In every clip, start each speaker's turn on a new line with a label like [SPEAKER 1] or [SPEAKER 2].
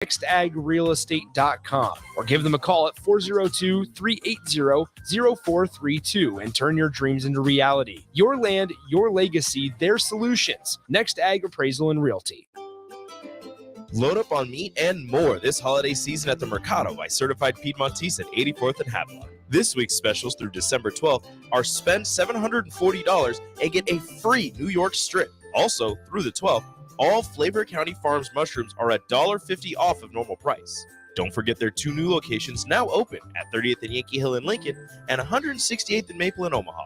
[SPEAKER 1] nextagrealestate.com or give them a call at 402-380-0432 and turn your dreams into reality. Your land, your legacy, their solutions. Next Ag Appraisal and Realty.
[SPEAKER 2] Load up on meat and more this holiday season at the Mercado by Certified Piedmontese at 84th and Havelock. This week's specials through December 12th are spend $740 and get a free New York strip. Also, through the 12th, all Flavor County Farms mushrooms are $1.50 off of normal price. Don't forget their 2 new locations now open at 30th and Yankee Hill in Lincoln and 168th and Maple in Omaha.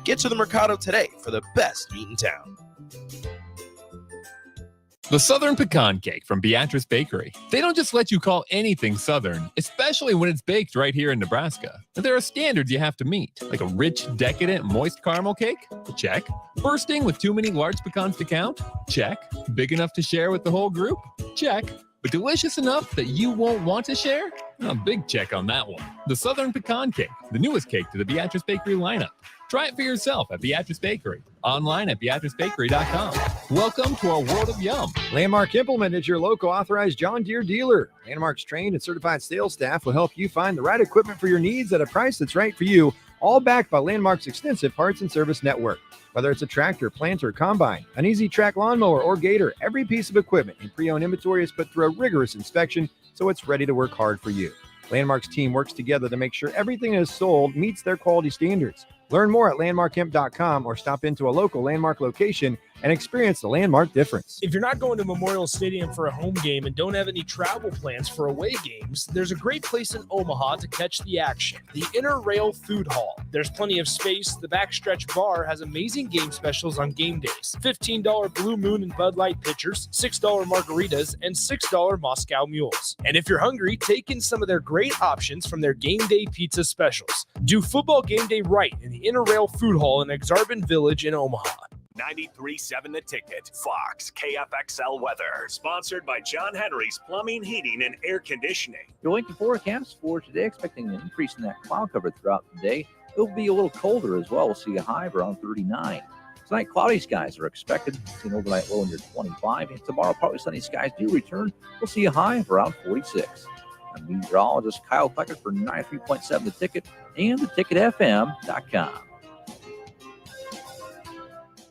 [SPEAKER 2] Get to the Mercado today for the best meat in town.
[SPEAKER 3] The Southern Pecan Cake from Beatrice Bakery. They don't just let you call anything Southern, especially when it's baked right here in Nebraska. And there are standards you have to meet, like a rich, decadent, moist caramel cake? Check. Bursting with too many large pecans to count? Check. Big enough to share with the whole group? Check. But delicious enough that you won't want to share? A big check on that one. The Southern Pecan Cake, the newest cake to the Beatrice Bakery lineup. Try it for yourself at Beatrice Bakery. Online at BeatriceBakery.com. Welcome to our world of yum.
[SPEAKER 4] Landmark Implement is your local authorized John Deere dealer. Landmark's trained and certified sales staff will help you find the right equipment for your needs at a price that's right for you, all backed by Landmark's extensive parts and service network. Whether it's a tractor, planter, combine, an easy track lawnmower, or gator, every piece of equipment in pre-owned inventory is put through a rigorous inspection so it's ready to work hard for you. Landmark's team works together to make sure everything that is sold meets their quality standards. Learn more at landmarkimp.com or stop into a local Landmark location and experience the Landmark difference.
[SPEAKER 5] If you're not going to Memorial Stadium for a home game and don't have any travel plans for away games, there's a great place in Omaha to catch the action, the Inner Rail Food Hall. There's plenty of space. The Backstretch Bar has amazing game specials on game days. $15 Blue Moon and Bud Light pitchers, $6 margaritas, and $6 Moscow mules. And if you're hungry, take in some of their great options from their game day pizza specials. Do football game day right in the Inner Rail Food Hall in Exarban Village in Omaha.
[SPEAKER 6] 93.7 The Ticket, Fox, KFXL weather. Sponsored by John Henry's Plumbing, Heating, and Air Conditioning.
[SPEAKER 7] Your link to forecast for today, expecting an increase in that cloud cover throughout the day. It'll be a little colder as well. We'll see a high of around 39. Tonight, cloudy skies are expected. See an overnight low near 25. And tomorrow, partly sunny skies do return. We'll see a high of around 46. I'm meteorologist Kyle Pleckett for 93.7 The Ticket and theticketfm.com.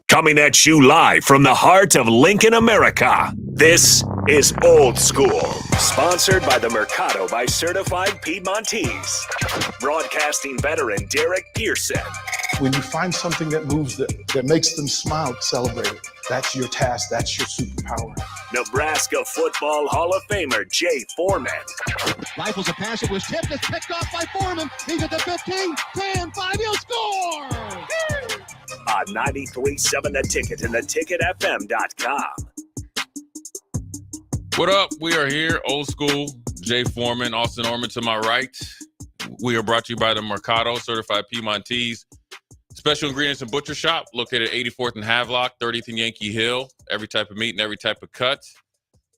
[SPEAKER 6] Coming at you live from the heart of Lincoln, America. This is Old School. Sponsored by the Mercado by Certified Piedmontese. Broadcasting veteran Derek Pearson.
[SPEAKER 8] When you find something that moves that makes them smile, celebrate it. That's your task. That's your superpower.
[SPEAKER 6] Nebraska Football Hall of Famer Jay Foreman.
[SPEAKER 9] Rifles a pass. It was tipped. It's picked off by Foreman. He's at the 15, 10, 5. He'll score!
[SPEAKER 6] On 93.7 The Ticket and theticketfm.com.
[SPEAKER 10] What up? We are here, Old School. Jay Foreman, Austin Orman to my right. We are brought to you by the Mercado, Certified Piedmontese. Special Ingredients and Butcher Shop, located at 84th and Havelock, 30th and Yankee Hill. Every type of meat and every type of cut.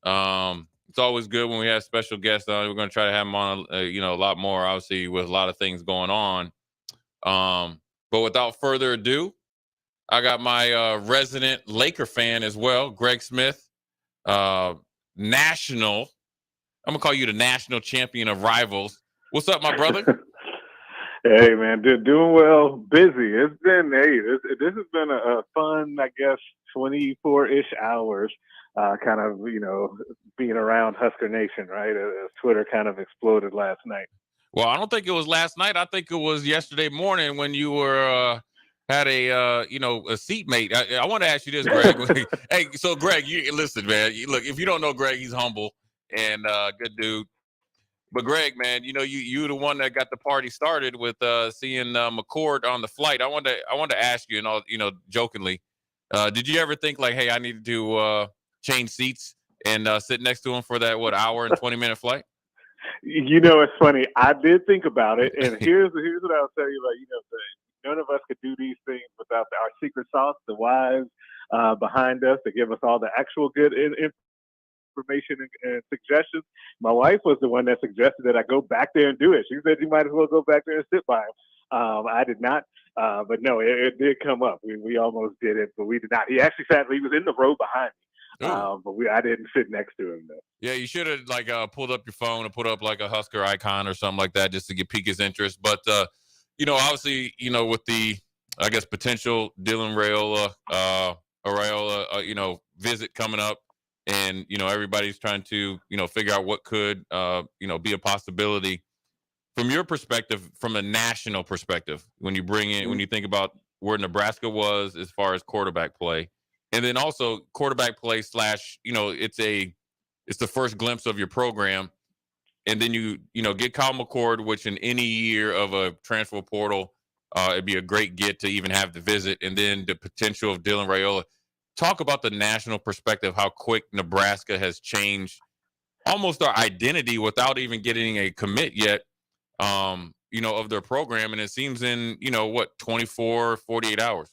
[SPEAKER 10] It's always good when we have special guests on. We're going to try to have them on, a lot more, obviously, with a lot of things going on. But without further ado, I got my resident Laker fan as well, Greg Smith, national. I'm going to call you the national champion of rivals. What's up, my brother?
[SPEAKER 11] Hey, man, doing well, busy. It's been, this has been a fun, 24-ish hours, kind of, being around Husker Nation, right? As Twitter kind of exploded last night.
[SPEAKER 10] Well, I don't think it was last night. I think it was yesterday morning when you were had a seatmate. I want to ask you this, Greg. Hey, so Greg, you listen, man. Look, if you don't know Greg, he's humble and good dude. But Greg, man, you the one that got the party started with seeing McCord on the flight. I wanted to ask you, jokingly, did you ever think like, hey, I needed to change seats and sit next to him for that hour and 20-minute flight?
[SPEAKER 11] It's funny. I did think about it, and here's what I'll tell you about. None of us could do these things without our secret sauce, the wives behind us to give us all the actual good information and suggestions. My wife was the one that suggested that I go back there and do it. She said you might as well go back there and sit by him. I did not, but no, it did come up. We almost did it, but we did not. He actually sat. He was in the row behind But I didn't sit next to him though.
[SPEAKER 10] Yeah, you should have pulled up your phone and put up like a Husker icon or something like that just to pique his interest. But obviously, with the potential Dylan Raiola, visit coming up, and everybody's trying to figure out what could be a possibility from your perspective, from a national perspective, when you think about where Nebraska was as far as quarterback play, and then also quarterback play / it's the first glimpse of your program, and then you get Kyle McCord, which in any year of a transfer portal, it'd be a great get to even have the visit, and then the potential of Dylan Raiola. Talk about the national perspective, how quick Nebraska has changed almost our identity without even getting a commit yet, of their program, and it seems in 24, 48 hours.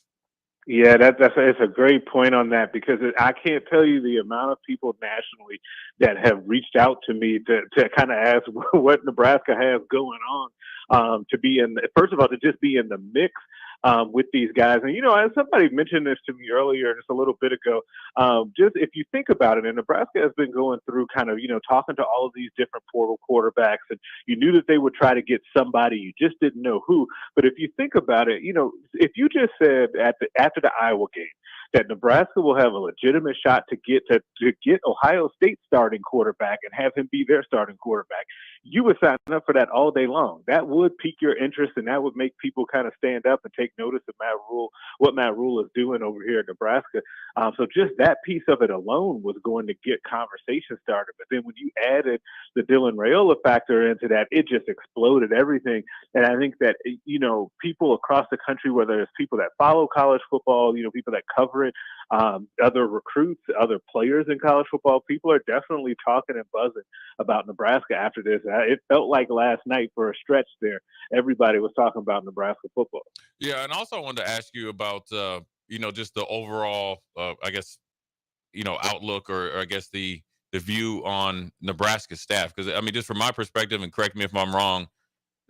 [SPEAKER 11] Yeah, it's a great point on that, because I can't tell you the amount of people nationally that have reached out to me to kind of ask what Nebraska has going on, to be first of all, to just be in the mix with these guys. And, as somebody mentioned this to me earlier, just a little bit ago, just if you think about it, and Nebraska has been going through kind of, talking to all of these different portal quarterbacks, and you knew that they would try to get somebody, you just didn't know who. But if you think about it, if you just said after the Iowa game that Nebraska will have a legitimate shot to get Ohio State starting quarterback and have him be their starting quarterback, you would sign up for that all day long. That would pique your interest, and that would make people kind of stand up and take notice of what Matt Rule is doing over here in Nebraska. So just that piece of it alone was going to get conversation started. But then when you added the Dylan Raiola factor into that, it just exploded everything. And I think that, people across the country, whether it's people that follow college football, people that cover it, other recruits, other players in college football, people are definitely talking and buzzing about Nebraska after this. It felt like last night for a stretch there, everybody was talking about Nebraska football.
[SPEAKER 10] Yeah, and also I wanted to ask you about, just the overall, outlook, or I guess the view on Nebraska staff. Because, just from my perspective, and correct me if I'm wrong,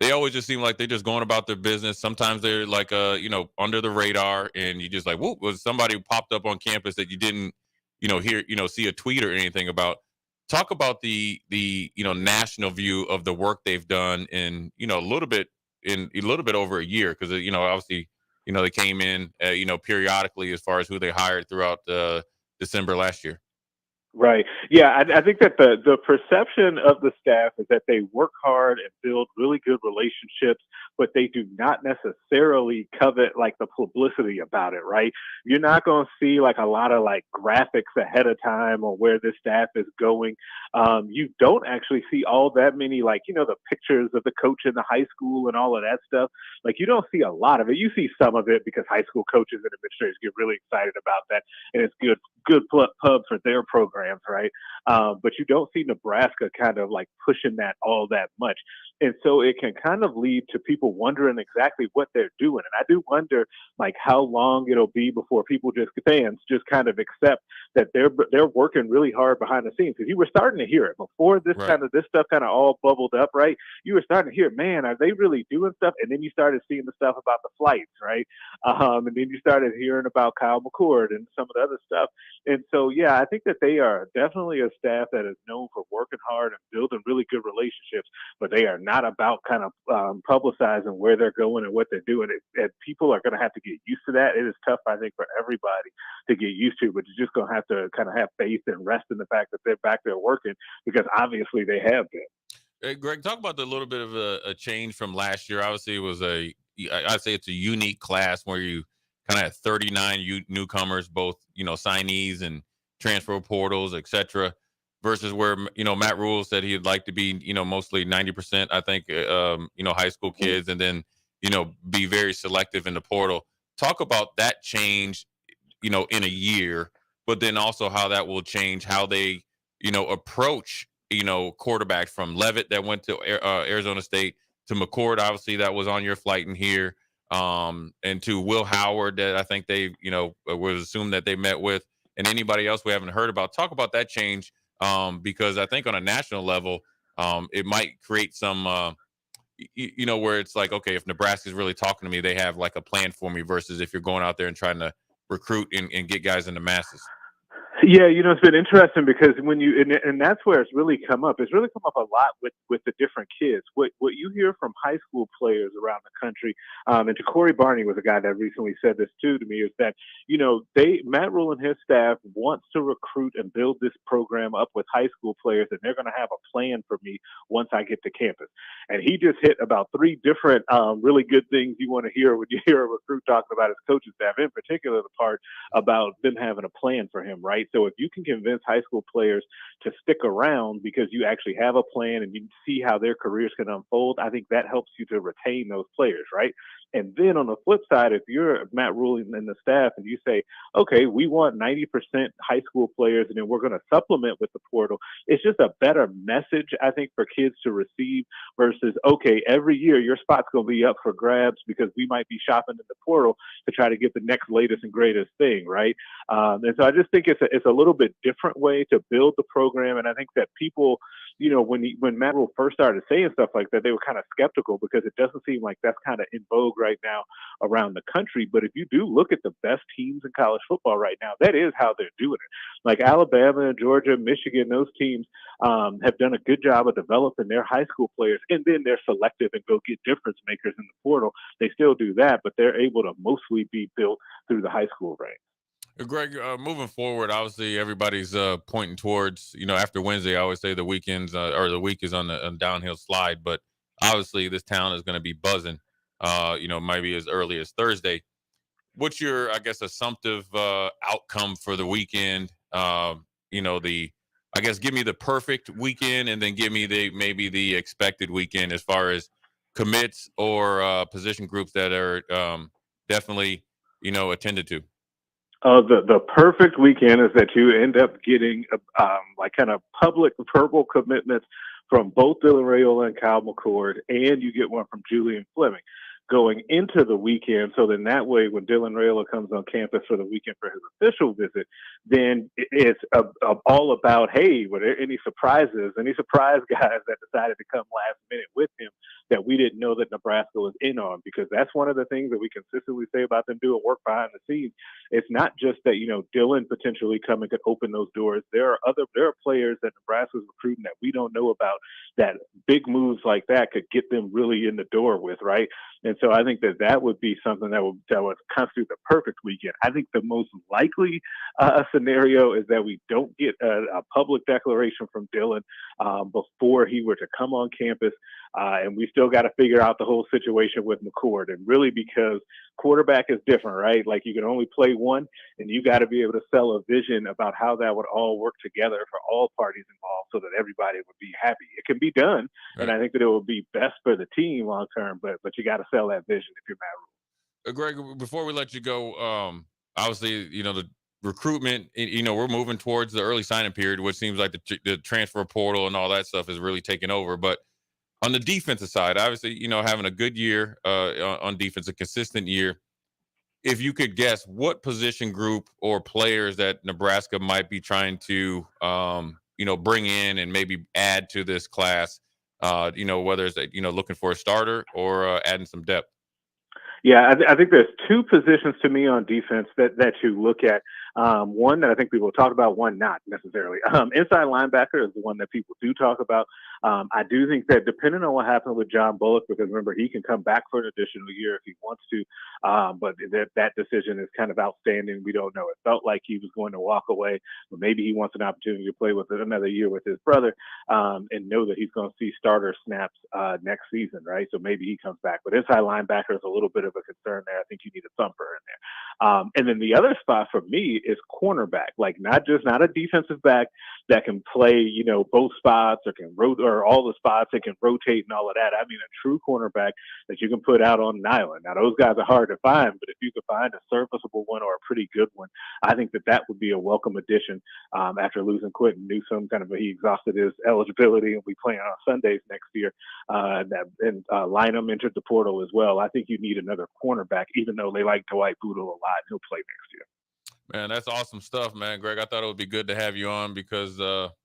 [SPEAKER 10] they always just seem like they're just going about their business. Sometimes they're like, under the radar, and you just like, whoop, was somebody popped up on campus that you didn't, see a tweet or anything about. Talk about the national view of the work they've done in, a little bit over a year. Because, obviously, they came in, periodically as far as who they hired throughout December last year.
[SPEAKER 11] Right. Yeah, I think that the perception of the staff is that they work hard and build really good relationships, but they do not necessarily covet like the publicity about it, right? You're not going to see like a lot of like graphics ahead of time on where this staff is going. You don't actually see all that many, like, the pictures of the coach in the high school and all of that stuff. Like, you don't see a lot of it. You see some of it because high school coaches and administrators get really excited about that, and it's good pub for their programs, right? But you don't see Nebraska kind of like pushing that all that much. And so it can kind of lead to people wondering exactly what they're doing. And I do wonder like how long it'll be before fans just kind of accept that they're working really hard behind the scenes. Because you were starting to hear it before this stuff kind of all bubbled up, right? You were starting to hear, man, are they really doing stuff? And then you started seeing the stuff about the flights, right? And then you started hearing about Kyle McCord and some of the other stuff. And so, yeah, I think that they are definitely a staff that is known for working hard and building really good relationships, but they are not about kind of publicizing where they're going and what they're doing. And people are going to have to get used to that. It is tough, I think, for everybody to get used to, but you're just going to have to kind of have faith and rest in the fact that they're back there working, because obviously they have been.
[SPEAKER 10] Hey, Greg, talk about the little bit of a change from last year. Obviously, it was I'd say it's a unique class where you kind of had 39 newcomers, both, signees and transfer portals, etc., versus where, Matt Rule said he'd like to be, mostly 90%, I think, high school kids, and then, be very selective in the portal. Talk about that change, in a year, but then also how that will change how they, approach, quarterbacks from Levitt that went to Arizona State to McCord, obviously that was on your flight in here, and to Will Howard that I think they, was assumed that they met with, and anybody else we haven't heard about. Talk about that change, because I think on a national level, it might create some, where it's like, okay, if Nebraska's really talking to me, they have like a plan for me, versus if you're going out there and trying to recruit and get guys in the masses.
[SPEAKER 11] Yeah, it's been interesting because when you and that's where it's really come up. It's really come up a lot with the different kids. What you hear from high school players around the country, and Corey Barney was a guy that recently said this too to me, is that Matt Rule and his staff wants to recruit and build this program up with high school players, and they're going to have a plan for me once I get to campus. And he just hit about three different really good things you want to hear when you hear a recruit talking about his coaching staff, in particular the part about them having a plan for him, right? So if you can convince high school players to stick around because you actually have a plan and you see how their careers can unfold, I think that helps you to retain those players, right? And then on the flip side, if you're Matt Rule and the staff and you say, okay, we want 90% high school players and then we're going to supplement with the portal, it's just a better message, I think, for kids to receive versus, okay, every year your spot's going to be up for grabs because we might be shopping in the portal to try to get the next latest and greatest thing, right? And so I just think it's a little bit different way to build the program. And I think that people, when Matt Rule first started saying stuff like that, they were kind of skeptical because it doesn't seem like that's kind of in vogue right now around the country. But if you do look at the best teams in college football right now, that is how they're doing it. Like Alabama, Georgia, Michigan, those teams have done a good job of developing their high school players, and then they're selective and go get difference makers in the portal. They still do that, but they're able to mostly be built through the high school ranks.
[SPEAKER 10] Greg, moving forward, obviously everybody's pointing towards, after Wednesday, I always say the weekends or the week is on a downhill slide, but obviously this town is going to be buzzing, maybe as early as Thursday. What's your, I guess, assumptive outcome for the weekend? Give me the perfect weekend and then give me maybe the expected weekend as far as commits or position groups that are definitely, attended to.
[SPEAKER 11] The perfect weekend is that you end up getting kind of public verbal commitments from both Dylan Raiola and Kyle McCord, and you get one from Julian Fleming going into the weekend. So then that way, when Dylan Raiola comes on campus for the weekend for his official visit, then it's all about, hey, were there any surprise guys that decided to come last minute with him that we didn't know that Nebraska was in on? Because that's one of the things that we consistently say about them doing work behind the scenes. It's not just that, Dylan potentially coming could open those doors. There are players that Nebraska's recruiting that we don't know about that big moves like that could get them really in the door with, right? And so I think that would be something that would constitute the perfect weekend. I think the most likely scenario is that we don't get a public declaration from Dylan before he were to come on campus. And we still got to figure out the whole situation with McCord. And really, because quarterback is different, right? Like you can only play one, and you got to be able to sell a vision about how that would all work together for all parties involved so that everybody would be happy. It can be done, right. And I think that it will be best for the team long term, but you got to sell that vision if you're Matt
[SPEAKER 10] Rule. Greg, before we let you go, obviously, the recruitment, we're moving towards the early signing period, which seems like the transfer portal and all that stuff is really taking over. But on the defensive side, obviously, having a good year on defense, a consistent year. If you could guess what position group or players that Nebraska might be trying to, bring in and maybe add to this class, whether it's, looking for a starter or adding some depth.
[SPEAKER 11] Yeah, I think there's two positions to me on defense that you look at. One that I think people talk about, one not necessarily. Inside linebacker is the one that people do talk about. I do think that depending on what happens with John Bullock, because remember, he can come back for an additional year if he wants to, but that decision is kind of outstanding. We don't know. It felt like he was going to walk away, but maybe he wants an opportunity to play with another year with his brother and know that he's going to see starter snaps next season, right? So maybe he comes back. But inside linebacker is a little bit of a concern there. I think you need a thumper in there. And then the other spot for me is cornerback, like not a defensive back that can play, both spots or all the spots that can rotate and all of that. I mean, a true cornerback that you can put out on an island. Now, those guys are hard to find, but if you could find a serviceable one or a pretty good one, I think that would be a welcome addition after losing Quentin Newsome. He exhausted his eligibility and we playing on Sundays next year. And Lynham entered the portal as well. I think you need another cornerback, even though they like Dwight Boodle a lot. He'll play next year.
[SPEAKER 10] Man, that's awesome stuff, man. Greg, I thought it would be good to have you on because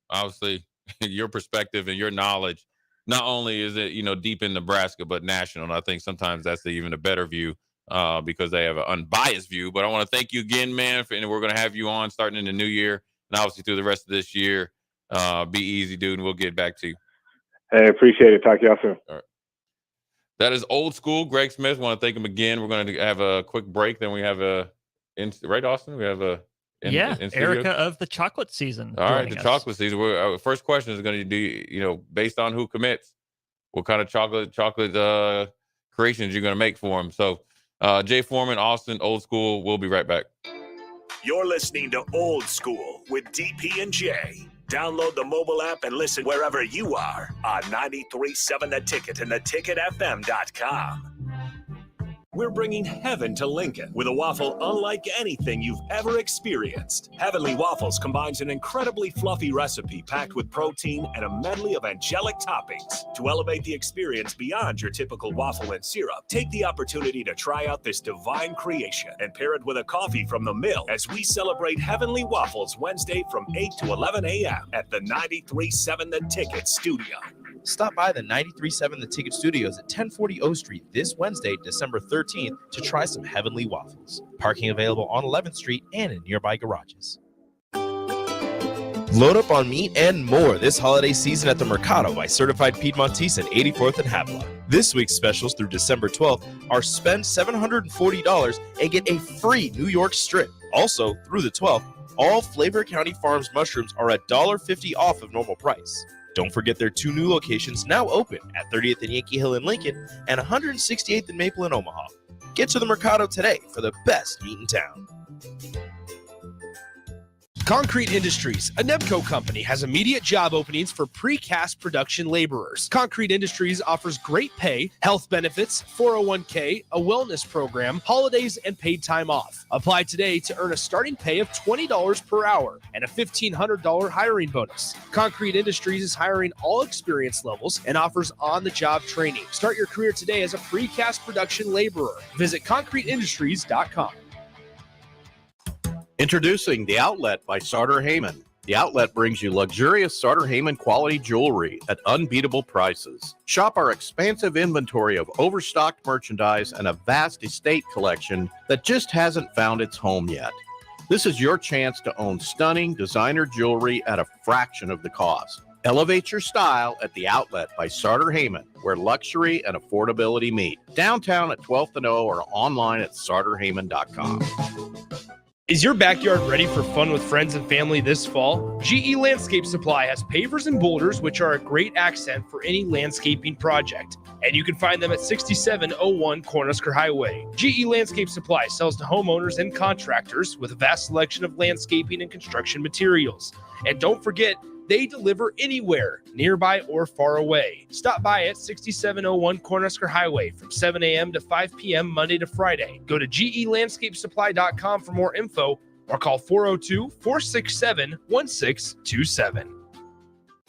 [SPEAKER 10] obviously your perspective and your knowledge, not only is it, deep in Nebraska, but national. And I think sometimes that's even a better view because they have an unbiased view. But I want to thank you again, man. And we're going to have you on starting in the new year. and obviously through the rest of this year. Be easy, dude, and we'll get back to you.
[SPEAKER 11] Hey, appreciate it. Talk to y'all soon.
[SPEAKER 10] All right. That is Old School. Greg Smith. Want to thank him again. We're going to have a quick break. Then we have right, Austin? We have
[SPEAKER 12] Erica of the chocolate season.
[SPEAKER 10] All right, the chocolate season. Our first question is going to be, based on who commits, what kind of chocolate creations you're going to make for him. So, Jay Foreman, Austin, Old School. We'll be right back.
[SPEAKER 6] You're listening to Old School with DP and J. Download the mobile app and listen wherever you are on 93.7 The Ticket and theticketfm.com. We're bringing heaven to Lincoln with a waffle unlike anything you've ever experienced. Heavenly Waffles combines an incredibly fluffy recipe packed with protein and a medley of angelic toppings to elevate the experience beyond your typical waffle and syrup. Take the opportunity to try out this divine creation and pair it with a coffee from the mill as we celebrate Heavenly Waffles Wednesday from 8 to 11 a.m. at the 93.7 The Ticket Studio.
[SPEAKER 2] Stop by the 93.7 The Ticket Studios at 1040 O Street this Wednesday, December 13th, to try some Heavenly Waffles. Parking available on 11th Street and in nearby garages. Load up on meat and more this holiday season at the Mercado by Certified Piedmontese at 84th and Havelock. This week's specials through December 12th are spend $740 and get a free New York strip. Also, through the 12th, all Flavor County Farms mushrooms are $1.50 off of normal price. Don't forget their 2 new locations now open at 30th and Yankee Hill in Lincoln and 168th and Maple in Omaha. Get to the Mercado today for the best meat in town.
[SPEAKER 1] Concrete Industries, a Nebco company, has immediate job openings for precast production laborers. Concrete Industries offers great pay, health benefits, 401k, a wellness program, holidays, and paid time off. Apply today to earn a starting pay of $20 per hour and a $1,500 hiring bonus. Concrete Industries is hiring all experience levels and offers on-the-job training. Start your career today as a precast production laborer. Visit concreteindustries.com.
[SPEAKER 13] Introducing The Outlet by Sartor Heyman. The Outlet brings you luxurious Sartor Heyman quality jewelry at unbeatable prices. Shop our expansive inventory of overstocked merchandise and a vast estate collection that just hasn't found its home yet. This is your chance to own stunning designer jewelry at a fraction of the cost. Elevate your style at The Outlet by Sartor Heyman, where luxury and affordability meet. Downtown at 12th and O or online at sartorheyman.com.
[SPEAKER 1] Is your backyard ready for fun with friends and family this fall? GE Landscape Supply has pavers and boulders, which are a great accent for any landscaping project. And you can find them at 6701 Cornhusker Highway. GE Landscape Supply sells to homeowners and contractors with a vast selection of landscaping and construction materials. And don't forget, they deliver anywhere, nearby or far away. Stop by at 6701 Cornhusker Highway from 7 a.m. to 5 p.m. Monday to Friday. Go to gelandscapesupply.com for more info or call 402-467-1627.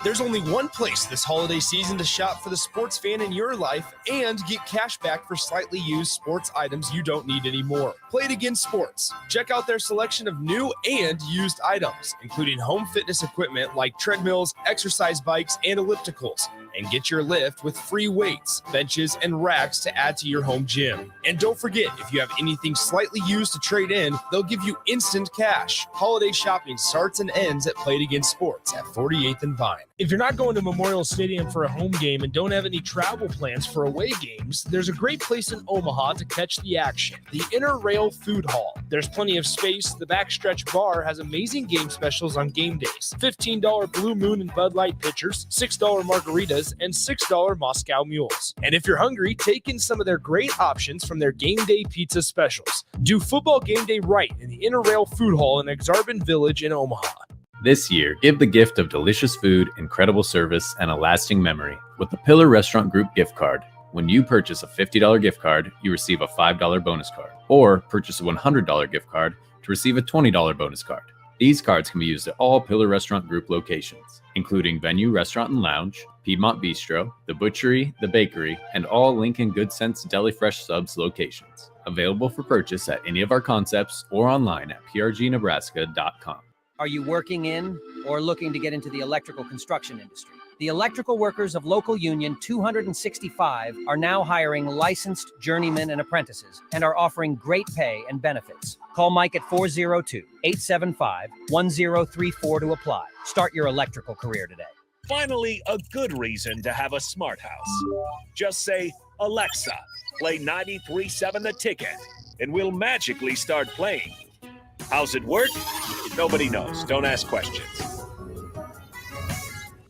[SPEAKER 1] There's only one place this holiday season to shop for the sports fan in your life and get cash back for slightly used sports items you don't need anymore. Play It Again Sports. Check out their selection of new and used items, including home fitness equipment like treadmills, exercise bikes, and ellipticals. And get your lift with free weights, benches, and racks to add to your home gym. And don't forget, if you have anything slightly used to trade in, they'll give you instant cash. Holiday shopping starts and ends at Play It Again Sports at 48th and Vine.
[SPEAKER 5] If you're not going to Memorial Stadium for a home game and don't have any travel plans for away games, there's a great place in Omaha to catch the action, the Inner Rail Food Hall. There's plenty of space. The Backstretch Bar has amazing game specials on game days. $15 Blue Moon and Bud Light pitchers, $6 margaritas, and $6 Moscow Mules. And if you're hungry, take in some of their great options from their game day pizza specials. Do football game day right in the Inner Rail Food Hall in Exarban Village in Omaha.
[SPEAKER 14] This year, give the gift of delicious food, incredible service, and a lasting memory with the Pillar Restaurant Group gift card. When you purchase a $50 gift card, you receive a $5 bonus card, or purchase a $100 gift card to receive a $20 bonus card. These cards can be used at all Pillar Restaurant Group locations, including Venue Restaurant and Lounge, Piedmont Bistro, The Butchery, The Bakery, and all Lincoln Good Sense Deli Fresh Subs locations. Available for purchase at any of our concepts or online at prgnebraska.com.
[SPEAKER 15] Are you working in or looking to get into the electrical construction industry? The electrical workers of Local Union 265 are now hiring licensed journeymen and apprentices and are offering great pay and benefits. Call Mike at 402-875-1034 to apply. Start your electrical career today.
[SPEAKER 6] Finally, a good reason to have a smart house. Just say, Alexa, play 93.7 The Ticket, and we'll magically start playing. How's it work? Nobody knows. Don't ask questions.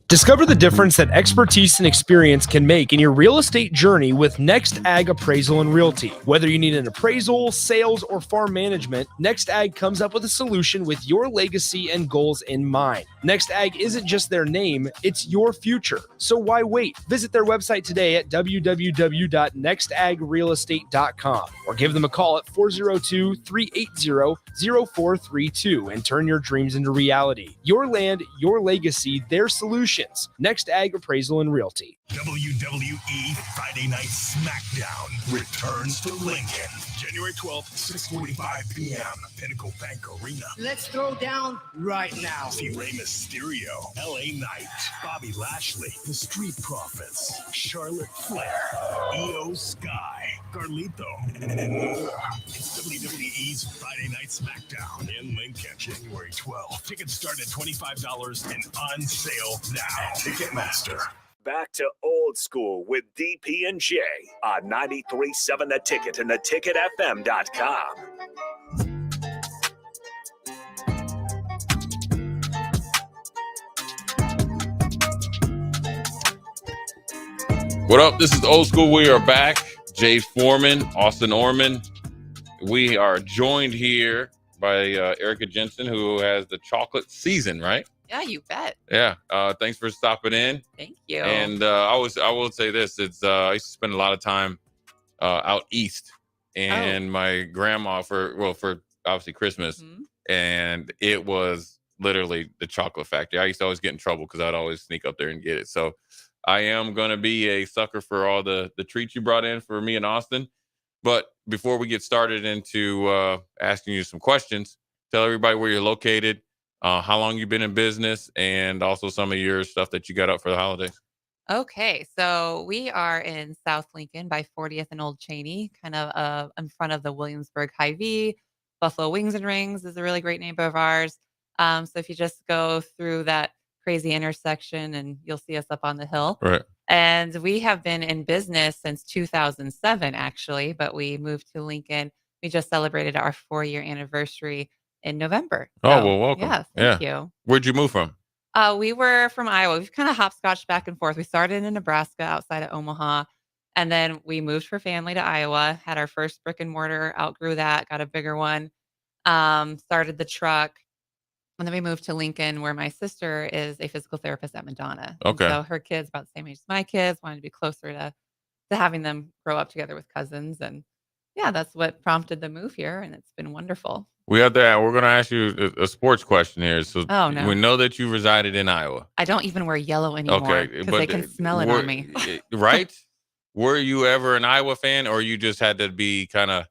[SPEAKER 1] Discover the difference that expertise and experience can make in your real estate journey with Next Ag Appraisal and Realty. Whether you need an appraisal, sales, or farm management, Next Ag comes up with a solution with your legacy and goals in mind. Next Ag isn't just their name, it's your future. So why wait? Visit their website today at www.nextagrealestate.com or give them a call at 402-380-0432 and turn your dreams into reality. Your land, your legacy, their solution. Next Ag Appraisal and Realty.
[SPEAKER 6] WWE Friday Night SmackDown returns to Lincoln. January 12th, 6:45 p.m. Pinnacle Bank Arena.
[SPEAKER 16] Let's throw down right now.
[SPEAKER 6] See Rey Mysterio, LA Knight, Bobby Lashley, The Street Profits, Charlotte Flair, Io Sky, Carlito, and more. It's WWE's Friday Night SmackDown in Lincoln, January 12th. Tickets start at $25 and on sale now. Ticketmaster. Back to old school with DP and J on 93.7 The Ticket and theticketfm.com.
[SPEAKER 10] What up? This is Old School. We are back. Jay Foreman, Austin Orman. We are joined here by Erica Jensen, who has the chocolate season, right?
[SPEAKER 17] Yeah, you bet.
[SPEAKER 10] Yeah. Thanks for stopping in.
[SPEAKER 17] Thank you.
[SPEAKER 10] And I will say this: it's I used to spend a lot of time out east, and my grandma for obviously Christmas, and it was literally the chocolate factory. I used to always get in trouble because I'd always sneak up there and get it. So I am gonna be a sucker for all the treats you brought in for me and Austin. But before we get started into asking you some questions, tell everybody where you're located. How long you've been in business, and also some of your stuff that you got up for the holidays.
[SPEAKER 17] Okay, so we are in South Lincoln by 40th and Old Cheney, kind of in front of the Williamsburg Hy-Vee. Buffalo Wings and Rings is a really great neighbor of ours. So if you just go through that crazy intersection, and you'll see us up on the hill.
[SPEAKER 10] Right.
[SPEAKER 17] And we have been in business since 2007, actually, but we moved to Lincoln. We just celebrated our 4-year anniversary in November.
[SPEAKER 10] Oh,
[SPEAKER 17] So,
[SPEAKER 10] well, welcome.
[SPEAKER 17] Yeah, thank you.
[SPEAKER 10] Where'd you move from?
[SPEAKER 17] We were from Iowa. We've kind of hopscotched back and forth. We started in Nebraska outside of Omaha, and then we moved for family to Iowa, had our first brick and mortar, outgrew that, got a bigger one, started the truck, and then we moved to Lincoln, where my sister is a physical therapist at Madonna.
[SPEAKER 10] Okay.
[SPEAKER 17] And so her kids, about the same age as my kids, wanted to be closer to having them grow up together with cousins. And yeah, that's what prompted the move here, and it's been wonderful.
[SPEAKER 10] We're going to ask you a sports question here. So
[SPEAKER 17] Oh, no.
[SPEAKER 10] we know that you resided in Iowa.
[SPEAKER 17] I don't even wear yellow anymore
[SPEAKER 10] Okay.
[SPEAKER 17] because they can smell it on me.
[SPEAKER 10] Right? Were you ever an Iowa fan, or you just had to be kind of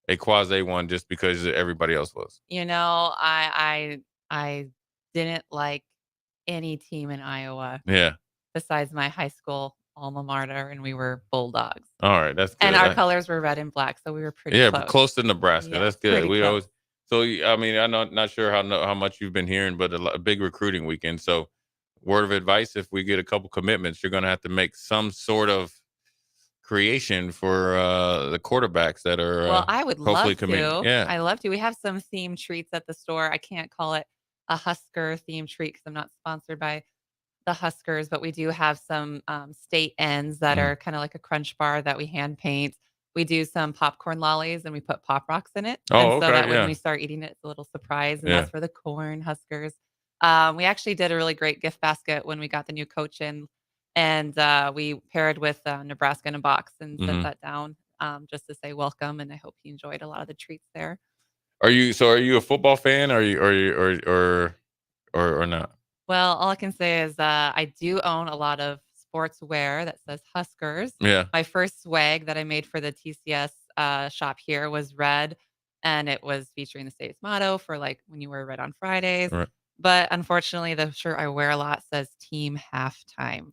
[SPEAKER 10] a quasi one just because everybody else was?
[SPEAKER 17] You know, I didn't like any team in Iowa.
[SPEAKER 10] Yeah.
[SPEAKER 17] Besides my high school alma mater, and we were Bulldogs.
[SPEAKER 10] All right. That's good.
[SPEAKER 17] And our colors were red and black, so we were pretty
[SPEAKER 10] but
[SPEAKER 17] close.
[SPEAKER 10] close to Nebraska.
[SPEAKER 17] Yeah,
[SPEAKER 10] That's good.
[SPEAKER 17] pretty
[SPEAKER 10] We
[SPEAKER 17] close.
[SPEAKER 10] always. So I mean, I'm not sure how much you've been hearing, but a big recruiting weekend. So, word of advice: if we get a couple commitments, you're going to have to make some sort of creation for the quarterbacks that are.
[SPEAKER 17] Well, I would
[SPEAKER 10] hopefully
[SPEAKER 17] love
[SPEAKER 10] committing.
[SPEAKER 17] to.
[SPEAKER 10] Yeah.
[SPEAKER 17] I love to. We have some themed treats at the store. I can't call it a Husker themed treat because I'm not sponsored by the Huskers, but we do have some state ends that are kind of like a crunch bar that we hand paint. We do some popcorn lollies, and we put Pop Rocks in it.
[SPEAKER 10] Oh,
[SPEAKER 17] and so
[SPEAKER 10] okay,
[SPEAKER 17] that when
[SPEAKER 10] yeah.
[SPEAKER 17] we start eating it, it's a little surprise. And
[SPEAKER 10] Yeah.
[SPEAKER 17] that's for the corn Huskers. We actually did a really great gift basket when we got the new coach in, and we paired with Nebraska in a box and sent that down just to say welcome. And I hope he enjoyed a lot of the treats there.
[SPEAKER 10] Are you a football fan? Or not?
[SPEAKER 17] Well, all I can say is I do own a lot of sportswear that says Huskers.
[SPEAKER 10] Yeah.
[SPEAKER 17] My first swag that I made for the TCS shop here was red, and it was featuring the state's motto for like when you wear red on Fridays.
[SPEAKER 10] Right.
[SPEAKER 17] But unfortunately, the shirt I wear a lot says Team Halftime.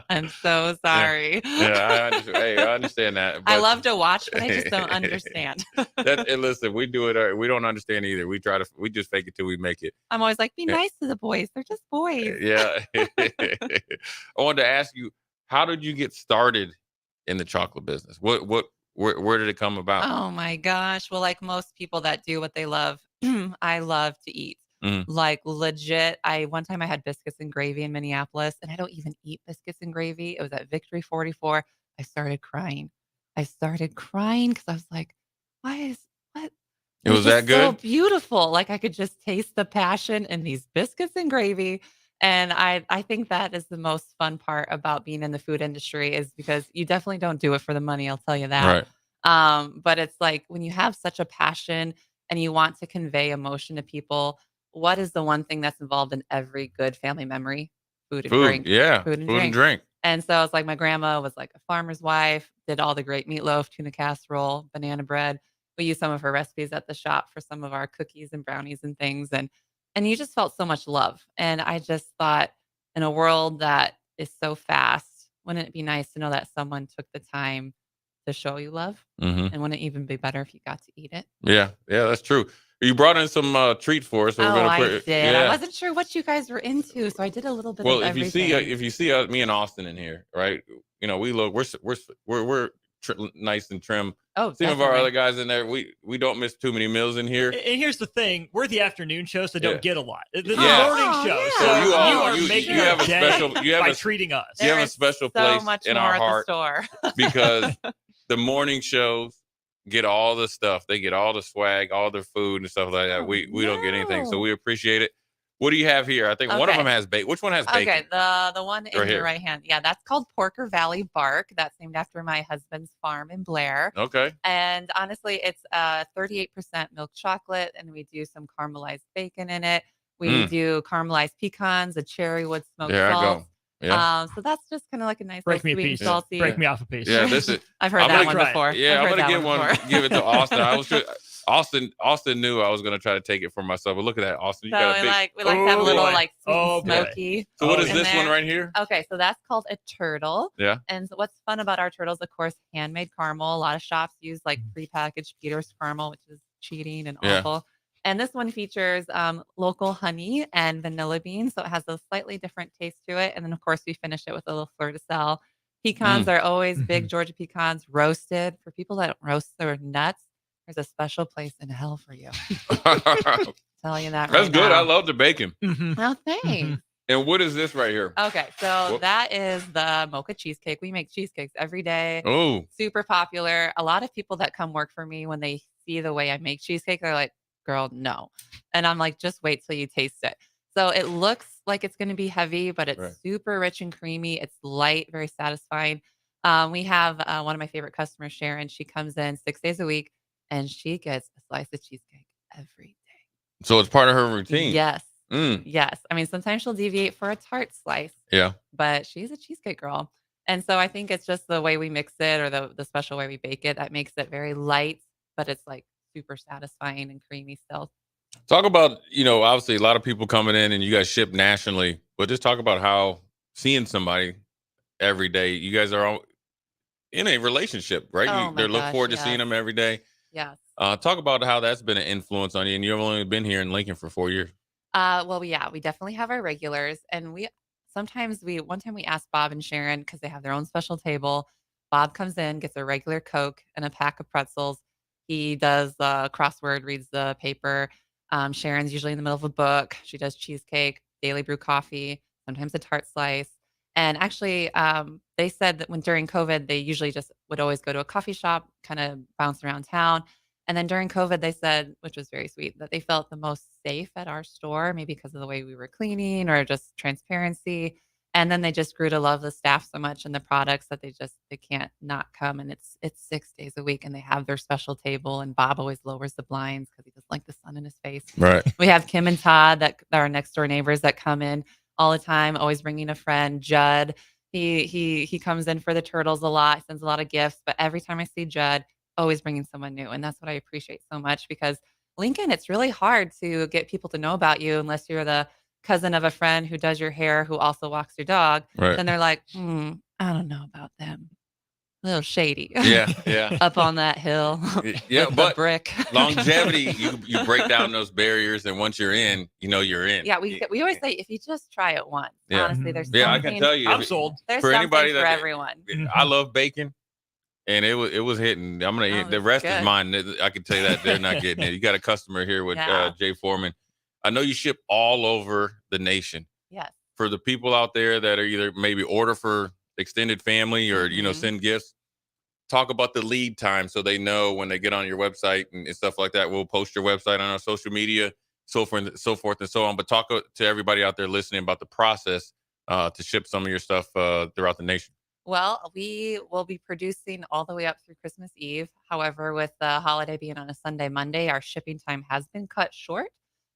[SPEAKER 17] I'm so sorry.
[SPEAKER 10] I understand that.
[SPEAKER 17] I
[SPEAKER 10] But
[SPEAKER 17] love to watch, but I just don't understand.
[SPEAKER 10] and listen, we do it. We don't understand either. We just fake it till we make it.
[SPEAKER 17] I'm always like, be
[SPEAKER 10] Yeah.
[SPEAKER 17] nice to the boys. They're just boys.
[SPEAKER 10] Yeah. I wanted to ask you, how did you get started in the chocolate business? Where did it come about?
[SPEAKER 17] Oh my gosh. Well, like most people that do what they love, I love to eat.
[SPEAKER 10] Mm.
[SPEAKER 17] Like legit. One time I had biscuits and gravy in Minneapolis, and I don't even eat biscuits and gravy. It was at Victory 44. I started crying because I was like, what?
[SPEAKER 10] It was that
[SPEAKER 17] just so
[SPEAKER 10] good?
[SPEAKER 17] beautiful. Like I could just taste the passion in these biscuits and gravy. And I think that is the most fun part about being in the food industry is because you definitely don't do it for the money. I'll tell you that.
[SPEAKER 10] Right.
[SPEAKER 17] But it's like when you have such a passion and you want to convey emotion to people, what is the one thing that's involved in every good family memory? Food and drink.
[SPEAKER 10] Yeah.
[SPEAKER 17] Food and
[SPEAKER 10] Food and
[SPEAKER 17] drink.
[SPEAKER 10] drink.
[SPEAKER 17] And so it's like my grandma was like a farmer's wife, did all the great meatloaf, tuna casserole, banana bread. We use some of her recipes at the shop for some of our cookies and brownies and things. And you just felt so much love. And I just thought in a world that is so fast, wouldn't it be nice to know that someone took the time to show you love?
[SPEAKER 10] Mm-hmm.
[SPEAKER 17] And wouldn't it even be better if you got to eat it?
[SPEAKER 10] Yeah, that's true. You brought in some treat for us. So we're gonna
[SPEAKER 17] I
[SPEAKER 10] put.
[SPEAKER 17] did.
[SPEAKER 10] Yeah.
[SPEAKER 17] I wasn't sure what you guys were into, so I did a little bit
[SPEAKER 10] Well,
[SPEAKER 17] of
[SPEAKER 10] if
[SPEAKER 17] everything.
[SPEAKER 10] you see me and Austin in here, right? You know, we're nice and trim.
[SPEAKER 17] Oh,
[SPEAKER 10] some of our other guys in there, we don't miss too many meals in here.
[SPEAKER 12] And here's the thing: we're the afternoon show, so don't get a lot. This is
[SPEAKER 10] Yeah.
[SPEAKER 12] a morning show,
[SPEAKER 17] yeah.
[SPEAKER 12] so
[SPEAKER 10] you
[SPEAKER 12] are
[SPEAKER 10] you
[SPEAKER 12] making
[SPEAKER 10] have
[SPEAKER 12] our
[SPEAKER 10] a
[SPEAKER 12] day
[SPEAKER 10] special you have
[SPEAKER 12] by
[SPEAKER 10] a
[SPEAKER 12] treating us.
[SPEAKER 10] you have
[SPEAKER 17] There
[SPEAKER 10] a
[SPEAKER 17] is
[SPEAKER 10] special
[SPEAKER 17] so
[SPEAKER 10] place
[SPEAKER 17] much
[SPEAKER 10] in
[SPEAKER 17] more
[SPEAKER 10] our
[SPEAKER 17] at the
[SPEAKER 10] heart
[SPEAKER 17] store.
[SPEAKER 10] because the morning shows get all the stuff. They get all the swag, all their food and stuff like that. We don't get anything, so we appreciate it. What do you have here? I think one of them has bacon. Which one has bacon?
[SPEAKER 17] Okay, the one in
[SPEAKER 10] Right
[SPEAKER 17] your
[SPEAKER 10] here.
[SPEAKER 17] right hand. Yeah, that's called Porker Valley Bark. That's named after my husband's farm in Blair.
[SPEAKER 10] Okay.
[SPEAKER 17] And honestly, it's 38% milk chocolate, and we do some caramelized bacon in it. We do caramelized pecans, a cherry wood smoked
[SPEAKER 10] There I
[SPEAKER 17] salt.
[SPEAKER 10] go. Yeah.
[SPEAKER 17] So that's just kind of like a nice
[SPEAKER 12] Break me
[SPEAKER 17] little
[SPEAKER 12] a
[SPEAKER 17] sweet
[SPEAKER 12] piece.
[SPEAKER 17] and salty.
[SPEAKER 12] Break me off a piece.
[SPEAKER 10] Yeah, this is.
[SPEAKER 17] I've heard
[SPEAKER 10] I'm
[SPEAKER 17] that
[SPEAKER 10] gonna
[SPEAKER 17] one
[SPEAKER 10] try-
[SPEAKER 17] before.
[SPEAKER 10] Yeah,
[SPEAKER 17] I've
[SPEAKER 10] I'm
[SPEAKER 17] heard
[SPEAKER 10] gonna
[SPEAKER 17] that
[SPEAKER 10] give one.
[SPEAKER 17] before.
[SPEAKER 10] Give it to Austin. I was sure, Austin knew I was gonna try to take it for myself. But look at that, Austin. You
[SPEAKER 17] So
[SPEAKER 10] got a big.
[SPEAKER 17] we like to have a little like sweet and
[SPEAKER 10] boy.
[SPEAKER 17] smoky.
[SPEAKER 10] So what is
[SPEAKER 17] in
[SPEAKER 10] this one
[SPEAKER 17] there.
[SPEAKER 10] right here?
[SPEAKER 17] Okay, so that's called a turtle.
[SPEAKER 10] Yeah.
[SPEAKER 17] And so what's fun about our turtles, of course, handmade caramel. A lot of shops use like prepackaged Peter's caramel, which is cheating and
[SPEAKER 10] Yeah.
[SPEAKER 17] awful. And this one features local honey and vanilla beans, so it has a slightly different taste to it. And then, of course, we finish it with a little fleur de sel. Pecans are always big Georgia pecans, roasted. For people that don't roast their nuts, there's a special place in hell for you. Tell you that
[SPEAKER 10] That's
[SPEAKER 17] right
[SPEAKER 10] good.
[SPEAKER 17] now.
[SPEAKER 10] I love the bacon.
[SPEAKER 17] Well, thanks.
[SPEAKER 10] And what is this right here?
[SPEAKER 17] Okay, so
[SPEAKER 10] Whoop.
[SPEAKER 17] that is the mocha cheesecake. We make cheesecakes every day.
[SPEAKER 10] Oh.
[SPEAKER 17] Super popular. A lot of people that come work for me, when they see the way I make cheesecake, they're like, girl, no. And I'm like, just wait till you taste it. So it looks like it's going to be heavy, but it's super rich and creamy. It's light, very satisfying. We have one of my favorite customers, Sharon. She comes in 6 days a week and she gets a slice of cheesecake every day.
[SPEAKER 10] So it's part of her routine.
[SPEAKER 17] Yes.
[SPEAKER 10] Mm.
[SPEAKER 17] Yes. I mean, sometimes she'll deviate for a tart slice.
[SPEAKER 10] Yeah.
[SPEAKER 17] But she's a cheesecake girl. And so I think it's just the way we mix it or the special way we bake it that makes it very light, but it's like super satisfying and creamy still.
[SPEAKER 10] Talk about, obviously a lot of people coming in and you guys ship nationally, but just talk about how seeing somebody every day, you guys are all in a relationship, right?
[SPEAKER 17] Oh
[SPEAKER 10] They
[SPEAKER 17] my
[SPEAKER 10] look
[SPEAKER 17] gosh,
[SPEAKER 10] forward to seeing them every day.
[SPEAKER 17] Yes.
[SPEAKER 10] Talk about how that's been an influence on you, and you've only been here in Lincoln for 4 years.
[SPEAKER 17] Well, yeah, we definitely have our regulars, and one time we asked Bob and Sharon because they have their own special table. Bob comes in, gets a regular Coke and a pack of pretzels. He does the crossword, reads the paper. Sharon's usually in the middle of a book. She does cheesecake, daily brew coffee, sometimes a tart slice. And actually, they said that during COVID, they usually just would always go to a coffee shop, kind of bounce around town. And then during COVID, they said, which was very sweet, that they felt the most safe at our store, maybe because of the way we were cleaning or just transparency. And then they just grew to love the staff so much and the products that they can't not come. And it's 6 days a week, and they have their special table. And Bob always lowers the blinds because he doesn't like the sun in his face.
[SPEAKER 10] Right.
[SPEAKER 17] We have Kim and Todd that are our next door neighbors that come in all the time, always bringing a friend. Judd, he comes in for the turtles a lot, sends a lot of gifts. But every time I see Judd, always bringing someone new. And that's what I appreciate so much, because Lincoln, it's really hard to get people to know about you unless you're the cousin of a friend who does your hair, who also walks your dog.
[SPEAKER 10] Right.
[SPEAKER 17] Then they're like, I don't know about them. A little shady.
[SPEAKER 10] Yeah.
[SPEAKER 17] Up on that hill.
[SPEAKER 10] Yeah,
[SPEAKER 17] with the
[SPEAKER 10] but
[SPEAKER 17] brick.
[SPEAKER 10] longevity, you break down those barriers, and once you're in, you're in.
[SPEAKER 17] Yeah, we always say if you just try it once.
[SPEAKER 10] Yeah.
[SPEAKER 17] Honestly, there's
[SPEAKER 10] Yeah, I
[SPEAKER 17] something.
[SPEAKER 10] can tell you.
[SPEAKER 12] I'm sold.
[SPEAKER 17] There's
[SPEAKER 10] For
[SPEAKER 17] something
[SPEAKER 10] anybody
[SPEAKER 17] for
[SPEAKER 10] that-
[SPEAKER 17] everyone.
[SPEAKER 10] I love bacon, and it was hitting. I'm gonna the rest is
[SPEAKER 17] good.
[SPEAKER 10] mine. I can tell you that they're not getting it. You got a customer here with
[SPEAKER 17] Yeah.
[SPEAKER 10] Jay Foreman. I know you ship all over the nation.
[SPEAKER 17] Yes.
[SPEAKER 10] For the people out there that are either maybe order for extended family or send gifts, talk about the lead time so they know when they get on your website and stuff like that. We'll post your website on our social media, so forth and so on. But talk to everybody out there listening about the process to ship some of your stuff throughout the nation.
[SPEAKER 17] Well, we will be producing all the way up through Christmas Eve. However, with the holiday being on a Sunday, Monday, our shipping time has been cut short.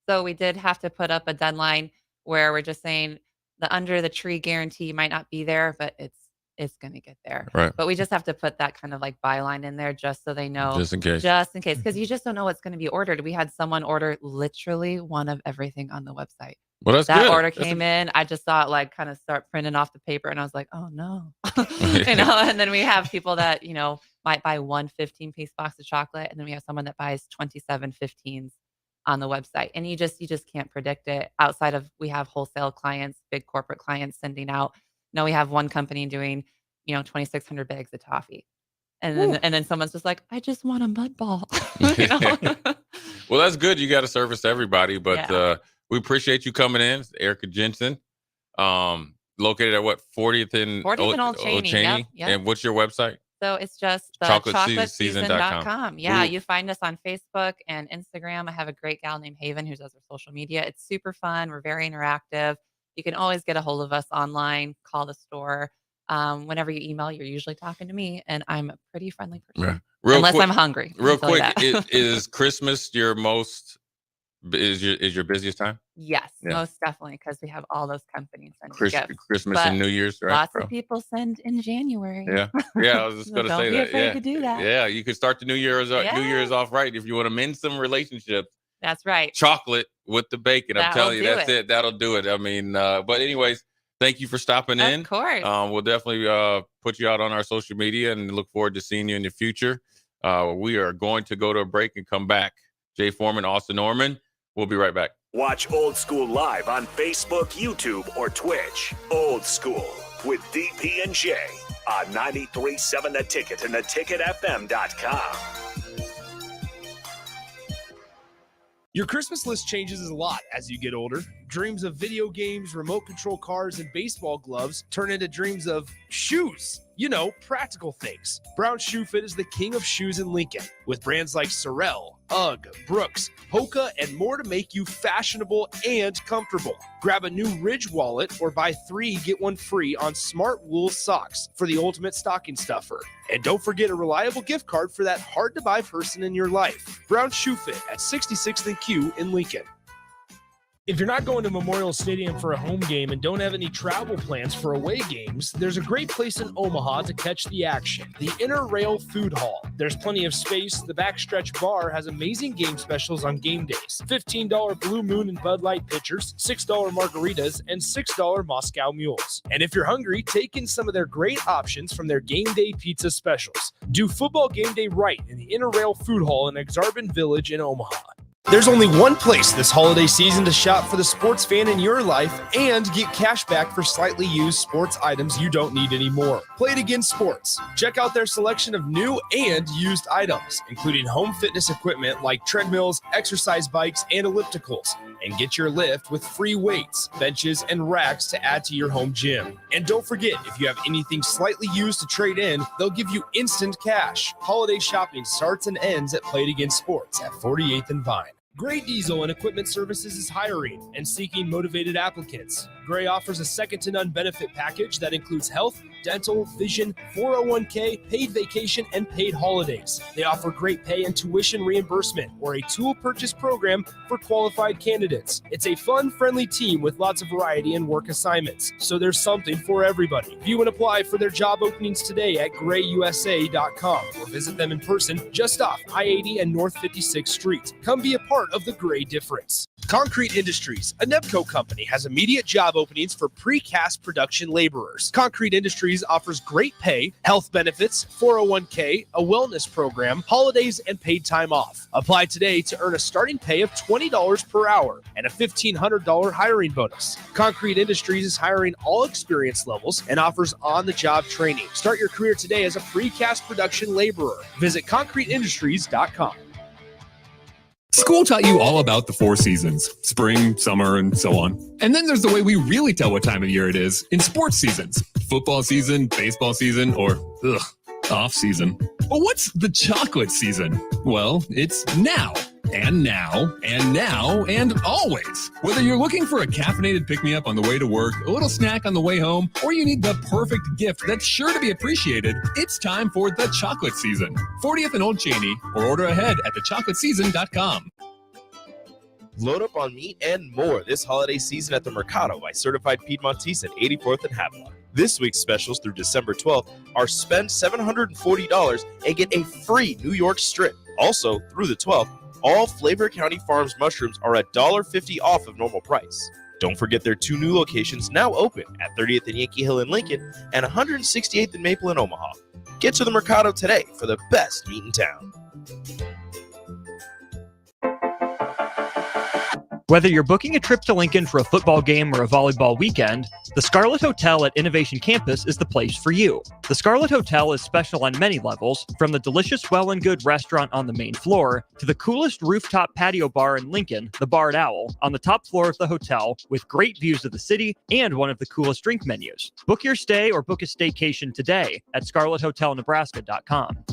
[SPEAKER 17] So we did have to put up a deadline where we're just saying the under the tree guarantee might not be there, but it's going to get there.
[SPEAKER 10] Right.
[SPEAKER 17] But we just have to put that kind of like byline in there just so they know.
[SPEAKER 10] Just in case.
[SPEAKER 17] Just in case. Because you just don't know what's going to be ordered. We had someone order literally one of everything on the website.
[SPEAKER 10] Well, that's
[SPEAKER 17] that
[SPEAKER 10] good.
[SPEAKER 17] order came in. I just saw it like kind of start printing off the paper, and I was like, oh no. And then we have people that, might buy one 15-piece box of chocolate, and then we have someone that buys 27 15s on the website. And you just can't predict it outside of, we have wholesale clients, big corporate clients sending out. No, we have one company doing, 2,600 bags of toffee. And then someone's just like, I just want a mud ball.
[SPEAKER 10] Well, that's good. You got to service everybody, but we appreciate you coming in. It's Erica Jensen, located at 40th and
[SPEAKER 17] Old Cheney. Yep.
[SPEAKER 10] And what's your website?
[SPEAKER 17] So it's just
[SPEAKER 10] chocolateseason.com.
[SPEAKER 17] Yeah,
[SPEAKER 10] Ooh.
[SPEAKER 17] you find us on Facebook and Instagram. I have a great gal named Haven who does our social media. It's super fun. We're very interactive. You can always get a hold of us online, call the store. Whenever you email, you're usually talking to me, and I'm a pretty friendly person.
[SPEAKER 10] Real
[SPEAKER 17] Unless
[SPEAKER 10] quick,
[SPEAKER 17] I'm hungry.
[SPEAKER 10] Real quick, is Christmas your busiest time?
[SPEAKER 17] Yes,
[SPEAKER 10] Yeah.
[SPEAKER 17] most definitely, because we have all those companies sending gifts.
[SPEAKER 10] Christmas
[SPEAKER 17] But
[SPEAKER 10] and New Year's, right?
[SPEAKER 17] Lots of people send in January.
[SPEAKER 10] Yeah, I was just
[SPEAKER 17] So
[SPEAKER 10] going to
[SPEAKER 17] don't
[SPEAKER 10] say
[SPEAKER 17] be
[SPEAKER 10] that.
[SPEAKER 17] afraid
[SPEAKER 10] Yeah,
[SPEAKER 17] to do that.
[SPEAKER 10] Yeah, you could start the New Year's
[SPEAKER 17] Yeah.
[SPEAKER 10] off right if you want to mend some relationships.
[SPEAKER 17] That's right.
[SPEAKER 10] Chocolate with the bacon. I'm
[SPEAKER 17] That'll
[SPEAKER 10] telling you,
[SPEAKER 17] do
[SPEAKER 10] that's
[SPEAKER 17] it.
[SPEAKER 10] it. That'll do it. I mean, but anyways, thank you for stopping in.
[SPEAKER 17] Of course.
[SPEAKER 10] We'll definitely put you out on our social media and look forward to seeing you in the future. We are going to go to a break and come back. Jay Foreman, Austin Norman. We'll be right back.
[SPEAKER 6] Watch Old School live on Facebook, YouTube, or Twitch. Old School with DP and J on 93.7 The Ticket and theticketfm.com.
[SPEAKER 1] Your Christmas list changes a lot as you get older. Dreams of video games, remote control cars, and baseball gloves turn into dreams of shoes. Practical things. Brown Shoe Fit is the king of shoes in Lincoln, with brands like Sorel, UGG, Brooks, Hoka, and more to make you fashionable and comfortable. Grab a new Ridge wallet or buy 3, get 1 free on smart wool socks for the ultimate stocking stuffer. And don't forget a reliable gift card for that hard-to-buy person in your life. Brown Shoe Fit at 66th and Q in Lincoln.
[SPEAKER 5] If you're not going to Memorial Stadium for a home game and don't have any travel plans for away games, there's a great place in Omaha to catch the action, the Inner Rail Food Hall. There's plenty of space. The Backstretch Bar has amazing game specials on game days. $15 Blue Moon and Bud Light pitchers, $6 margaritas, and $6 Moscow mules. And if you're hungry, take in some of their great options from their game day pizza specials. Do football game day right in the Inner Rail Food Hall in Exarban Village in Omaha.
[SPEAKER 1] There's only one place this holiday season to shop for the sports fan in your life and get cash back for slightly used sports items you don't need anymore. Play It Again Sports. Check out their selection of new and used items, including home fitness equipment like treadmills, exercise bikes, and ellipticals. And get your lift with free weights, benches, and racks to add to your home gym. And don't forget, if you have anything slightly used to trade in, they'll give you instant cash. Holiday shopping starts and ends at Play It Again Sports at 48th and Vine.
[SPEAKER 5] Gray Diesel and Equipment Services is hiring and seeking motivated applicants. Gray offers a second-to-none benefit package that includes health,
[SPEAKER 1] dental, vision, 401k, paid vacation, and paid holidays. They offer great pay and tuition reimbursement or a tool purchase program for qualified candidates. It's a fun, friendly team with lots of variety and work assignments, so there's something for everybody. View and apply for their job openings today at grayusa.com or visit them in person just off I-80 and North 56th Street. Come be a part of the Gray difference. Concrete Industries, a Nebco company, has immediate job openings for precast production laborers. Concrete Industries offers great pay, health benefits, 401k, a wellness program, holidays, and paid time off. Apply today to earn a starting pay of $20 per hour and a $1,500 hiring bonus. Concrete Industries is hiring all experience levels and offers on-the-job training. Start your career today as a precast production laborer. Visit concreteindustries.com.
[SPEAKER 3] School taught you all about the 4 seasons: spring, summer, and so on. And then there's the way we really tell what time of year it is in sports seasons: football season, baseball season, or off season. But what's the chocolate season? Well, it's now. And now, and now, and always. Whether you're looking for a caffeinated pick-me-up on the way to work, a little snack on the way home, or you need the perfect gift that's sure to be appreciated, it's time for the chocolate season. 40th and Old Cheney, or order ahead at thechocolateseason.com.
[SPEAKER 2] Load up on meat and more this holiday season at the Mercado by Certified Piedmontese at 84th and Havelock. This week's specials through December 12th are spend $740 and get a free New York strip. Also, through the 12th, all Flavor County Farms mushrooms are $1.50 off of normal price. Don't forget their 2 new locations now open at 30th and Yankee Hill in Lincoln and 168th and Maple in Omaha. Get to the Mercado today for the best meat in town.
[SPEAKER 12] Whether you're booking a trip to Lincoln for a football game or a volleyball weekend, the Scarlet Hotel at Innovation Campus is the place for you. The Scarlet Hotel is special on many levels, from the delicious Well and Good restaurant on the main floor to the coolest rooftop patio bar in Lincoln, the Barred Owl, on the top floor of the hotel with great views of the city and one of the coolest drink menus. Book your stay or book a staycation today at scarlethotelnebraska.com.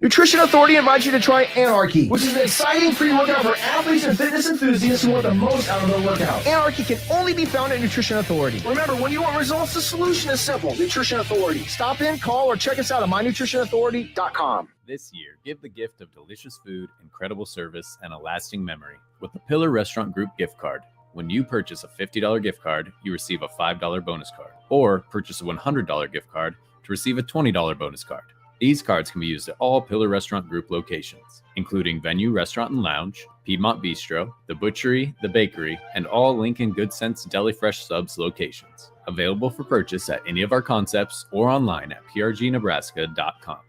[SPEAKER 18] Nutrition Authority invites you to try Anarchy, which is an exciting free workout for athletes and fitness enthusiasts who want the most out of their workout. Anarchy can only be found at Nutrition Authority. Remember, when you want results, the solution is simple. Nutrition Authority. Stop in, call, or check us out at mynutritionauthority.com.
[SPEAKER 14] This year, give the gift of delicious food, incredible service, and a lasting memory with the Pillar Restaurant Group gift card. When you purchase a $50 gift card, you receive a $5 bonus card, or purchase a $100 gift card to receive a $20 bonus card. These cards can be used at all Pillar Restaurant Group locations, including Venue Restaurant and Lounge, Piedmont Bistro, The Butchery, The Bakery, and all Lincoln Good Sense Deli Fresh Subs locations. Available for purchase at any of our concepts or online at prgnebraska.com.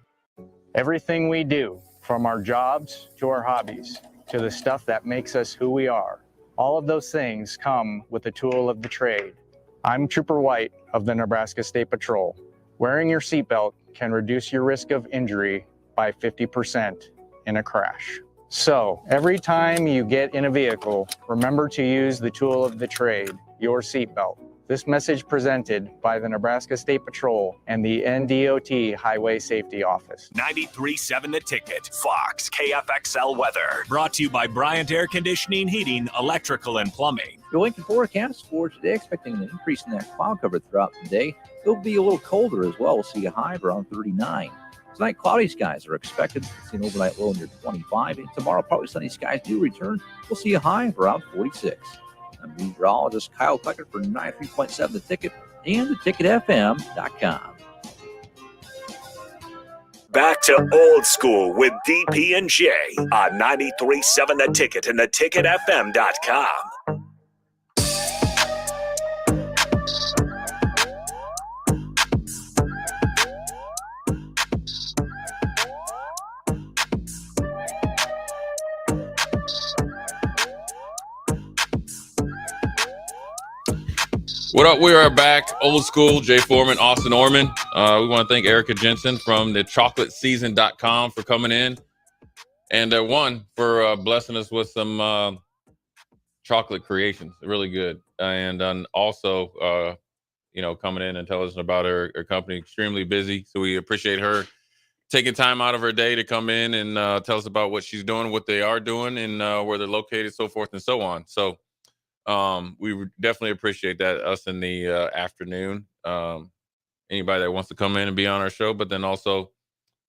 [SPEAKER 19] Everything we do, from our jobs to our hobbies, to the stuff that makes us who we are, all of those things come with the tool of the trade. I'm Trooper White of the Nebraska State Patrol. Wearing your seatbelt can reduce your risk of injury by 50% in a crash. So every time you get in a vehicle, remember to use the tool of the trade, your seatbelt. This message presented by the Nebraska State Patrol and the NDOT Highway Safety Office.
[SPEAKER 6] 93.7 The Ticket, Fox, KFXL weather. Brought to you by Bryant Air Conditioning, Heating, Electrical, and Plumbing.
[SPEAKER 7] Your Lincoln forecast for today, expecting an increase in that cloud cover throughout the day. It'll be a little colder as well. We'll see a high of around 39. Tonight, cloudy skies are expected. We'll see an overnight low near 25. And tomorrow, probably sunny skies do return. We'll see a high of around 46. I'm meteorologist Kyle Tucker for 93.7 The Ticket and theticketfm.com.
[SPEAKER 6] Back to old school with DP and J on 93.7 The Ticket and theticketfm.com.
[SPEAKER 10] What up? We are back. Old school. Jay Foreman, Austin Orman. We want to thank Erica Jensen from thechocolateseason.com for coming in. And one, for blessing us with some chocolate creations. Really good. And also, coming in and telling us about her company. Extremely busy. So we appreciate her taking time out of her day to come in and tell us about what she's doing, what they are doing, and where they're located, so forth and so on. So We would definitely appreciate that, us in the afternoon. Anybody that wants to come in and be on our show, but then also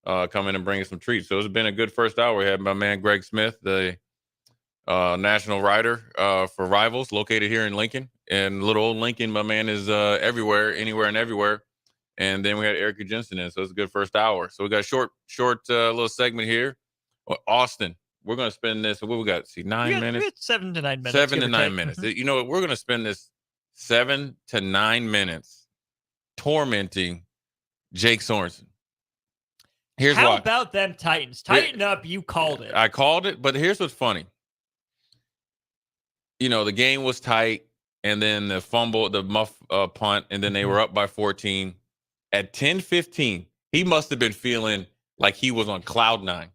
[SPEAKER 10] come in and bring us some treats. So it's been a good first hour. We had my man Greg Smith, the national writer for Rivals, located here in Lincoln. And little old Lincoln, my man is everywhere, anywhere and everywhere. And then we had Erica Jensen in, so it's a good first hour. So we got a short little segment here. Austin, we're going to spend this, what we got? See, 9 minutes?
[SPEAKER 12] We got 7 to 9 minutes.
[SPEAKER 10] 7 to 9 minutes. Mm-hmm. You know what? We're going to spend this 7 to 9 minutes tormenting Jake Sorensen. Here's
[SPEAKER 12] How
[SPEAKER 10] why.
[SPEAKER 12] about them Titans? Tighten up. You called it.
[SPEAKER 10] I called it, but here's what's funny. You know, the game was tight, and then the fumble, the muff punt, and then they were up by 14. At 10:15, he must have been feeling like he was on cloud nine.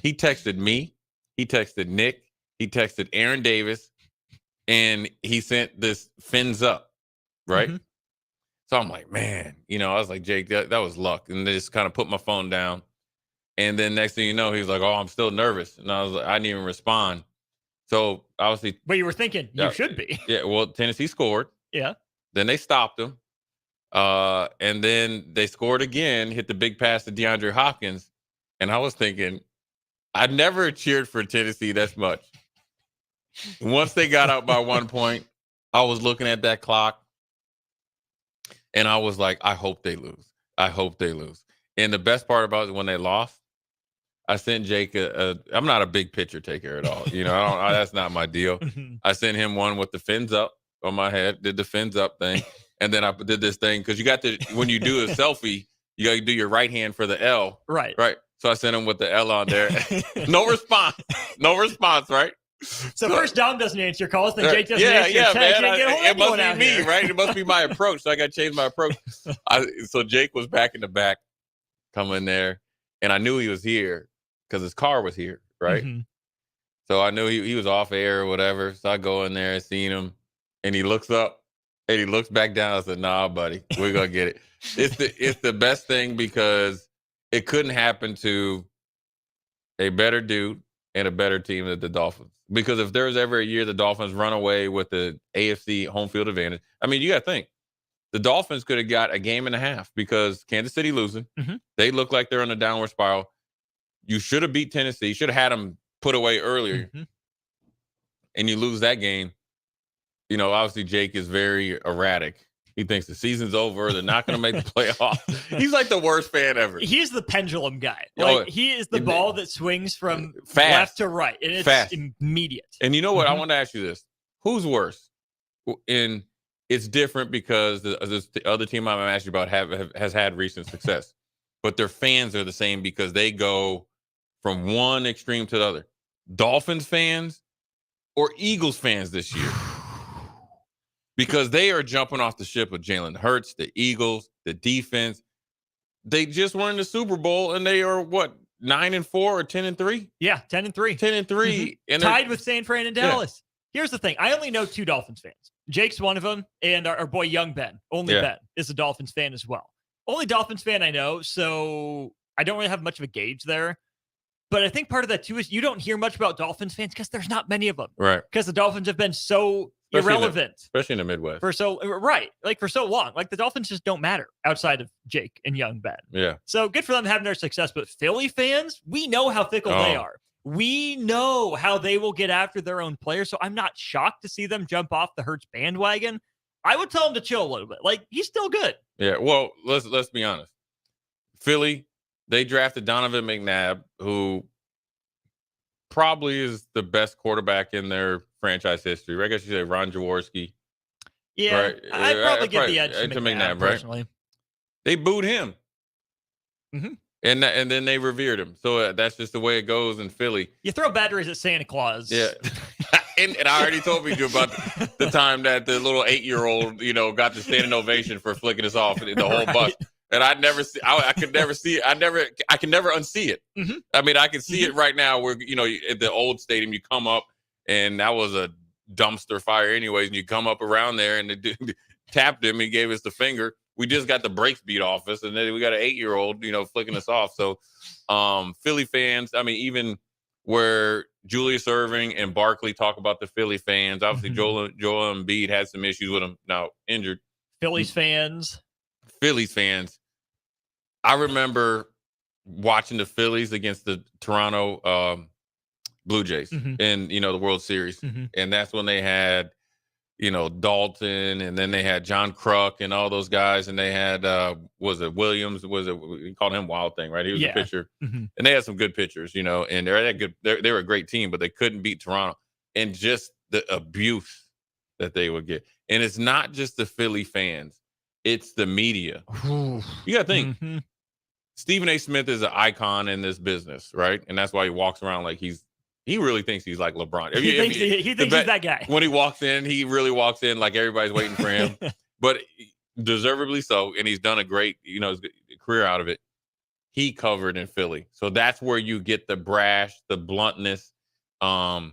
[SPEAKER 10] He texted me. He texted Nick. He texted Aaron Davis. And he sent this fins up, right? Mm-hmm. So I'm like, man, you know, I was like, Jake, that was luck. And they just kind of put my phone down. And then next thing you know, he was like, oh, I'm still nervous. And I was like, I didn't even respond. So obviously.
[SPEAKER 12] But you were thinking you should be.
[SPEAKER 10] Yeah, well, Tennessee scored.
[SPEAKER 12] Yeah.
[SPEAKER 10] Then they stopped him. And then they scored again, hit the big pass to DeAndre Hopkins. And I was thinking, I never cheered for Tennessee that much. Once they got out by 1 point, I was looking at that clock and I was like, I hope they lose. I hope they lose. And the best part about it, when they lost, I sent Jake I'm not a big picture taker at all. You know, that's not my deal. I sent him one with the fins up on my head, did the fins up thing. And then I did this thing because you got to, when you do a selfie, you got to do your right hand for the L.
[SPEAKER 12] Right.
[SPEAKER 10] Right. So I sent him with the L on there. No response. No response, right?
[SPEAKER 12] So first Dom doesn't answer your calls, then Jake doesn't answer your text.
[SPEAKER 10] Man, it must be me, here. Right? It must be my approach. So I got to change my approach. So Jake was back in the back, coming there. And I knew he was here because his car was here, right? Mm-hmm. So I knew he was off air or whatever. So I go in there and see him. And he looks up. And he looks back down. I said, nah, buddy, we're going to get it. It's the best thing because it couldn't happen to a better dude and a better team than the Dolphins. Because if there was ever a year the Dolphins run away with the AFC home field advantage, I mean, you got to think. The Dolphins could have got a game and a half because Kansas City losing. Mm-hmm. They look like they're on a downward spiral. You should have beat Tennessee. You should have had them put away earlier. Mm-hmm. And you lose that game. You know, obviously Jake is very erratic. He thinks the season's over. They're not going to make the playoffs. He's like the worst fan ever.
[SPEAKER 12] He's the pendulum guy. Like he is the ball that swings from left to right, and it's immediate.
[SPEAKER 10] And you know what? Mm-hmm. I want to ask you this: who's worse? And it's different because the other team I'm asking you about has had recent success, but their fans are the same because they go from one extreme to the other. Dolphins fans or Eagles fans this year. Because they are jumping off the ship of Jalen Hurts, the Eagles, the defense. They just won the Super Bowl, and they are, what, 9-4 or 10-3?
[SPEAKER 12] Yeah, 10-3.
[SPEAKER 10] 10-3. Mm-hmm.
[SPEAKER 12] And tied with San Fran and Dallas. Yeah. Here's the thing. I only know 2 Dolphins fans. Jake's one of them, and our boy Young Ben, Ben, is a Dolphins fan as well. Only Dolphins fan I know, so I don't really have much of a gauge there. But I think part of that, too, is you don't hear much about Dolphins fans because there's not many of them.
[SPEAKER 10] Right.
[SPEAKER 12] Because the Dolphins have been so irrelevant.
[SPEAKER 10] Especially in the Midwest.
[SPEAKER 12] For so long. Like the Dolphins just don't matter outside of Jake and Young Ben.
[SPEAKER 10] Yeah.
[SPEAKER 12] So good for them having their success. But Philly fans, we know how fickle they are. We know how they will get after their own players. So I'm not shocked to see them jump off the Hurts bandwagon. I would tell him to chill a little bit. Like, he's still good.
[SPEAKER 10] Yeah. Well, let's be honest. Philly, they drafted Donovan McNabb, who probably is the best quarterback in their franchise history. Right? I guess you say Ron Jaworski.
[SPEAKER 12] Yeah, right? I'd probably give the edge to McNabb,
[SPEAKER 10] personally. Right? They booed him.
[SPEAKER 12] Mm-hmm.
[SPEAKER 10] And then they revered him. So that's just the way it goes in Philly.
[SPEAKER 12] You throw batteries at Santa Claus.
[SPEAKER 10] Yeah. and I already told you about the time that the little 8-year-old, got the standing ovation for flicking us off the whole bus. And I could never see it. I can never unsee it.
[SPEAKER 12] Mm-hmm.
[SPEAKER 10] I mean, I can see it right now where, at the old stadium, you come up and that was a dumpster fire anyways. And you come up around there and the dude tapped him. He gave us the finger. We just got the brakes beat off us. And then we got an 8-year-old, flicking us off. So Philly fans, I mean, even where Julius Erving and Barkley talk about the Philly fans. Obviously, Joel Embiid had some issues with him, now injured.
[SPEAKER 20] Phillies fans.
[SPEAKER 10] I remember watching the Phillies against the Toronto Blue Jays in, the World Series. And that's when they had, Dalton, and then they had John Kruk and all those guys. And they had, Williams? We called him Wild Thing, right? He was a pitcher. And they had some good pitchers, and they were a great team, but they couldn't beat Toronto. And just the abuse that they would get. And it's not just the Philly fans. It's the media. You got to think. Stephen A. Smith is an icon in this business, right? And that's why he walks around like he really thinks he's like LeBron.
[SPEAKER 20] He thinks he's that guy.
[SPEAKER 10] When he walks in, he really walks in like everybody's waiting for him. But deservedly so, and he's done a great, career out of it. He covered in Philly. So that's where you get the brash, the bluntness. And,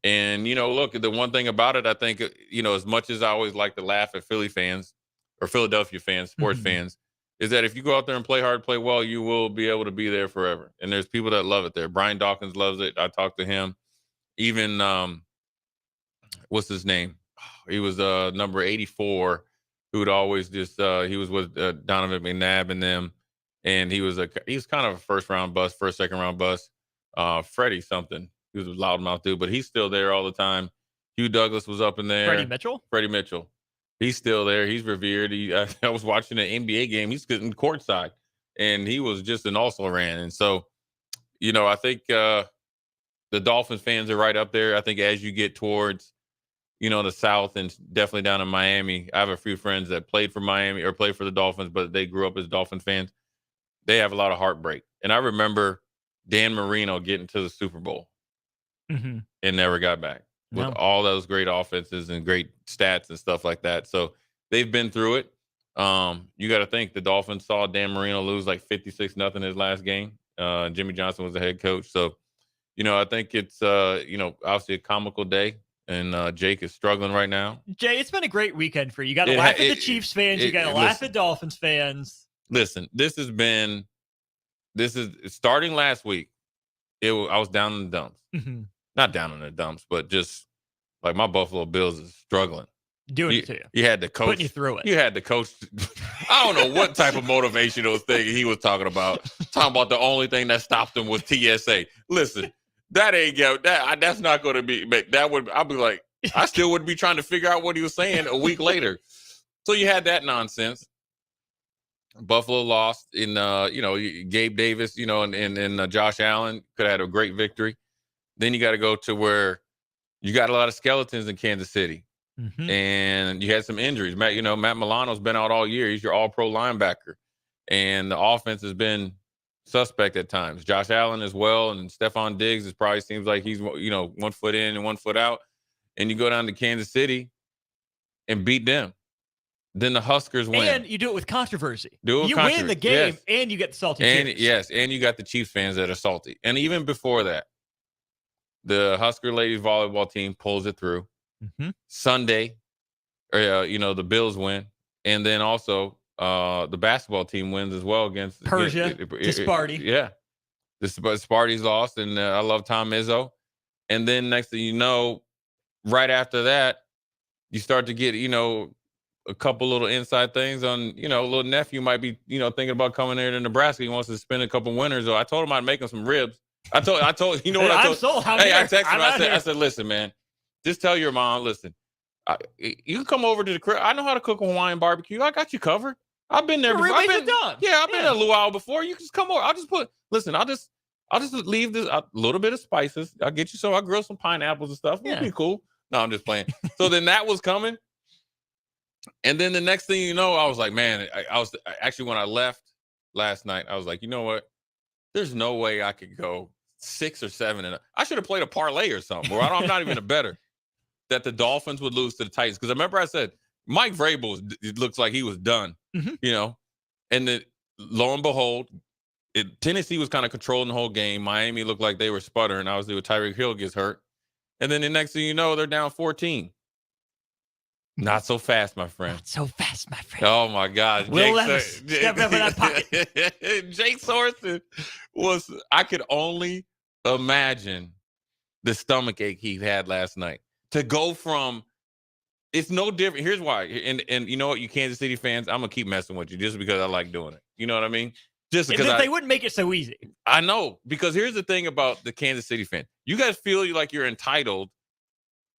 [SPEAKER 10] look, the one thing about it, I think, as much as I always like to laugh at Philly fans or Philadelphia fans, sports fans, is that if you go out there and play hard, play well, you will be able to be there forever. And there's people that love it there. Brian Dawkins loves it. I talked to him. Even, what's his name? He was number 84, who would always just, he was with Donovan McNabb and them. And he was kind of a first, second round bust. Freddie something. He was a loudmouth dude, but he's still there all the time. Hugh Douglas was up in there. Freddie Mitchell. He's still there. He's revered. I was watching an NBA game. He's sitting courtside, and he was just an also-ran. And so, I think the Dolphins fans are right up there. I think as you get towards, the South and definitely down in Miami, I have a few friends that played for Miami or played for the Dolphins, but they grew up as Dolphin fans. They have a lot of heartbreak. And I remember Dan Marino getting to the Super Bowl and never got back. With all those great offenses and great stats and stuff like that. So they've been through it. You got to think the Dolphins saw Dan Marino lose like 56-0 his last game. Jimmy Johnson was the head coach. So, I think it's, obviously a comical day. And Jake is struggling right now.
[SPEAKER 20] Jay, it's been a great weekend for you. You got to laugh at the Chiefs fans. You got to laugh at Dolphins fans.
[SPEAKER 10] Listen, this is starting last week. I was down in the dumps. Not down in the dumps, but just like my Buffalo Bills is struggling.
[SPEAKER 20] Doing it to you.
[SPEAKER 10] You had the coach.
[SPEAKER 20] Putting you through it.
[SPEAKER 10] You had the coach. I don't know what type of motivational thing he was talking about. Talking about the only thing that stopped him was TSA. Listen, that ain't that's not going to be. I'll be like, I still would be trying to figure out what he was saying a week later. So you had that nonsense. Buffalo lost in, Gabe Davis, and Josh Allen could have had a great victory. Then you got to go to where you got a lot of skeletons in Kansas City. And you had some injuries. Matt Milano's been out all year. He's your all-pro linebacker. And the offense has been suspect at times. Josh Allen as well. And Stephon Diggs probably seems like he's, 1 foot in and 1 foot out. And you go down to Kansas City and beat them. Then the Huskers win.
[SPEAKER 20] And you do it with controversy.
[SPEAKER 10] You
[SPEAKER 20] win the game, and you get the salty Chiefs.
[SPEAKER 10] Yes, and you got the Chiefs fans that are salty. And even before that, the Husker ladies volleyball team pulls it through. Sunday, the Bills win. And then also the basketball team wins as well against
[SPEAKER 20] Persia, Sparty.
[SPEAKER 10] Yeah. Sparty's lost, and I love Tom Izzo. And then next thing you know, right after that, you start to get, a couple little inside things on, little nephew might be, thinking about coming there to Nebraska. He wants to spend a couple winters. So I told him I'd make him some ribs. I told, what I told?
[SPEAKER 20] I'm sold.
[SPEAKER 10] I texted him. I said, listen, man, just tell your mom, listen, you can come over to the crib. I know how to cook a Hawaiian barbecue. I got you covered. I've been there before. I've been a luau before. You can just come over. I'll just leave this a little bit of spices. I'll get you I'll grill some pineapples and stuff. It'll be cool. No, I'm just playing. So then that was coming. And then the next thing you know, I was like, man, I was actually, when I left last night, I was like, you know what? There's no way I could go 6 or 7. And I should have played a parlay or something. Or I'm not even a better that the Dolphins would lose to the Titans. Because I remember I said, Mike Vrabel, it looks like he was done, and then lo and behold, Tennessee was kind of controlling the whole game. Miami looked like they were sputtering. Obviously, with Tyreek Hill gets hurt. And then the next thing you know, they're down 14. Not so fast, my friend.
[SPEAKER 20] Not so fast, my friend.
[SPEAKER 10] Oh, my God.
[SPEAKER 20] Will Levis, step up in that pocket.
[SPEAKER 10] Jake Sorensen I could only imagine the stomach ache he had last night. To go from, it's no different. Here's why. And you know what, you Kansas City fans, I'm going to keep messing with you just because I like doing it. You know what I mean? Just because
[SPEAKER 20] they wouldn't make it so easy.
[SPEAKER 10] I know, because here's the thing about the Kansas City fan. You guys feel like you're entitled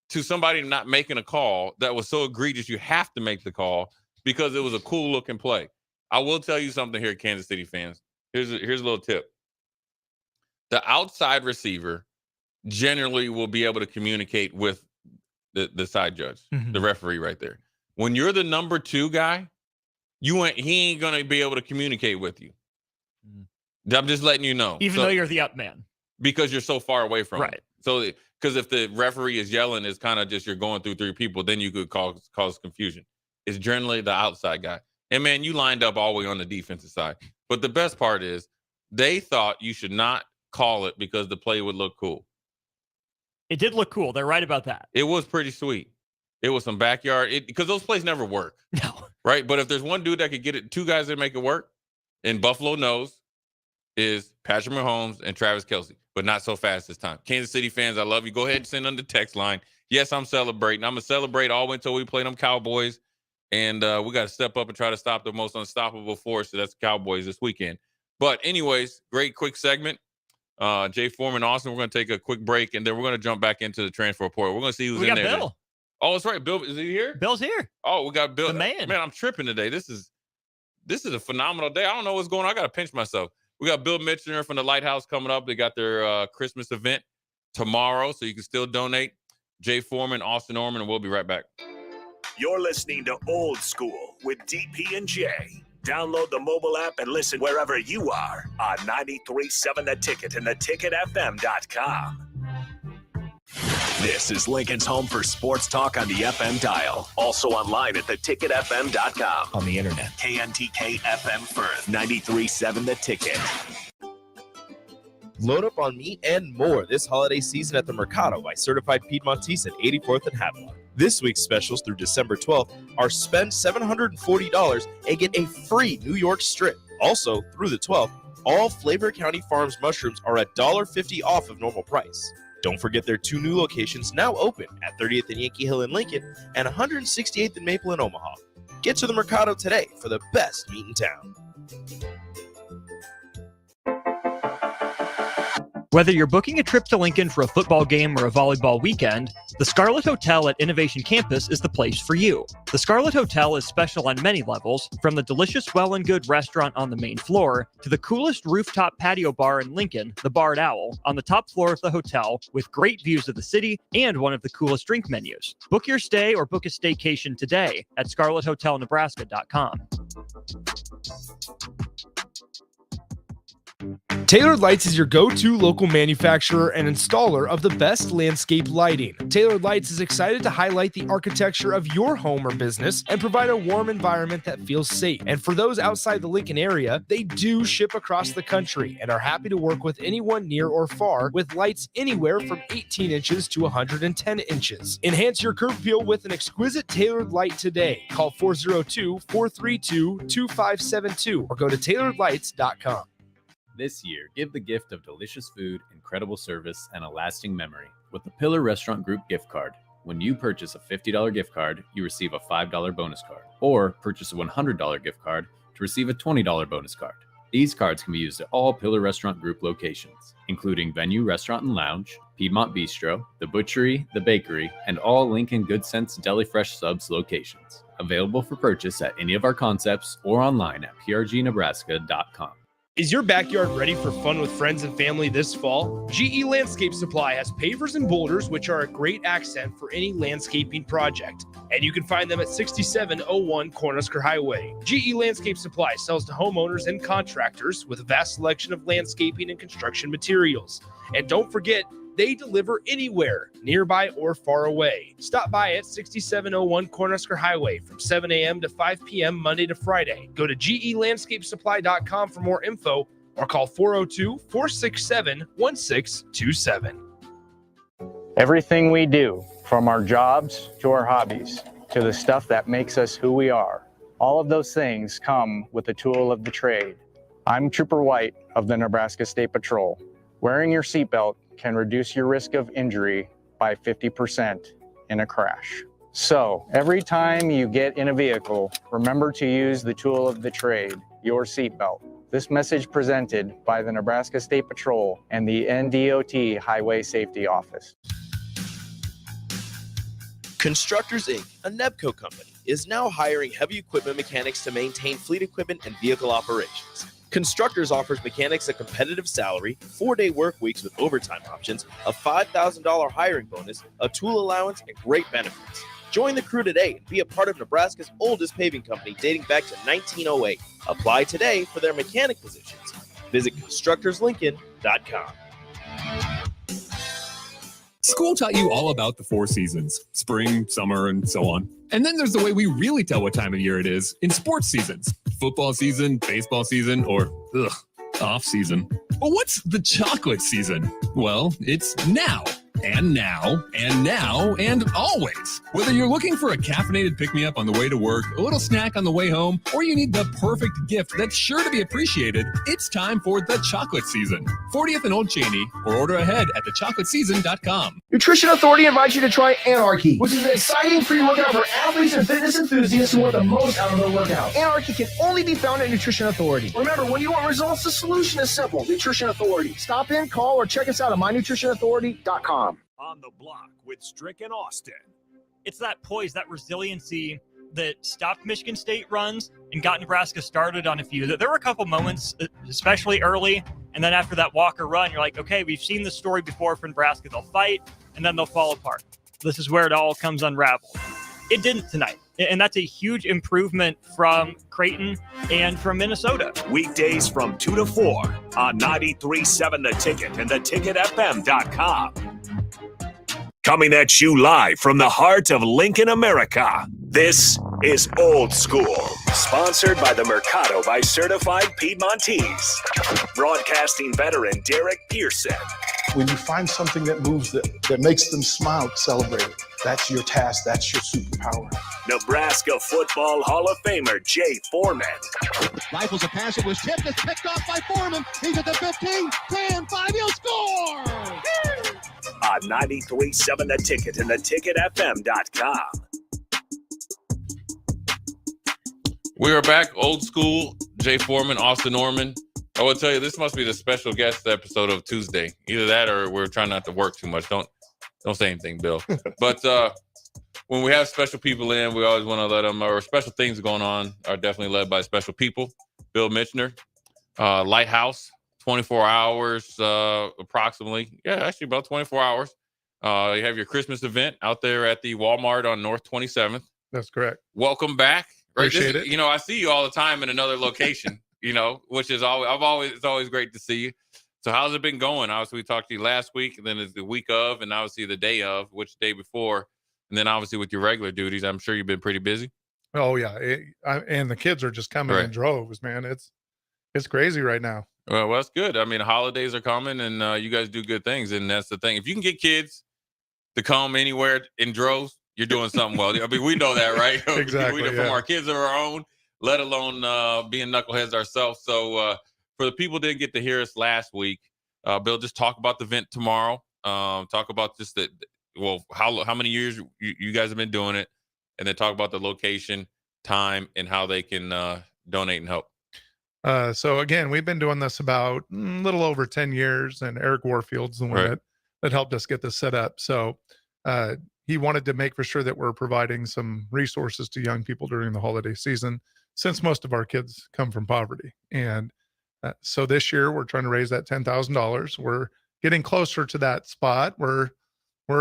[SPEAKER 10] to somebody not making a call that was so egregious you have to make the call because it was a cool looking play. I will tell you something here, Kansas City fans. Here's a little tip. The outside receiver generally will be able to communicate with the side judge, the referee right there. When you're the number 2 guy, he ain't going to be able to communicate with you. I'm just letting you know.
[SPEAKER 20] Even though you're the up man.
[SPEAKER 10] Because you're so far away from
[SPEAKER 20] right.
[SPEAKER 10] it. So, because if the referee is yelling, it's kind of just you're going through 3 people, then you could cause confusion. It's generally the outside guy. And, man, you lined up all the way on the defensive side. But the best part is they thought you should not call it because the play would look cool.
[SPEAKER 20] It did look cool. They're right about that.
[SPEAKER 10] It was pretty sweet. It was some backyard. Because those plays never work.
[SPEAKER 20] No.
[SPEAKER 10] Right? But if there's one dude that could get it, 2 guys that make it work, and Buffalo knows, is Patrick Mahomes and Travis Kelce, but not so fast this time. Kansas City fans, I love you. Go ahead and send on the text line. Yes, I'm celebrating. I'm going to celebrate all the way until we play them Cowboys. And we got to step up and try to stop the most unstoppable force. So that's the Cowboys this weekend. But anyways, great quick segment. Jay Foreman, Austin, we're going to take a quick break, and then we're going to jump back into the transfer report. We're going to see who's in there. We got
[SPEAKER 20] Bill.
[SPEAKER 10] Oh, that's right. Bill, is he here?
[SPEAKER 20] Bill's here.
[SPEAKER 10] Oh, we got Bill.
[SPEAKER 20] The man.
[SPEAKER 10] Man, I'm tripping today. This is a phenomenal day. I don't know what's going on. I got to pinch myself. We got Bill Mitchner from the Lighthouse coming up. They got their Christmas event tomorrow, so you can still donate. Jay Foreman, Austin Orman, and we'll be right back.
[SPEAKER 6] You're listening to Old School with DP and J. Download the mobile app and listen wherever you are on 93.7 The Ticket and theticketfm.com. This is Lincoln's home for sports talk on the FM dial. Also online at theticketfm.com.
[SPEAKER 1] On the internet.
[SPEAKER 6] KNTK FM Firth, 93.7 The Ticket.
[SPEAKER 2] Load up on meat and more this holiday season at the Mercado by Certified Piedmontese at 84th and Havelock. This week's specials through December 12th are spend $740 and get a free New York strip. Also, through the 12th, all Flavor County Farms mushrooms are $1.50 off of normal price. Don't forget their 2 new locations now open at 30th and Yankee Hill in Lincoln and 168th and Maple in Omaha. Get to the Mercado today for the best meat in town.
[SPEAKER 12] Whether you're booking a trip to Lincoln for a football game or a volleyball weekend, the Scarlet Hotel at Innovation Campus is the place for you. The Scarlet Hotel is special on many levels, from the delicious Well and Good restaurant on the main floor to the coolest rooftop patio bar in Lincoln, the Barred Owl, on the top floor of the hotel with great views of the city and one of the coolest drink menus. Book your stay or book a staycation today at scarlethotelnebraska.com.
[SPEAKER 1] Tailored Lights is your go-to local manufacturer and installer of the best landscape lighting. Tailored Lights is excited to highlight the architecture of your home or business and provide a warm environment that feels safe. And for those outside the Lincoln area, they do ship across the country and are happy to work with anyone near or far with lights anywhere from 18 inches to 110 inches. Enhance your curb appeal with an exquisite Tailored Light today. Call 402-432-2572 or go to tailoredlights.com.
[SPEAKER 14] This year, give the gift of delicious food, incredible service, and a lasting memory with the Pillar Restaurant Group gift card. When you purchase a $50 gift card, you receive a $5 bonus card, or purchase a $100 gift card to receive a $20 bonus card. These cards can be used at all Pillar Restaurant Group locations, including Venue Restaurant and Lounge, Piedmont Bistro, The Butchery, The Bakery, and all Lincoln Good Sense Deli Fresh Subs locations. Available for purchase at any of our concepts or online at prgnebraska.com.
[SPEAKER 1] Is your backyard ready for fun with friends and family this fall? GE Landscape Supply has pavers and boulders, which are a great accent for any landscaping project. And you can find them at 6701 Cornhusker Highway. GE Landscape Supply sells to homeowners and contractors with a vast selection of landscaping and construction materials. And don't forget, they deliver anywhere, nearby or far away. Stop by at 6701 Cornhusker Highway from 7 a.m. to 5 p.m. Monday to Friday. Go to gelandscapesupply.com for more info or call 402-467-1627.
[SPEAKER 19] Everything we do, from our jobs to our hobbies, to the stuff that makes us who we are, all of those things come with the tool of the trade. I'm Trooper White of the Nebraska State Patrol. Wearing your seatbelt can reduce your risk of injury by 50% in a crash. So every time you get in a vehicle, remember to use the tool of the trade, your seatbelt. This message presented by the Nebraska State Patrol and the NDOT Highway Safety Office.
[SPEAKER 2] Constructors Inc., a Nebco company, is now hiring heavy equipment mechanics to maintain fleet equipment and vehicle operations. Constructors offers mechanics a competitive salary, 4-day work weeks with overtime options, a $5,000 hiring bonus, a tool allowance, and great benefits. Join the crew today and be a part of Nebraska's oldest paving company dating back to 1908. Apply today for their mechanic positions. Visit constructorslincoln.com.
[SPEAKER 3] School taught you all about the 4 seasons: spring, summer, and so on. And then there's the way we really tell what time of year it is in sports seasons: football season, baseball season, or off season. But what's the chocolate season? Well, it's now. And now, and now, and always. Whether you're looking for a caffeinated pick-me-up on the way to work, a little snack on the way home, or you need the perfect gift that's sure to be appreciated, it's time for the chocolate season. 40th and Old Cheney, or order ahead at thechocolateseason.com.
[SPEAKER 18] Nutrition Authority invites you to try Anarchy, which is an exciting free workout for athletes and fitness enthusiasts who want the most out of their workout. Anarchy can only be found at Nutrition Authority. Remember, when you want results, the solution is simple. Nutrition Authority. Stop in, call, or check us out at mynutritionauthority.com.
[SPEAKER 21] On the block with Strick and Austin.
[SPEAKER 12] It's that poise, that resiliency that stopped Michigan State runs and got Nebraska started on a few. There were a couple moments, especially early, and then after that Walker run, you're like, okay, we've seen this story before for Nebraska. They'll fight, and then they'll fall apart. This is where it all comes unraveled. It didn't tonight, and that's a huge improvement from Creighton and from Minnesota.
[SPEAKER 6] Weekdays from 2 to 4 on 93.7 The Ticket and theticketfm.com. Coming at you live from the heart of Lincoln, America. This is Old School, sponsored by the Mercado by Certified Piedmontese. Broadcasting veteran Derek Pearson.
[SPEAKER 8] When you find something that moves that makes them smile, celebrate it. That's your task. That's your superpower.
[SPEAKER 6] Nebraska Football Hall of Famer Jay Foreman.
[SPEAKER 9] Rifles a pass. It was tipped. It's picked off by Foreman. He's at the 15, 10, 5. He'll score!
[SPEAKER 6] On 93.7 The Ticket and theticketfm.com.
[SPEAKER 10] We are back. Old School. Jay Foreman, Austin Norman. I will tell you, this must be the special guest episode of Tuesday. Either that or we're trying not to work too much. Don't say anything, Bill. But when we have special people in, we always want to let them, or special things going on are definitely led by special people. Bill Mitchner, Lighthouse, 24 hours approximately. Yeah, actually about 24 hours. You have your Christmas event out there at the Walmart on North 27th.
[SPEAKER 22] That's correct.
[SPEAKER 10] Welcome back.
[SPEAKER 22] Appreciate it.
[SPEAKER 10] You know, I see you all the time in another location, you know, which is it's always great to see you. So how's it been going? Obviously, we talked to you last week, and then it's the week of, and obviously the day of, which day before. And then obviously with your regular duties, I'm sure you've been pretty busy.
[SPEAKER 22] Oh, yeah. And the kids are just coming in droves, man. It's crazy right now.
[SPEAKER 10] Well, that's good. I mean, the holidays are coming, and you guys do good things. And that's the thing. If you can get kids to come anywhere in droves, you're doing something well. I mean, we know that, right?
[SPEAKER 22] Exactly.
[SPEAKER 10] From our kids of our own, let alone being knuckleheads ourselves. So for the people that didn't get to hear us last week, Bill, just talk about the event tomorrow. Talk about just how many years you guys have been doing it, and then talk about the location, time, and how they can donate and help.
[SPEAKER 22] So again, we've been doing this about a little over 10 years, and Eric Warfield's the one that helped us get this set up. So he wanted to make for sure that we're providing some resources to young people during the holiday season, since most of our kids come from poverty. And so this year we're trying to raise that $10,000. We're getting closer to that spot. We're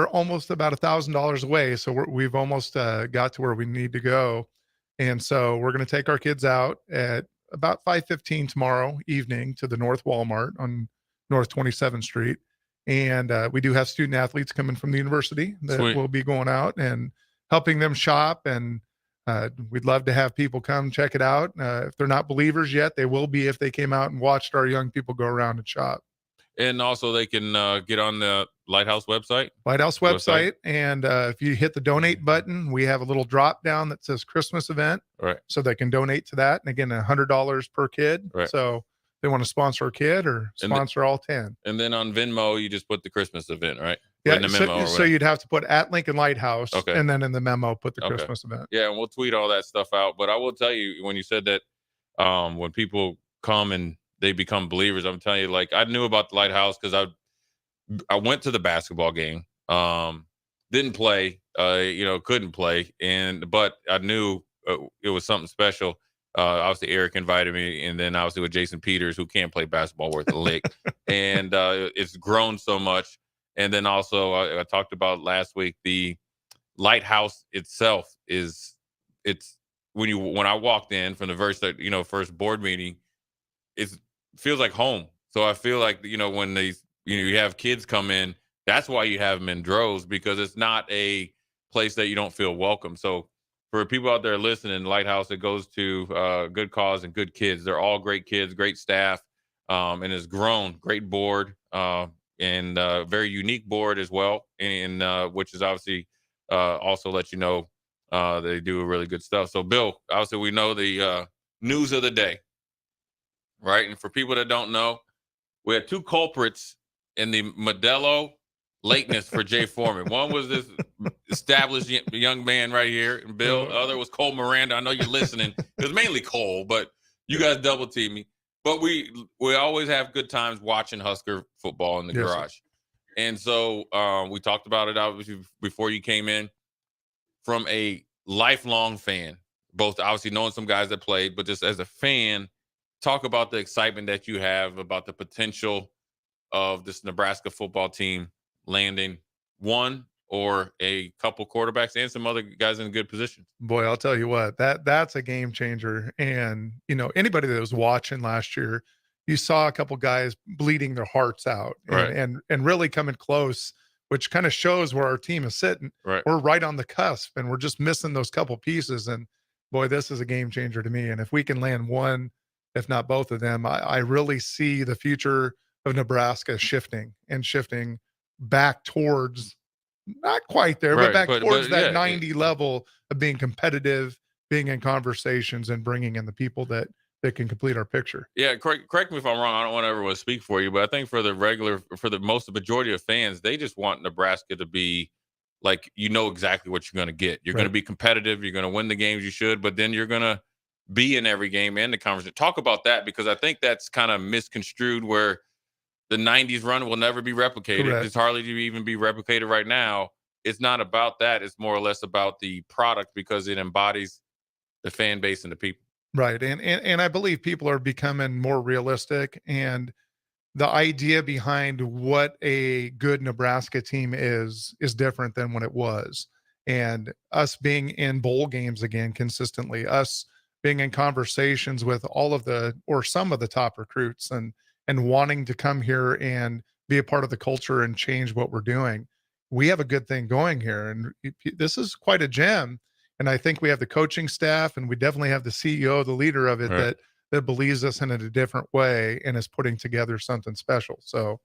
[SPEAKER 22] almost about $1,000 away. So we've almost got to where we need to go. And so we're going to take our kids out at about 5:15 tomorrow evening to the North Walmart on North 27th Street. And we do have student athletes coming from the university that will be going out and helping them shop. And we'd love to have people come check it out. If they're not believers yet, they will be if they came out and watched our young people go around and shop.
[SPEAKER 10] And also they can get on the Lighthouse website.
[SPEAKER 22] And if you hit the donate button, we have a little drop down that says Christmas event.
[SPEAKER 10] Right.
[SPEAKER 22] So they can donate to that. And again, $100 per kid.
[SPEAKER 10] Right.
[SPEAKER 22] So they want to sponsor a kid or sponsor all 10.
[SPEAKER 10] And then on Venmo, you just put the Christmas event, right?
[SPEAKER 22] Yeah,
[SPEAKER 10] in the memo.
[SPEAKER 22] so you'd have to put at Lincoln Lighthouse, and then in the memo, put the Christmas event.
[SPEAKER 10] Yeah, and we'll tweet all that stuff out. But I will tell you, when you said that, when people come and they become believers, I'm telling you, like, I knew about the Lighthouse because I went to the basketball game, didn't play, couldn't play, but I knew it was something special. Obviously, Eric invited me, and then obviously with Jason Peters, who can't play basketball worth a lick, and it's grown so much. And then also, I talked about last week, the Lighthouse itself it's when I walked in from the first board meeting, it feels like home. So I feel like, when you have kids come in, that's why you have them in droves, because it's not a place that you don't feel welcome. So for people out there listening, Lighthouse, it goes to good cause and good kids. They're all great kids, great staff, and it's grown. Great board. And very unique board as well, and which is obviously also let you know they do really good stuff. So, Bill, obviously we know the news of the day, right? And for people that don't know, we had two culprits in the Modelo lateness for Jay Foreman. One was this established young man right here, and Bill. The other was Cole Miranda. I know you're listening. It was mainly Cole, but you guys double team me. But we always have good times watching Husker football in the garage. And so we talked about it obviously before you came in. From a lifelong fan, both obviously knowing some guys that played, but just as a fan, talk about the excitement that you have about the potential of this Nebraska football team landing one or a couple quarterbacks and some other guys in good positions.
[SPEAKER 22] Boy, I'll tell you what, that's a game changer. And, anybody that was watching last year, you saw a couple guys bleeding their hearts out and really coming close, which kind of shows where our team is sitting.
[SPEAKER 10] Right.
[SPEAKER 22] We're right on the cusp, and we're just missing those couple pieces. And boy, this is a game changer to me. And if we can land one, if not both of them, I really see the future of Nebraska shifting back towards, not quite there, but back towards that 90 level of being competitive, being in conversations, and bringing in the people that can complete our picture.
[SPEAKER 10] Yeah, correct me if I'm wrong. I don't want everyone to speak for you, but I think for the majority of fans, they just want Nebraska to be like, exactly what you're going to get. You're going to be competitive. You're going to win the games you should, but then you're going to be in every game and the conversation. Talk about that, because I think that's kind of misconstrued, where the 90s run will never be replicated.
[SPEAKER 22] Correct.
[SPEAKER 10] It's hardly to even be replicated right now. It's not about that. It's more or less about the product, because it embodies the fan base and the people.
[SPEAKER 22] Right. And I believe people are becoming more realistic, and the idea behind what a good Nebraska team is different than when it was. And us being in bowl games again consistently, us being in conversations with all of some of the top recruits, and wanting to come here and be a part of the culture and change what we're doing. We have a good thing going here, and this is quite a gem. And I think we have the coaching staff, and we definitely have the CEO, the leader of it, that believes us in a different way and is putting together something special. So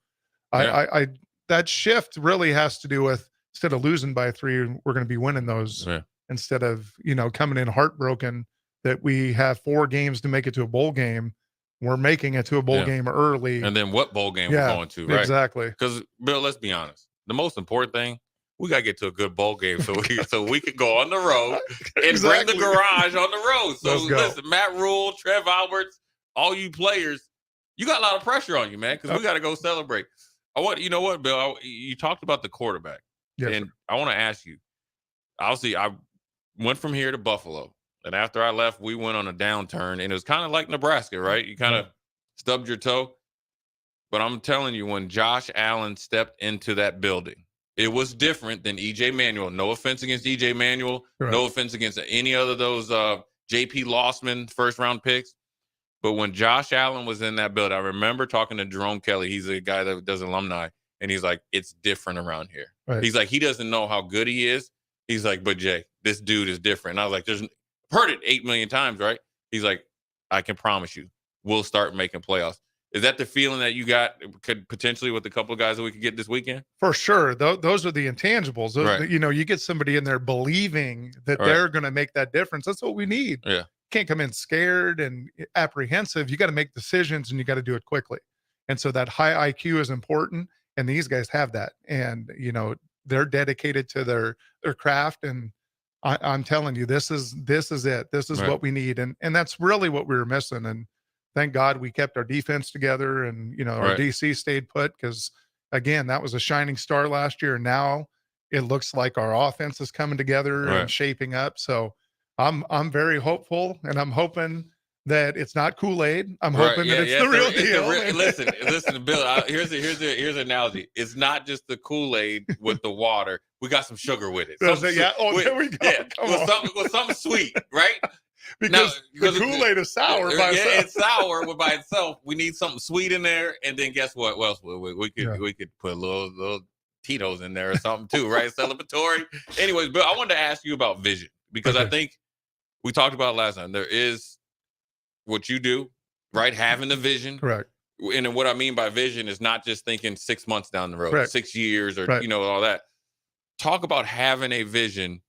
[SPEAKER 22] I that shift really has to do with, instead of losing by 3, we're going to be winning those instead of, coming in heartbroken that we have 4 games to make it to a bowl game. We're making it to a bowl game early.
[SPEAKER 10] And then what bowl game we're going to, right?
[SPEAKER 22] Exactly.
[SPEAKER 10] Because, Bill, let's be honest. The most important thing, we got to get to a good bowl game so we can go on the road and bring the garage on the road. So listen, Matt Rule, Trev Alberts, all you players, you got a lot of pressure on you, man, because we got to go celebrate. You know what, Bill? You talked about the quarterback.
[SPEAKER 22] Yes,
[SPEAKER 10] and I want to ask you, obviously, I went from here to Buffalo. And after I left, we went on a downturn, and it was kind of like Nebraska, right? You kind of stubbed your toe. But I'm telling you, when Josh Allen stepped into that building, it was different than E.J. Manuel. No offense against E.J. Manuel. Right. No offense against any other of those J.P. Lossman first-round picks. But when Josh Allen was in that building, I remember talking to Jerome Kelly. He's a guy that does alumni. And he's like, it's different around here. Right. He's like, he doesn't know how good he is. He's like, but Jay, this dude is different. And I was like, heard it 8 million times, right? He's like, I can promise you, we'll start making playoffs. Is that the feeling that you got could potentially with a couple of guys that we could get this weekend?
[SPEAKER 22] For sure. Those are the intangibles. Those, you get somebody in there believing that they're going to make that difference. That's what we need.
[SPEAKER 10] Yeah.
[SPEAKER 22] can't come in scared and apprehensive. You got to make decisions and you got to do it quickly. And so that high IQ is important. And these guys have that. And, they're dedicated to their craft. And I'm telling you, this is it. This is
[SPEAKER 10] Right.
[SPEAKER 22] what we need. And that's really what we were missing. And thank God we kept our defense together and, our
[SPEAKER 10] Right.
[SPEAKER 22] DC stayed put, because again, that was a shining star last year. And now it looks like our offense is coming together
[SPEAKER 10] Right.
[SPEAKER 22] and shaping up. So I'm very hopeful, and I'm hoping that it's not Kool-Aid. I'm hoping that it's the real deal.
[SPEAKER 10] Listen, Bill. Here's an analogy. It's not just the Kool-Aid with the water. We got some sugar with it.
[SPEAKER 22] There we go.
[SPEAKER 10] Yeah,
[SPEAKER 22] Come on.
[SPEAKER 10] with something sweet, right?
[SPEAKER 22] Because the Kool-Aid is sour by itself.
[SPEAKER 10] It's sour by itself. We need something sweet in there, and then guess what? Well, we could put a little Tito's in there or something too, right? Celebratory. Anyways, Bill, I wanted to ask you about vision, because I think we talked about it last time. There is what you do, right? Having the vision.
[SPEAKER 22] Correct.
[SPEAKER 10] And then what I mean by vision is not just thinking 6 months down the road,
[SPEAKER 22] Correct.
[SPEAKER 10] 6 years, or
[SPEAKER 22] Right.
[SPEAKER 10] all that. Talk about having a vision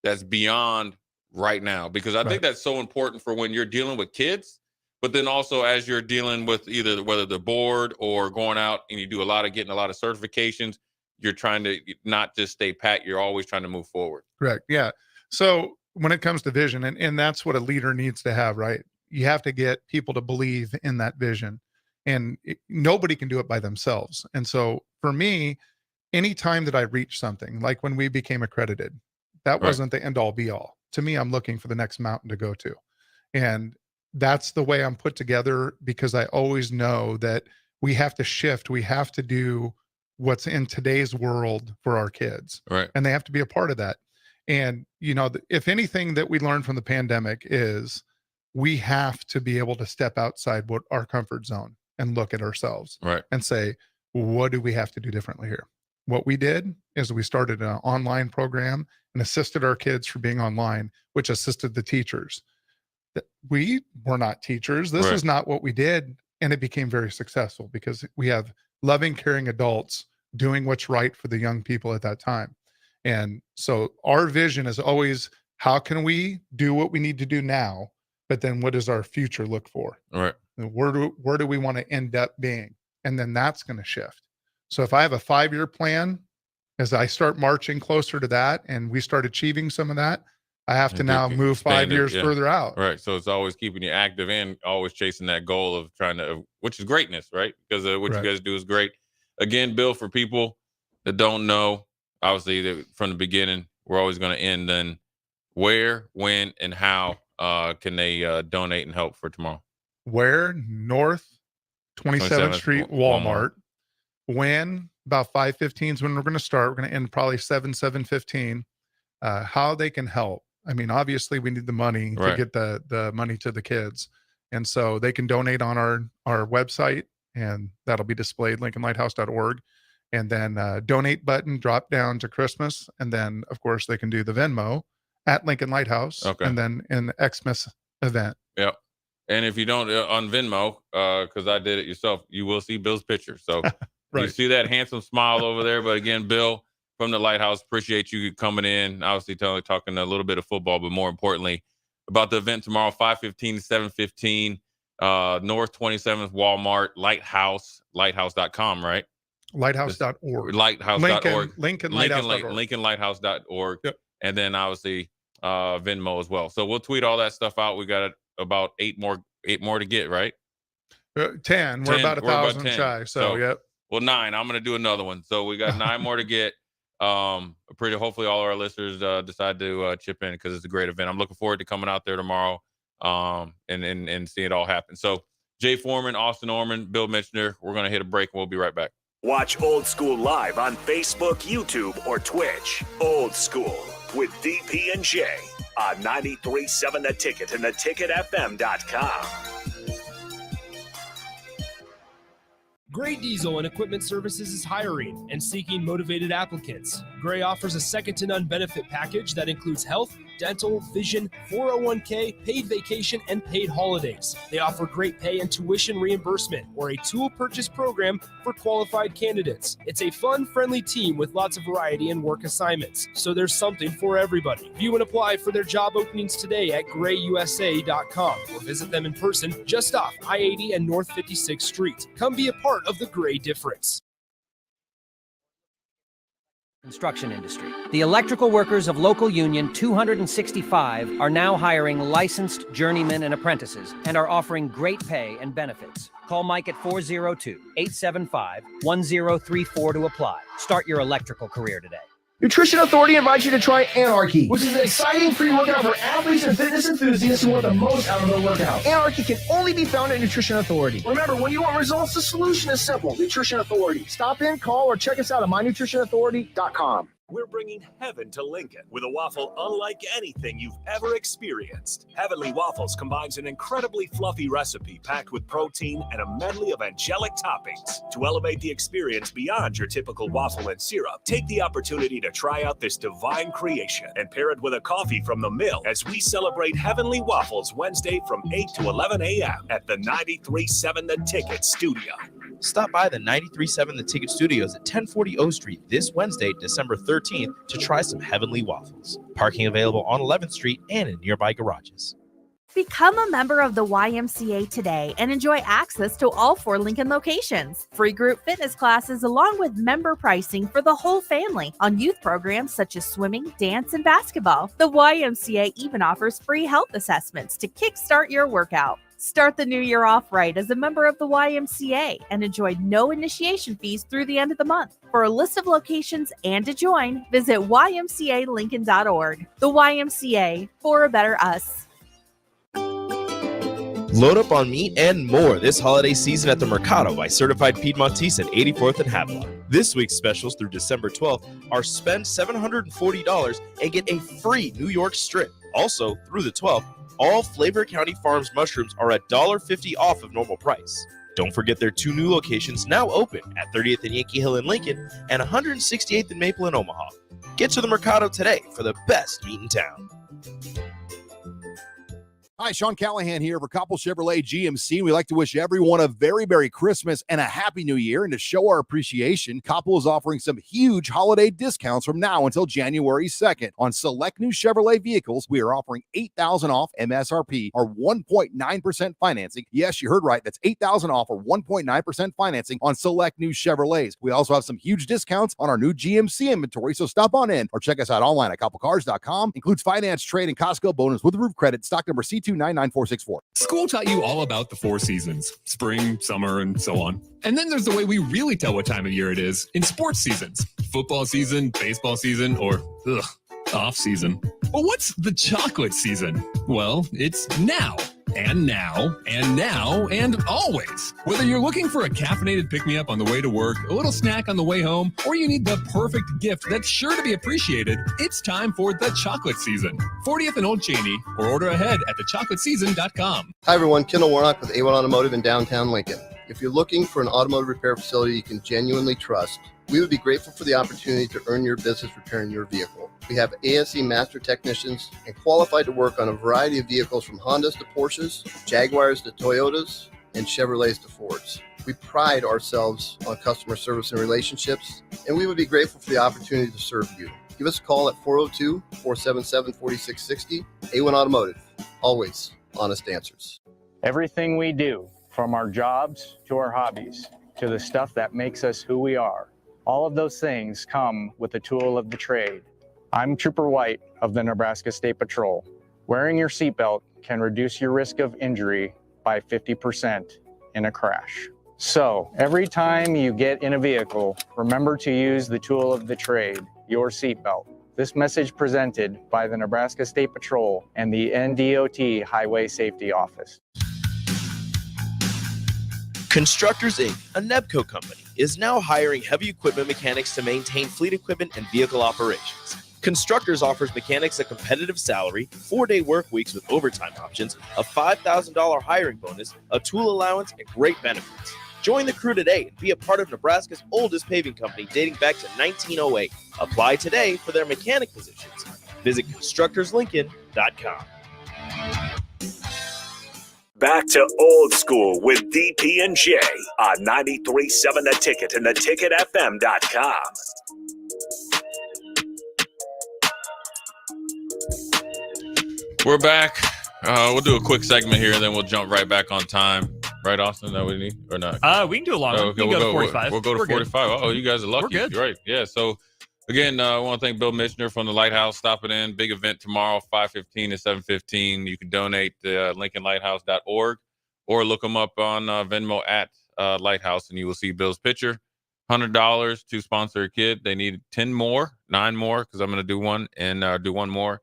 [SPEAKER 10] that's beyond right now, because I think that's so important for when you're dealing with kids, but then also as you're dealing with whether the board or going out and you do getting a lot of certifications, you're trying to not just stay pat, you're always trying to move forward.
[SPEAKER 22] Correct. Yeah. So when it comes to vision, and that's what a leader needs to have, right? You have to get people to believe in that vision, and nobody can do it by themselves. And so for me, anytime that I reach something, like when we became accredited, that wasn't the end all be all. To me, I'm looking for the next mountain to go to. And that's the way I'm put together, because I always know that we have to shift. We have to do what's in today's world for our kids.
[SPEAKER 10] Right.
[SPEAKER 22] And they have to be a part of that. And, if anything that we learned from the pandemic is we have to be able to step outside our comfort zone and look at ourselves and say, what do we have to do differently here? What we did is we started an online program and assisted our kids for being online, which assisted the teachers. We were not teachers. This is not what we did. And it became very successful because we have loving, caring adults doing what's right for the young people at that time. And so our vision is always, how can we do what we need to do now? But then what does our future look for?
[SPEAKER 10] Right.
[SPEAKER 22] And where do we want to end up being? And then that's going to shift. So if I have a 5-year plan, as I start marching closer to that and we start achieving some of that, I have to now move 5 years further out.
[SPEAKER 10] Right. So it's always keeping you active and always chasing that goal of trying to, which is greatness, right? Because what you guys do is great. Again, Bill, for people that don't know, obviously from the beginning, we're always going to end then where, when, and how can they donate and help for tomorrow?
[SPEAKER 22] Where? North 27th Street, Walmart. When? About 5:15 is when we're going to start. We're going to end probably 7:15. How they can help. I mean, obviously we need the money to get the money to the kids. And so they can donate on our website, and that'll be displayed, lincolnlighthouse.org. And then donate button drop down to Christmas. And then of course they can do the Venmo at Lincoln Lighthouse.
[SPEAKER 10] Okay.
[SPEAKER 22] And then an Xmas event.
[SPEAKER 10] Yep. And if you don't on Venmo, because I did it yourself, you will see Bill's picture. So you see that handsome smile over there. But again, Bill from the Lighthouse, appreciate you coming in. Obviously, talking a little bit of football, but more importantly about the event tomorrow, 5:15 to 7:15, North 27th Walmart, lighthouse.com, right?
[SPEAKER 22] Lighthouse.org.
[SPEAKER 10] Lighthouse.org.
[SPEAKER 22] LincolnLighthouse.org.
[SPEAKER 10] Yep. And then obviously Venmo as well. So we'll tweet all that stuff out. We got about eight more to get, right?
[SPEAKER 22] 10. We're about 1,000 shy. So, yep.
[SPEAKER 10] Well, 9. I'm going to do another one. So we got 9 more to get. Hopefully all our listeners decide to chip in, because it's a great event. I'm looking forward to coming out there tomorrow and seeing it all happen. So Jay Foreman, Austin Orman, Bill Mitchner, we're going to hit a break and we'll be right back.
[SPEAKER 6] Watch Old School live on Facebook, YouTube, or Twitch. Old School with DP and J on 93.7 The Ticket and theticketfm.com.
[SPEAKER 5] Gray Diesel and Equipment Services is hiring and seeking motivated applicants. Gray offers a second-to-none benefit package that includes health,
[SPEAKER 1] dental, vision, 401k, paid vacation, and paid holidays. They offer great pay and tuition reimbursement or a tool purchase program for qualified candidates. It's a fun, friendly team with lots of variety and work assignments, so there's something for everybody. View and apply for their job openings today at grayusa.com or visit them in person just off I-80 and North 56th Street. Come be a part of the Gray difference.
[SPEAKER 15] Construction industry. The electrical workers of Local Union 265 are now hiring licensed journeymen and apprentices and are offering great pay and benefits. Call Mike at 402-875-1034 to apply. Start your electrical career today.
[SPEAKER 18] Nutrition Authority invites you to try Anarchy, which is an exciting free workout for athletes and fitness enthusiasts who want the most out of their workout. Anarchy can only be found at Nutrition Authority. Remember, when you want results, the solution is simple. Nutrition Authority. Stop in, call, or check us out at mynutritionauthority.com.
[SPEAKER 6] We're bringing heaven to Lincoln with a waffle unlike anything you've ever experienced. Heavenly Waffles combines an incredibly fluffy recipe packed with protein and a medley of angelic toppings. To elevate the experience beyond your typical waffle and syrup, take the opportunity to try out this divine creation and pair it with a coffee from the mill as we celebrate Heavenly Waffles Wednesday from 8 to 11 a.m. at the 93.7 The Ticket Studio.
[SPEAKER 2] Stop by the 93.7 The Ticket Studios at 1040 O Street this Wednesday, December 13th, to try some Heavenly Waffles. Parking available on 11th Street and in nearby garages.
[SPEAKER 4] Become a member of the YMCA today and enjoy access to all 4 Lincoln locations. Free group fitness classes along with member pricing for the whole family on youth programs such as swimming, dance, and basketball. The YMCA even offers free health assessments to kickstart your workout. Start the new year off right as a member of the YMCA and enjoy no initiation fees through the end of the month. For a list of locations and to join, visit ymcalincoln.org. The YMCA, for a better us.
[SPEAKER 2] Load up on meat and more this holiday season at the Mercado by Certified Piedmontese at 84th and Havelock. This week's specials through December 12th are spend $740 and get a free New York strip. Also, through the 12th, all Flavor County Farms mushrooms are $1.50 off of normal price. Don't forget their 2 new locations now open at 30th and Yankee Hill in Lincoln and 168th and Maple in Omaha. Get to the Mercado today for the best meat in town.
[SPEAKER 11] Hi, Sean Callahan here for Coppell Chevrolet GMC. We'd like to wish everyone a very Merry Christmas and a Happy New Year. And to show our appreciation, Coppell is offering some huge holiday discounts from now until January 2nd. On select new Chevrolet vehicles, we are offering $8,000 off MSRP or 1.9% financing. Yes, you heard right. That's $8,000 off or 1.9% financing on select new Chevrolets. We also have some huge discounts on our new GMC inventory, so stop on in or check us out online at CoppellCars.com. Includes finance, trade, and Costco bonus with roof credit. Stock number C2999464.
[SPEAKER 3] School taught you all about the 4 seasons: spring, summer, and so on. And then there's the way we really tell what time of year it is in sports seasons: football season, baseball season, or off season. But what's the chocolate season? Well, it's now. And now, and now, and always. Whether you're looking for a caffeinated pick-me-up on the way to work, a little snack on the way home, or you need the perfect gift that's sure to be appreciated, it's time for the chocolate season. 40th and Old Cheney, or order ahead at thechocolateseason.com.
[SPEAKER 23] Hi everyone, Kendall Warnock with A1 Automotive in downtown Lincoln. If you're looking for an automotive repair facility you can genuinely trust, we would be grateful for the opportunity to earn your business repairing your vehicle. We have ASE master technicians and qualified to work on a variety of vehicles from Hondas to Porsches, Jaguars to Toyotas, and Chevrolets to Fords. We pride ourselves on customer service and relationships, and we would be grateful for the opportunity to serve you. Give us a call at 402-477-4660. A1 Automotive, always honest answers.
[SPEAKER 19] Everything we do, from our jobs to our hobbies, to the stuff that makes us who we are, all of those things come with the tool of the trade. I'm Trooper White of the Nebraska State Patrol. Wearing your seatbelt can reduce your risk of injury by 50% in a crash. So every time you get in a vehicle, remember to use the tool of the trade, your seatbelt. This message presented by the Nebraska State Patrol and the NDOT Highway Safety Office.
[SPEAKER 2] Constructors Inc., a Nebco company, is now hiring heavy equipment mechanics to maintain fleet equipment and vehicle operations. Constructors offers mechanics a competitive salary, 4-day work weeks with overtime options, a $5,000 hiring bonus, a tool allowance, and great benefits. Join the crew today and be a part of Nebraska's oldest paving company dating back to 1908. Apply today for their mechanic positions. Visit constructorslincoln.com.
[SPEAKER 6] Back to Old School with DP and J on 93.7 The Ticket and theticketfm.com.
[SPEAKER 10] We're back. We'll do a quick segment here, and then we'll jump right back on time. Right, Austin? That we need or not?
[SPEAKER 20] We can do a long one.
[SPEAKER 10] Okay,
[SPEAKER 20] We can go to 45.
[SPEAKER 10] We'll go to
[SPEAKER 20] We're
[SPEAKER 10] 45.
[SPEAKER 20] good.
[SPEAKER 10] Oh, you guys are lucky.
[SPEAKER 20] We're good.
[SPEAKER 10] Right. Yeah. So, again, I want to thank Bill Michener from the Lighthouse stopping in. Big event tomorrow, 5:15 to 7:15. You can donate to LincolnLighthouse.org or look them up on Venmo at Lighthouse, and you will see Bill's picture. $100 to sponsor a kid. They need 9 more, because I'm going to do one and do one more.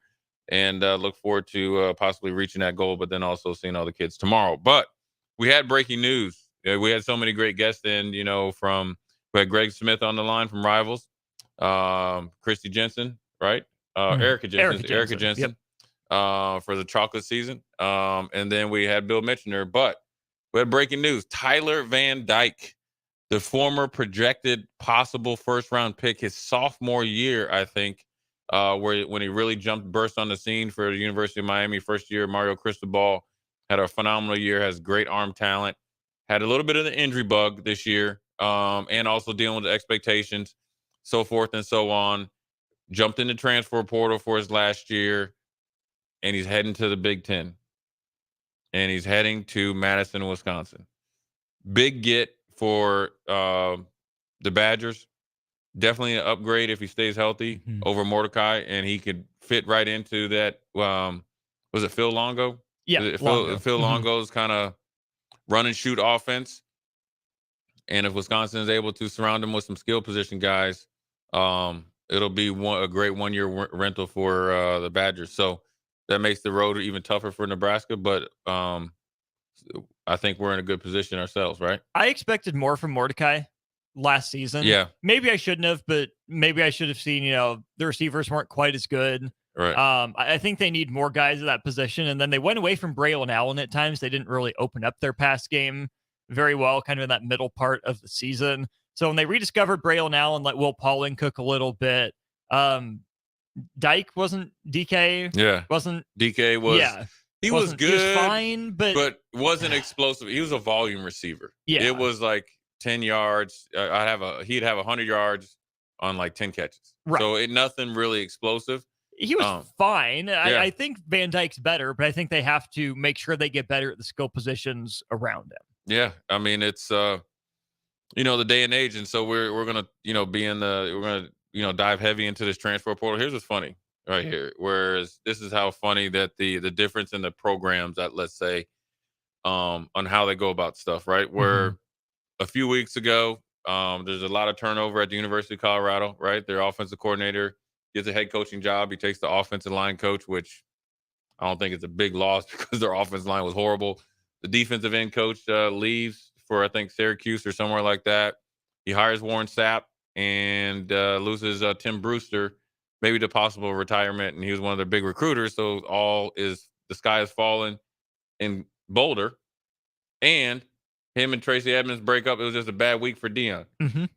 [SPEAKER 10] And look forward to possibly reaching that goal, but then also seeing all the kids tomorrow. But we had breaking news. We had so many great guests in, we had Greg Smith on the line from Rivals, Christy Jensen, right? Erica Jensen for the chocolate season. And then we had Bill Michener, but we had breaking news. Tyler Van Dyke, the former projected possible first-round pick, his sophomore year, I think, when he really burst on the scene for the University of Miami. First year, Mario Cristobal had a phenomenal year, has great arm talent, had a little bit of the injury bug this year, and also dealing with the expectations, so forth and so on. Jumped in the transfer portal for his last year, and he's heading to the Big Ten. And he's heading to Madison, Wisconsin. Big get for the Badgers. Definitely an upgrade if he stays healthy over Mordecai, and he could fit right into that. Was it Phil Longo?
[SPEAKER 20] Yeah,
[SPEAKER 10] Phil Longo's kind of run and shoot offense. And if Wisconsin is able to surround him with some skill position guys, it'll be a great one-year rental for the Badgers. So that makes the road even tougher for Nebraska, but I think we're in a good position ourselves, right?
[SPEAKER 20] I expected more from Mordecai last season.
[SPEAKER 10] Yeah.
[SPEAKER 20] Maybe I shouldn't have, but maybe I should have seen, the receivers weren't quite as good.
[SPEAKER 10] Right.
[SPEAKER 20] I think they need more guys at that position. And then they went away from Braylon Allen at times. They didn't really open up their pass game very well, kind of in that middle part of the season. So when they rediscovered Braylon Allen, let Will Pauling cook a little bit. Dyke wasn't DK.
[SPEAKER 10] Yeah.
[SPEAKER 20] Wasn't
[SPEAKER 10] DK was.
[SPEAKER 20] Yeah.
[SPEAKER 10] He was good.
[SPEAKER 20] He was fine, but
[SPEAKER 10] wasn't explosive. He was a volume receiver.
[SPEAKER 20] Yeah.
[SPEAKER 10] It was like 10 yards. He'd have 100 yards on like 10 catches.
[SPEAKER 20] Right.
[SPEAKER 10] So nothing really explosive.
[SPEAKER 20] He was fine.
[SPEAKER 10] Yeah.
[SPEAKER 20] I think Van Dyke's better, but I think they have to make sure they get better at the skill positions around him.
[SPEAKER 10] Yeah. I mean, it's, the day and age. And so we're going to, dive heavy into this transfer portal. Here's what's funny right here. Whereas this is how funny that the difference in the programs that, let's say, on how they go about stuff, right? Where a few weeks ago, there's a lot of turnover at the University of Colorado, right? Their offensive coordinator gets a head coaching job. He takes the offensive line coach, which I don't think it's a big loss because their offensive line was horrible. The defensive end coach leaves for, I think, Syracuse or somewhere like that. He hires Warren Sapp and loses Tim Brewster, maybe to possible retirement. And he was one of their big recruiters. So the sky is falling in Boulder. And him and Tracy Edmonds break up. It was just a bad week for Dion.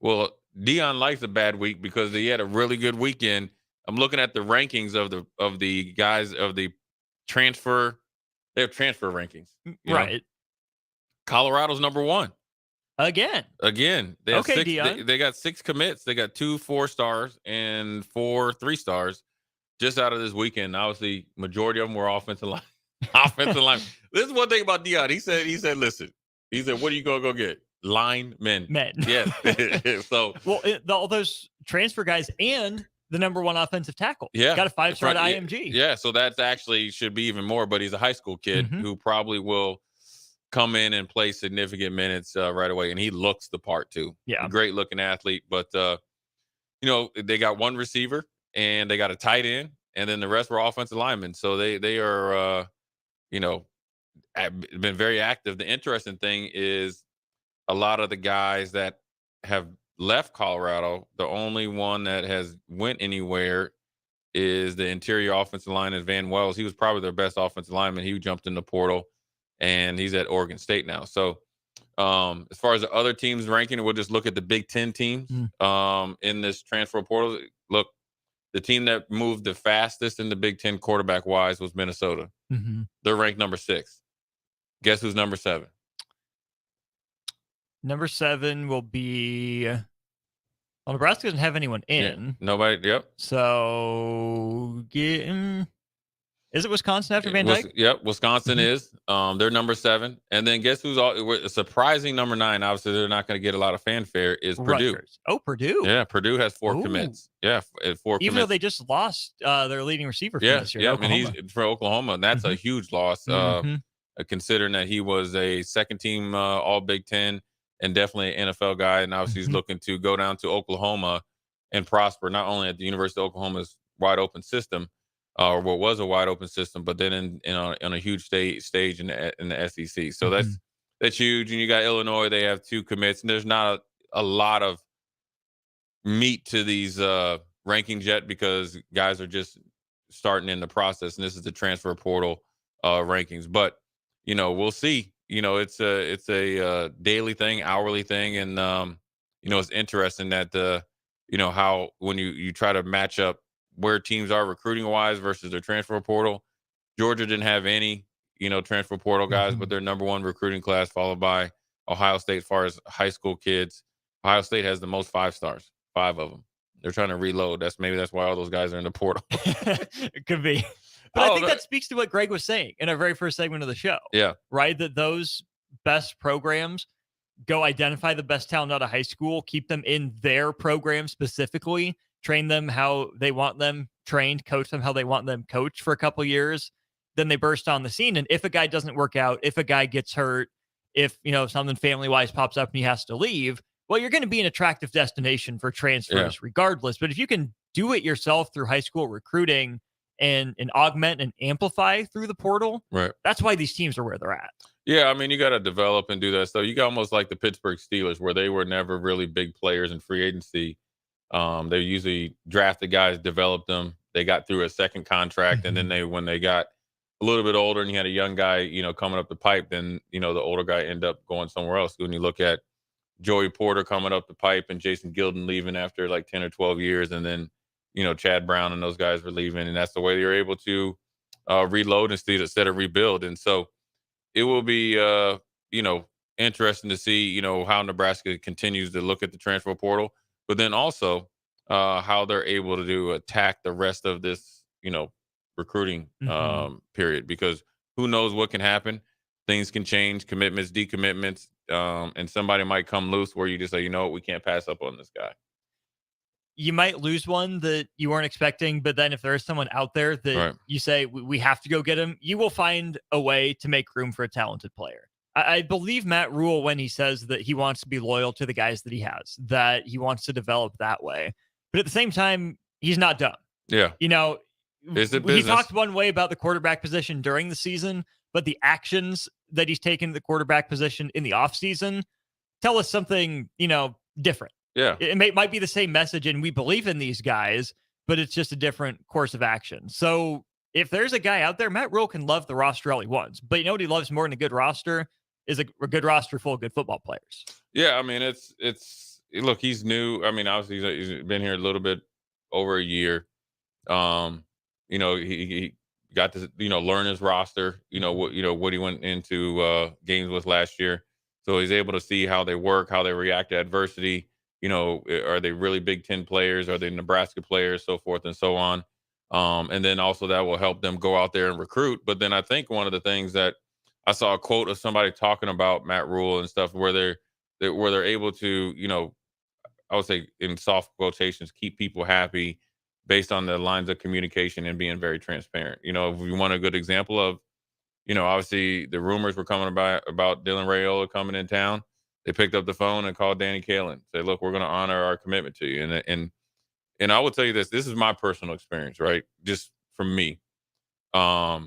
[SPEAKER 10] Well, Dion likes a bad week because he had a really good weekend. I'm looking at the rankings of the guys of the transfer. They have transfer rankings,
[SPEAKER 20] right?
[SPEAKER 10] Colorado's number 1
[SPEAKER 20] again.
[SPEAKER 10] They have
[SPEAKER 20] okay,
[SPEAKER 10] 6.
[SPEAKER 20] Dion.
[SPEAKER 10] They got 6 commits. They got 2 4-stars and 4 3-stars just out of this weekend. Obviously, majority of them were offensive line. This is one thing about Dion. He said, listen. He said, what are you going to go get? Linemen. Yes. So,
[SPEAKER 20] all those transfer guys and the number 1 offensive tackle.
[SPEAKER 10] Yeah.
[SPEAKER 20] Got a 5-star IMG.
[SPEAKER 10] Yeah. So that's actually should be even more, but he's a high school kid who probably will come in and play significant minutes right away. And he looks the part too.
[SPEAKER 20] Yeah.
[SPEAKER 10] Great looking athlete. But, they got 1 receiver and they got a tight end and then the rest were offensive linemen. So they are, been very active. The interesting thing is a lot of the guys that have left Colorado, the only one that has went anywhere is the interior offensive line is Van Wells. He was probably their best offensive lineman. He jumped in the portal and he's at Oregon State now. So as far as the other teams ranking, we'll just look at the Big Ten teams in this transfer portal. Look, the team that moved the fastest in the Big Ten quarterback-wise was Minnesota.
[SPEAKER 20] Mm-hmm.
[SPEAKER 10] They're ranked number 6. Guess who's number 7?
[SPEAKER 20] Number 7 will be. Well, Nebraska doesn't have anyone in.
[SPEAKER 10] Yeah, nobody. Yep.
[SPEAKER 20] So, is it Wisconsin after Van Dyke?
[SPEAKER 10] Yep. Wisconsin is. They're number 7, and then guess who's a surprising number 9? Obviously, they're not going to get a lot of fanfare. Is Purdue?
[SPEAKER 20] Rutgers. Oh, Purdue.
[SPEAKER 10] Yeah, Purdue has 4 commits. Yeah, 4
[SPEAKER 20] Even though they just lost their leading receiver from this year.
[SPEAKER 10] Yeah, and he's for Oklahoma, and that's a huge loss. Considering that he was a second-team All Big Ten and definitely an NFL guy, and obviously he's looking to go down to Oklahoma and prosper, not only at the University of Oklahoma's wide open system, or what was a wide open system, but then on a huge stage in the SEC. So that's huge. And you got Illinois; they have 2 commits, and there's not a lot of meat to these rankings yet because guys are just starting in the process, and this is the transfer portal rankings. But we'll see. It's a daily thing, hourly thing, and it's interesting that how when you try to match up where teams are recruiting wise versus their transfer portal. Georgia didn't have any transfer portal guys, but their number 1 recruiting class, followed by Ohio State as far as high school kids. Ohio State has the most 5 stars, 5 of them. They're trying to reload. That's why all those guys are in the portal.
[SPEAKER 20] It could be. But I think that speaks to what Greg was saying in our very first segment of the show.
[SPEAKER 10] Yeah.
[SPEAKER 20] Right? That those best programs go identify the best talent out of high school, keep them in their program specifically, train them how they want them trained, coach them how they want them coached for a couple years. Then they burst on the scene. And if a guy doesn't work out, if a guy gets hurt, if something family-wise pops up and he has to leave, well, you're going to be an attractive destination for transfers regardless. But if you can do it yourself through high school recruiting and augment and amplify through the portal,
[SPEAKER 10] right?
[SPEAKER 20] That's why these teams are where they're at.
[SPEAKER 10] Yeah, I mean, you got to develop and do that stuff. You got almost like the Pittsburgh Steelers, where they were never really big players in free agency. They usually drafted guys, developed them. They got through a second contract, and then when they got a little bit older and you had a young guy, coming up the pipe, then, the older guy ended up going somewhere else. When you look at Joey Porter coming up the pipe and Jason Gilden leaving after like 10 or 12 years, and then, Chad Brown and those guys were leaving, and that's the way you're able to reload instead of rebuild. And so it will be, interesting to see, how Nebraska continues to look at the transfer portal, but then also how they're able to attack the rest of this, recruiting period, because who knows what can happen. Things can change, commitments, decommitments, and somebody might come loose where you just say, we can't pass up on this guy.
[SPEAKER 20] You might lose one that you weren't expecting, but then if there is someone out there that you say, we have to go get him, you will find a way to make room for a talented player. I believe Matt Rule when he says that he wants to be loyal to the guys that he has, that he wants to develop that way. But at the same time, he's not dumb.
[SPEAKER 10] Yeah.
[SPEAKER 20] Is it business? He talked one way about the quarterback position during the season, but the actions that he's taken to the quarterback position in the offseason tell us something, different.
[SPEAKER 10] Yeah.
[SPEAKER 20] It might be the same message, and we believe in these guys, but it's just a different course of action. So if there's a guy out there, Matt Rule can love the roster all he wants, but you know what he loves more than a good roster is a good roster full of good football players.
[SPEAKER 10] Yeah, I mean, it's look, he's new. I mean, obviously he's been here a little bit over a year. He got to learn his roster. What he went into games with last year, so he's able to see how they work, how they react to adversity. Are they really Big Ten players? Are they Nebraska players? So forth and so on. And then also that will help them go out there and recruit. But then I think one of the things that I saw a quote of somebody talking about Matt Rule and stuff where they're able to, I would say in soft quotations, keep people happy based on the lines of communication and being very transparent. If you want a good example of, obviously the rumors were coming about Dylan Raiola coming in town. They picked up the phone and called Danny Kaelin, said, look, we're going to honor our commitment to you. And I will tell you this is my personal experience, right? Just from me. I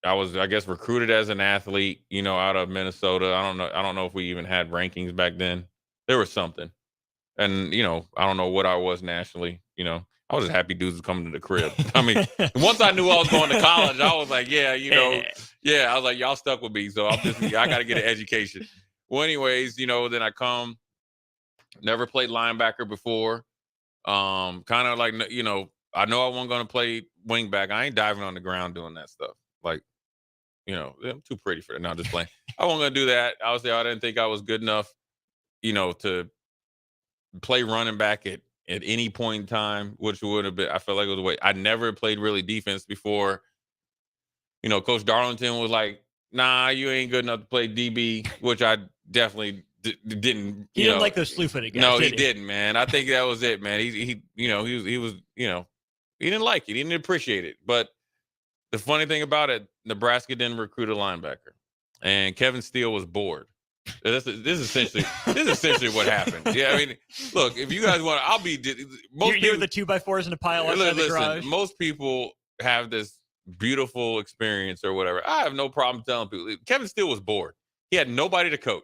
[SPEAKER 10] was, I guess, recruited as an athlete, out of Minnesota. I don't know if we even had rankings back then. There was something. And, I don't know what I was nationally, I was just happy dudes was coming to the crib. I mean, once I knew I was going to college, I was like, I was like, y'all stuck with me. So I got to get an education. Well, anyways, then I never played linebacker before. Kind of like, I know I wasn't going to play wing back. I ain't diving on the ground doing that stuff. Like, I'm too pretty for that. No, just playing. I wasn't going to do that. Obviously, I didn't think I was good enough, to play running back at any point in time, which would have been, I felt like it was a way. I never played really defense before. Coach Darlington was like, nah, you ain't good enough to play DB, which I definitely didn't.
[SPEAKER 20] He didn't like those slew-footed guys.
[SPEAKER 10] No, he didn't, man. I think that was it, man. He was, he didn't like it. He didn't appreciate it. But the funny thing about it, Nebraska didn't recruit a linebacker, and Kevin Steele was bored. This is essentially what happened. Yeah, I mean, look, if you guys want, I'll be.
[SPEAKER 20] You're the 2x4s in a pile outside the garage.
[SPEAKER 10] Most people have this beautiful experience or whatever. I have no problem telling people. Kevin Steele was bored. He had nobody to coach,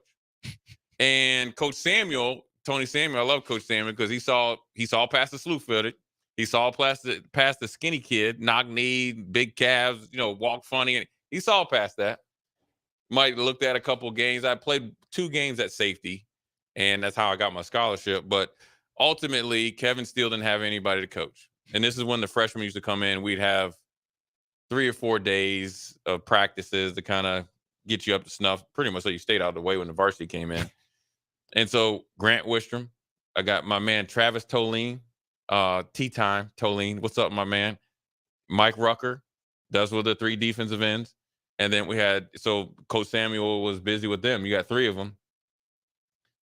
[SPEAKER 10] and Coach Samuel, Tony Samuel, I love Coach Samuel because he saw past the slew-footed. He saw past the skinny kid, knock knee, big calves, walk funny, and he saw past that. Might looked at a couple of games. I played 2 games at safety, and that's how I got my scholarship. But ultimately, Kevin Steele didn't have anybody to coach. And this is when the freshmen used to come in. We'd have 3 or 4 days of practices to kind of get you up to snuff, pretty much so you stayed out of the way when the varsity came in. And so Grant Wistrom, I got my man Travis Toline, Tea Time Toline. What's up, my man? Mike Rucker. Those were the 3 defensive ends. And then we had, so Coach Samuel was busy with them. You got 3 of them.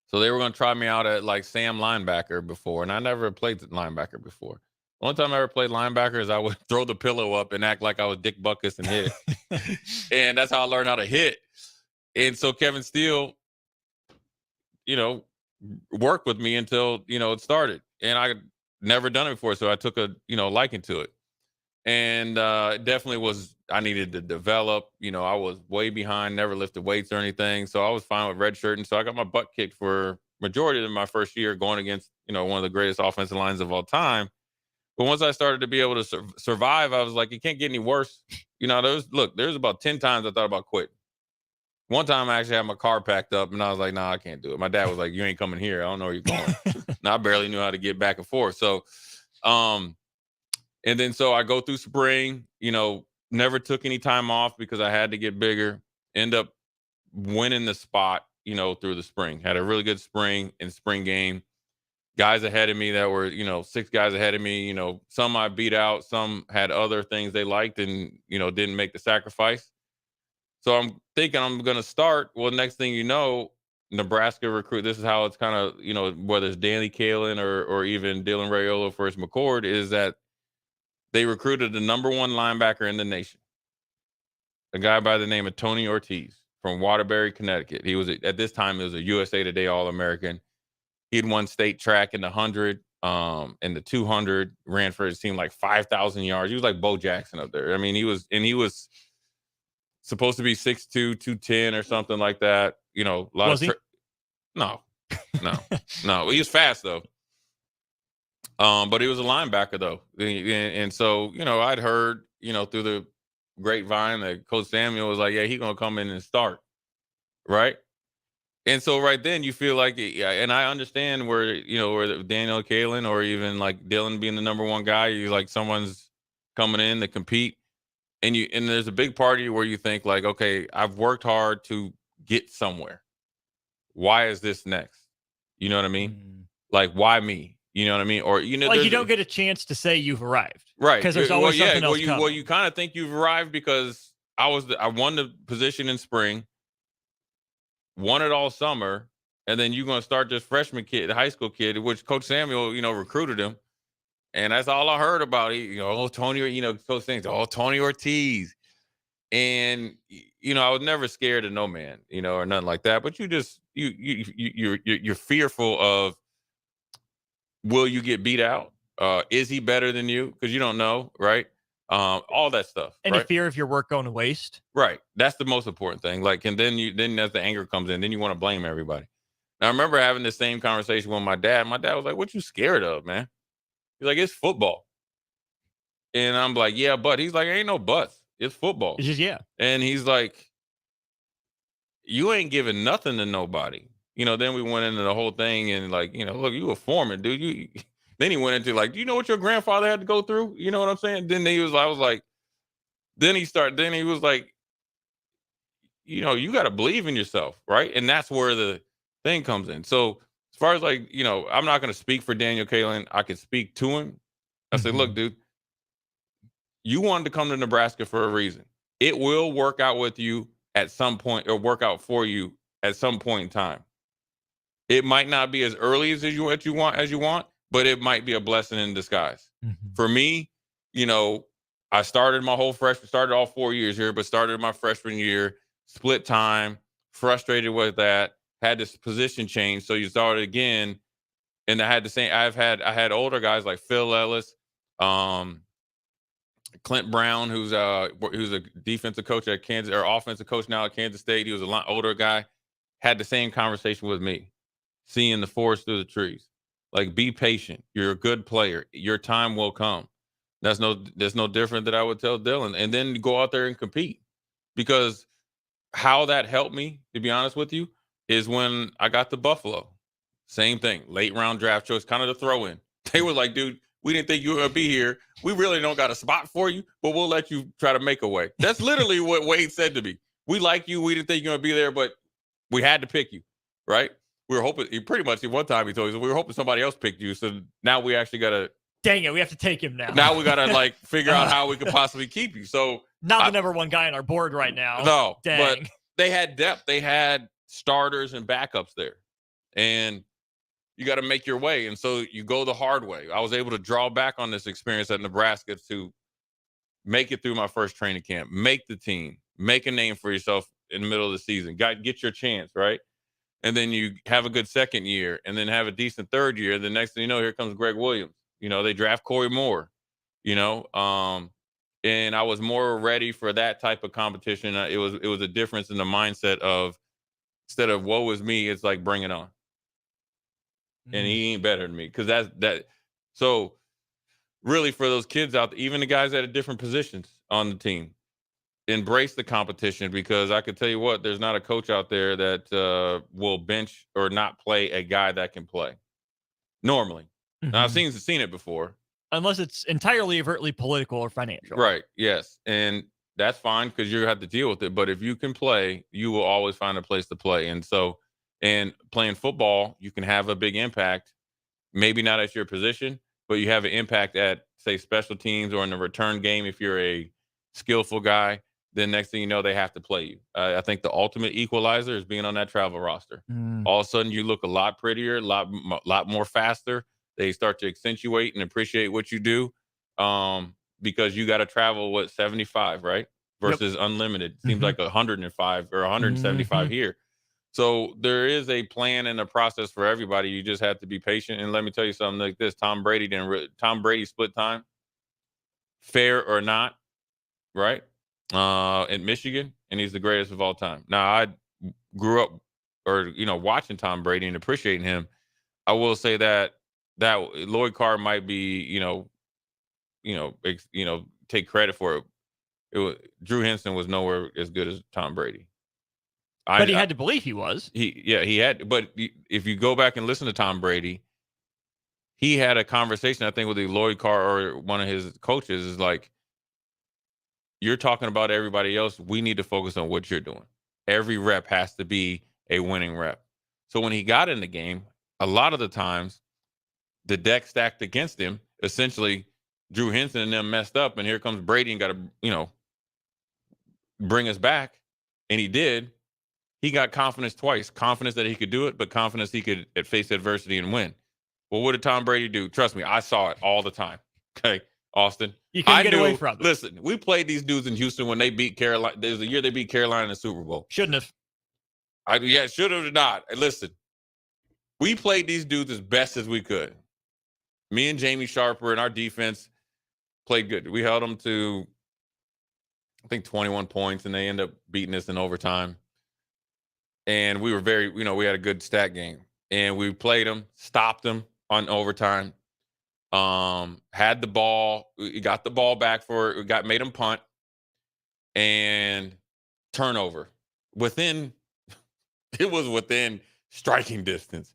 [SPEAKER 10] So they were going to try me out at like Sam linebacker before. And I never played linebacker before. The only time I ever played linebacker is I would throw the pillow up and act like I was Dick Butkus and hit. And that's how I learned how to hit. And so Kevin Steele, worked with me until, it started. And I had never done it before. So I took a, liking to it. And it definitely was, I needed to develop. I was way behind, never lifted weights or anything. So I was fine with redshirting. So I got my butt kicked for majority of my first year going against, one of the greatest offensive lines of all time. But once I started to be able to survive, I was like, it can't get any worse. There's about 10 times I thought about quitting. One time I actually had my car packed up and I was like, nah, I can't do it. My dad was like, you ain't coming here. I don't know where you're going. And I barely knew how to get back and forth. So, and then so I go through spring, never took any time off because I had to get bigger, end up winning the spot, through the spring. Had a really good spring game. Guys ahead of me that were, 6 guys ahead of me, some I beat out, some had other things they liked and, didn't make the sacrifice. So I'm thinking I'm going to start. Well, next thing you know, Nebraska recruit. This is how it's kind of, whether it's Danny Kalin or even Dylan Raiola for his McCord, is that they recruited the number 1 linebacker in the nation, a guy by the name of Tony Ortiz from Waterbury, Connecticut. He was, at this time, he was a USA Today All-American. He'd won state track in the 100, and the 200, ran for his team like 5,000 yards. He was like Bo Jackson up there. I mean, he was supposed to be 6'2", 210 or something like that. A lot
[SPEAKER 20] was
[SPEAKER 10] of no. He was fast though. But he was a linebacker though. And so, I'd heard, through the grapevine that Coach Samuel was like, yeah, he's going to come in and start. Right. And so right then you feel like, and I understand where Daniel Kalin or even like Dylan being the number 1 guy, you like someone's coming in to compete. And there's a big part of you where you think like, okay, I've worked hard to get somewhere. Why is this next? You know what I mean? Like, why me? You know what I mean? Or,
[SPEAKER 20] like you don't get a chance to say you've arrived.
[SPEAKER 10] Right.
[SPEAKER 20] Because there's always something else coming.
[SPEAKER 10] Well, you kind of think you've arrived because I won the position in spring, won it all summer, and then you're going to start this freshman kid, the high school kid, which Coach Samuel, recruited him. And that's all I heard about. Tony, Coach things, Tony Ortiz. And, I was never scared of no man, or nothing like that. But you're fearful of, will you get beat out? Is he better than you? Because you don't know, right? All that stuff.
[SPEAKER 20] And
[SPEAKER 10] right?
[SPEAKER 20] the fear of your work going to waste.
[SPEAKER 10] Right. That's the most important thing. Like, and then as the anger comes in, then you want to blame everybody. Now, I remember having the same conversation with my dad. My dad was like, what you scared of, man? He's like, it's football. And I'm like, yeah, but he's like, ain't no buts. It's football.
[SPEAKER 20] It's just, yeah.
[SPEAKER 10] And he's like, you ain't giving nothing to nobody. Then we went into the whole thing and like, look, you a foreman, dude. Then he went into like, do you know what your grandfather had to go through? You know what I'm saying? Then he was like, you got to believe in yourself, right? And that's where the thing comes in. So as far as like, I'm not going to speak for Daniel Kaelin. I can speak to him. I said, look, dude, you wanted to come to Nebraska for a reason. It will work out with you at some point, or work out for you at some point in time. It might not be as early as you want, but it might be a blessing in disguise. For me, I started started all 4 years here, but started my freshman year, split time, frustrated with that, had this position change. So you started again. And I had older guys like Phil Ellis, Clint Brown, who's a defensive coach at Kansas, or offensive coach now at Kansas State. He was a lot older guy, had the same conversation with me, seeing the forest through the trees. Like, be patient. You're a good player. Your time will come. There's no different that I would tell Dylan. And then go out there and compete. Because how that helped me, to be honest with you, is when I got to Buffalo. Same thing. Late round draft choice, kind of the throw in. They were like, dude, we didn't think you were going to be here. We really don't got a spot for you, but we'll let you try to make a way. That's literally what Wade said to me. We like you. We didn't think you're going to be there, but we had to pick you, right? We were hoping, pretty much one time he told me, we were hoping somebody else picked you. So now we actually got to.
[SPEAKER 20] Dang it, we have to take him now.
[SPEAKER 10] Now we got to figure out how we could possibly keep you. So
[SPEAKER 20] not the number one guy on our board right now.
[SPEAKER 10] No,
[SPEAKER 20] dang.
[SPEAKER 10] But they had depth. They had starters and backups there. And you got to make your way. And so you go the hard way. I was able to draw back on this experience at Nebraska to make it through my first training camp, make the team, make a name for yourself in the middle of the season. Get your chance, right? And then you have a good second year, and then have a decent third year. The next thing you know, here comes Greg Williams. They draft Corey Moore, and I was more ready for that type of competition. It was a difference in the mindset of, instead of woe is me, it's like, bring it on. And he ain't better than me, because that. So really, for those kids out there, even the guys at different positions on the team, embrace the competition, because I could tell you what, there's not a coach out there that will bench or not play a guy that can play normally. Now, I've seen it before.
[SPEAKER 20] Unless it's entirely overtly political or financial.
[SPEAKER 10] Right. Yes. And that's fine, because you have to deal with it. But if you can play, you will always find a place to play. And so, and playing football, you can have a big impact, maybe not at your position, but you have an impact at, say, special teams or in the return game. If you're a skillful guy, then next thing you know, they have to play you. I think the ultimate equalizer is being on that travel roster. All of a sudden, you look a lot prettier, a lot more faster. They start to accentuate and appreciate what you do, because you got to travel, 75, right? Versus unlimited. Seems like 105 or 175 here. So there is a plan and a process for everybody. You just have to be patient. And let me tell you something like this: Tom Brady split time, fair or not, right? In Michigan, and he's the greatest of all time. Now, I grew up, watching Tom Brady and appreciating him. I will say that Lloyd Carr might be, take credit for it. Drew Henson was nowhere as good as Tom Brady.
[SPEAKER 20] But he had to believe he was.
[SPEAKER 10] He had. But if you go back and listen to Tom Brady, he had a conversation, I think, with the Lloyd Carr or one of his coaches, is like, you're talking about everybody else. We need to focus on what you're doing. Every rep has to be a winning rep. So when he got in the game, a lot of the times, the deck stacked against him. Essentially, Drew Henson and them messed up, and here comes Brady and got to, bring us back. And he did. He got confidence twice. Confidence that he could do it, but confidence he could face adversity and win. Well, what did Tom Brady do? Trust me, I saw it all the time. Okay, Austin.
[SPEAKER 20] You couldn't get away from it.
[SPEAKER 10] Listen, we played these dudes in Houston when they beat Carolina. There's a year they beat Carolina in the Super Bowl.
[SPEAKER 20] Shouldn't have.
[SPEAKER 10] Should have or not. Listen, we played these dudes as best as we could. Me and Jamie Sharper and our defense played good. We held them to, I think, 21 points, and they ended up beating us in overtime. And we were we had a good stat game. And we played them, stopped them on overtime. Had the ball, we got the ball back made them punt, and turnover. It was within striking distance.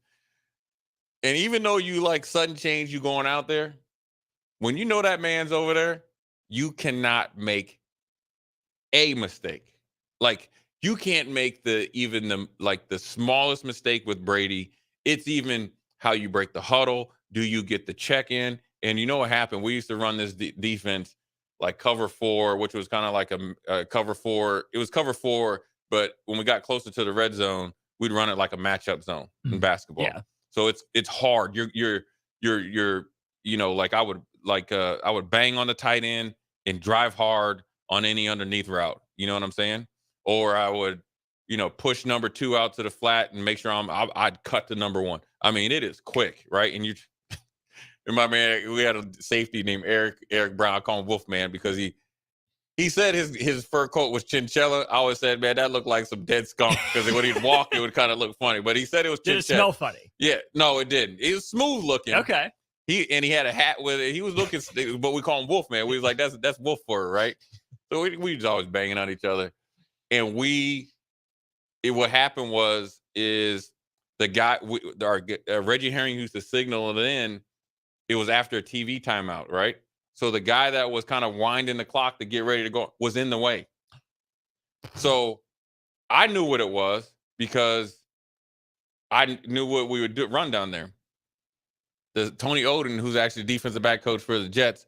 [SPEAKER 10] And even though you like sudden change, you going out there, when you know that man's over there, you cannot make a mistake. Like, you can't make the smallest mistake with Brady. It's even how you break the huddle. Do you get the check in? And you know what happened? We used to run this defense like cover 4, which was kind of like a cover 4. It was cover 4, but when we got closer to the red zone, we'd run it like a matchup zone in basketball.
[SPEAKER 20] Yeah.
[SPEAKER 10] So it's hard. You're like I would bang on the tight end and drive hard on any underneath route. You know what I'm saying? Or I would, push number 2 out to the flat and make sure I'd cut to number 1. I mean, it is quick, right? And and my man, we had a safety named Eric Brown. I call him Wolfman because he said his fur coat was chinchilla. I always said, man, that looked like some dead skunk because when he'd walk, it would kind of look funny. But he said it was chinchilla.
[SPEAKER 20] Did it smell funny?
[SPEAKER 10] Yeah, no, it didn't. It was smooth looking.
[SPEAKER 20] Okay.
[SPEAKER 10] He had a hat with it. He was looking, but we call him Wolfman. We was like, that's wolf fur, right? So we was always banging on each other. And what happened is the guy, Reggie Herring used to signal it in. It was after a TV timeout, right? So the guy that was kind of winding the clock to get ready to go was in the way. So I knew what it was because I knew what we would run down there. Tony Oden, who's actually the defensive back coach for the Jets,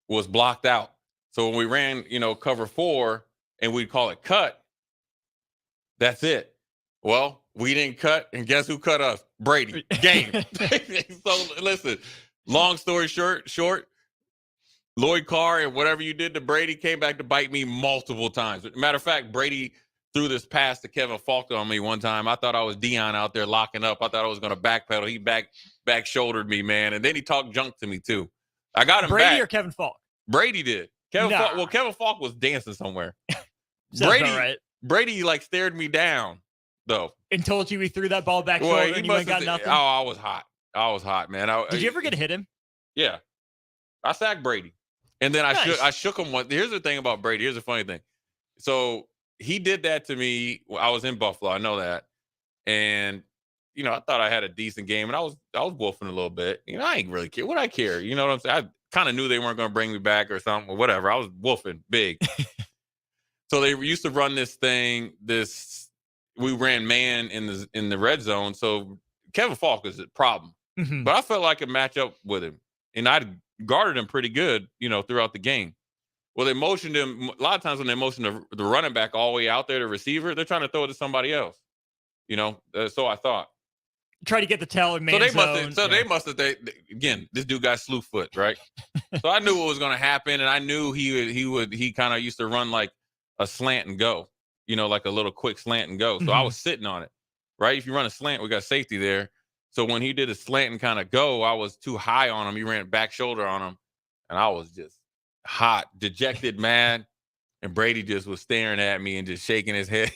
[SPEAKER 10] was blocked out. So when we ran, cover 4 and we'd call it cut, that's it. Well, we didn't cut, and guess who cut us? Brady. Game. So listen, long story short, Lloyd Carr and whatever you did to Brady came back to bite me multiple times. Matter of fact, Brady threw this pass to Kevin Falk on me one time. I thought I was Dion out there locking up. I thought I was going to backpedal. He back shouldered me, man. And then he talked junk to me too. I got him
[SPEAKER 20] Brady
[SPEAKER 10] back.
[SPEAKER 20] or Kevin Falk?
[SPEAKER 10] Brady did. Kevin Falk was dancing somewhere. Brady like stared me down though.
[SPEAKER 20] And told you he threw that ball back shoulder and you went got nothing?
[SPEAKER 10] Oh, I was hot, man.
[SPEAKER 20] Did you ever get to hit him?
[SPEAKER 10] Yeah. I sacked Brady. And then I shook him once. Here's the thing about Brady. Here's the funny thing. So he did that to me. I was in Buffalo. I know that. And, I thought I had a decent game. And I was wolfing a little bit. I ain't really care. What I care? You know what I'm saying? I kind of knew they weren't going to bring me back or something or whatever. I was wolfing big. So they used to run this thing. We ran man in the red zone. So Kevin Falk is a problem.
[SPEAKER 20] Mm-hmm.
[SPEAKER 10] But I felt like I could match up with him. And I guarded him pretty good, throughout the game. Well, they motioned him. A lot of times when they motion the running back all the way out there, the receiver, they're trying to throw it to somebody else. So I thought.
[SPEAKER 20] Try to get the tail man zone.
[SPEAKER 10] They must have. Again, this dude got slew foot, right? So I knew what was going to happen, and I knew he kind of used to run like a slant and go, like a little quick slant and go. So I was sitting on it, right? If you run a slant, we got safety there. So when he did a slant and kind of go, I was too high on him. He ran back shoulder on him, and I was just hot, dejected, mad. And Brady just was staring at me and just shaking his head,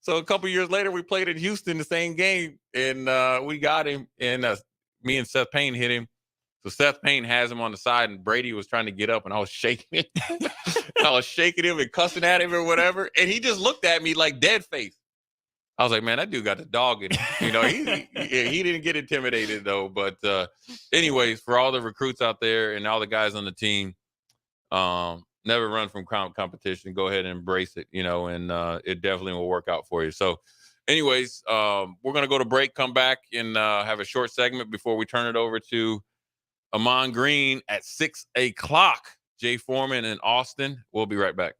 [SPEAKER 10] So a couple years later, we played in Houston, the same game, and we got him. And me and Seth Payne hit him. So Seth Payne has him on the side, and Brady was trying to get up, and I was shaking him. I was shaking him and cussing at him or whatever, and he just looked at me like dead face. I was like, man, that dude got the dog in him. He didn't get intimidated, though. But anyways, for all the recruits out there and all the guys on the team, never run from competition. Go ahead and embrace it, and it definitely will work out for you. So anyways, we're going to go to break, come back, and have a short segment before we turn it over to Amon Green at 6 o'clock. Jay Foreman and Austin. We'll be right back.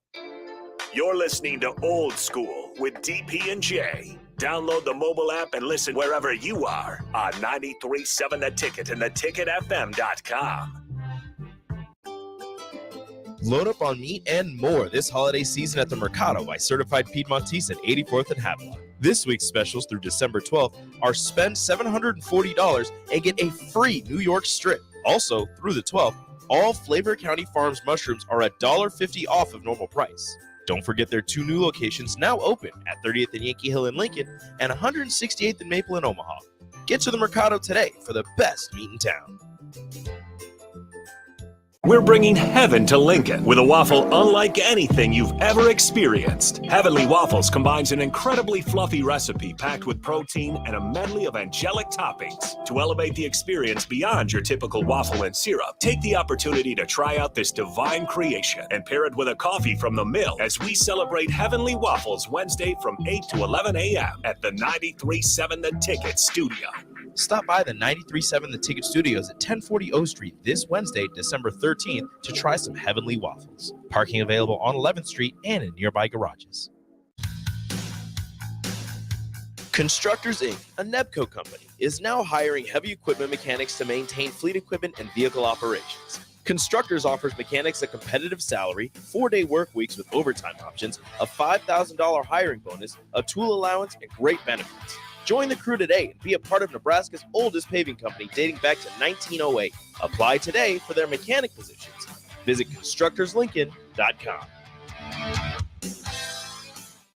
[SPEAKER 6] You're listening to Old School with DP and J. Download the mobile app and listen wherever you are on 93.7 The Ticket and theticketfm.com.
[SPEAKER 2] Load up on meat and more this holiday season at the Mercado by Certified Piedmontese at 84th and Havelock. This week's specials through December 12th are spend $740 and get a free New York strip. Also, through the 12th, all Flavor County Farms mushrooms are $1.50 off of normal price. Don't forget their 2 new locations now open at 30th and Yankee Hill in Lincoln and 168th and Maple in Omaha. Get to the Mercado today for the best meat in town.
[SPEAKER 6] We're bringing heaven to Lincoln with a waffle unlike anything you've ever experienced. Heavenly Waffles combines an incredibly fluffy recipe packed with protein and a medley of angelic toppings to elevate the experience beyond your typical waffle and syrup. Take the opportunity to try out this divine creation and pair it with a coffee from the mill as we celebrate Heavenly Waffles Wednesday from 8 to 11 a.m. at the 93.7 The Ticket Studio.
[SPEAKER 2] Stop by the 93.7 The Ticket Studios at 1040 O Street this Wednesday, December 13th, to try some Heavenly Waffles. Parking available on 11th Street and in nearby garages. Constructors Inc., a Nebco company, is now hiring heavy equipment mechanics to maintain fleet equipment and vehicle operations. Constructors offers mechanics a competitive salary, 4-day work weeks with overtime options, a $5,000 hiring bonus, a tool allowance, and great benefits. Join the crew today and be a part of Nebraska's oldest paving company dating back to 1908. Apply today for their mechanic positions. Visit constructorslincoln.com.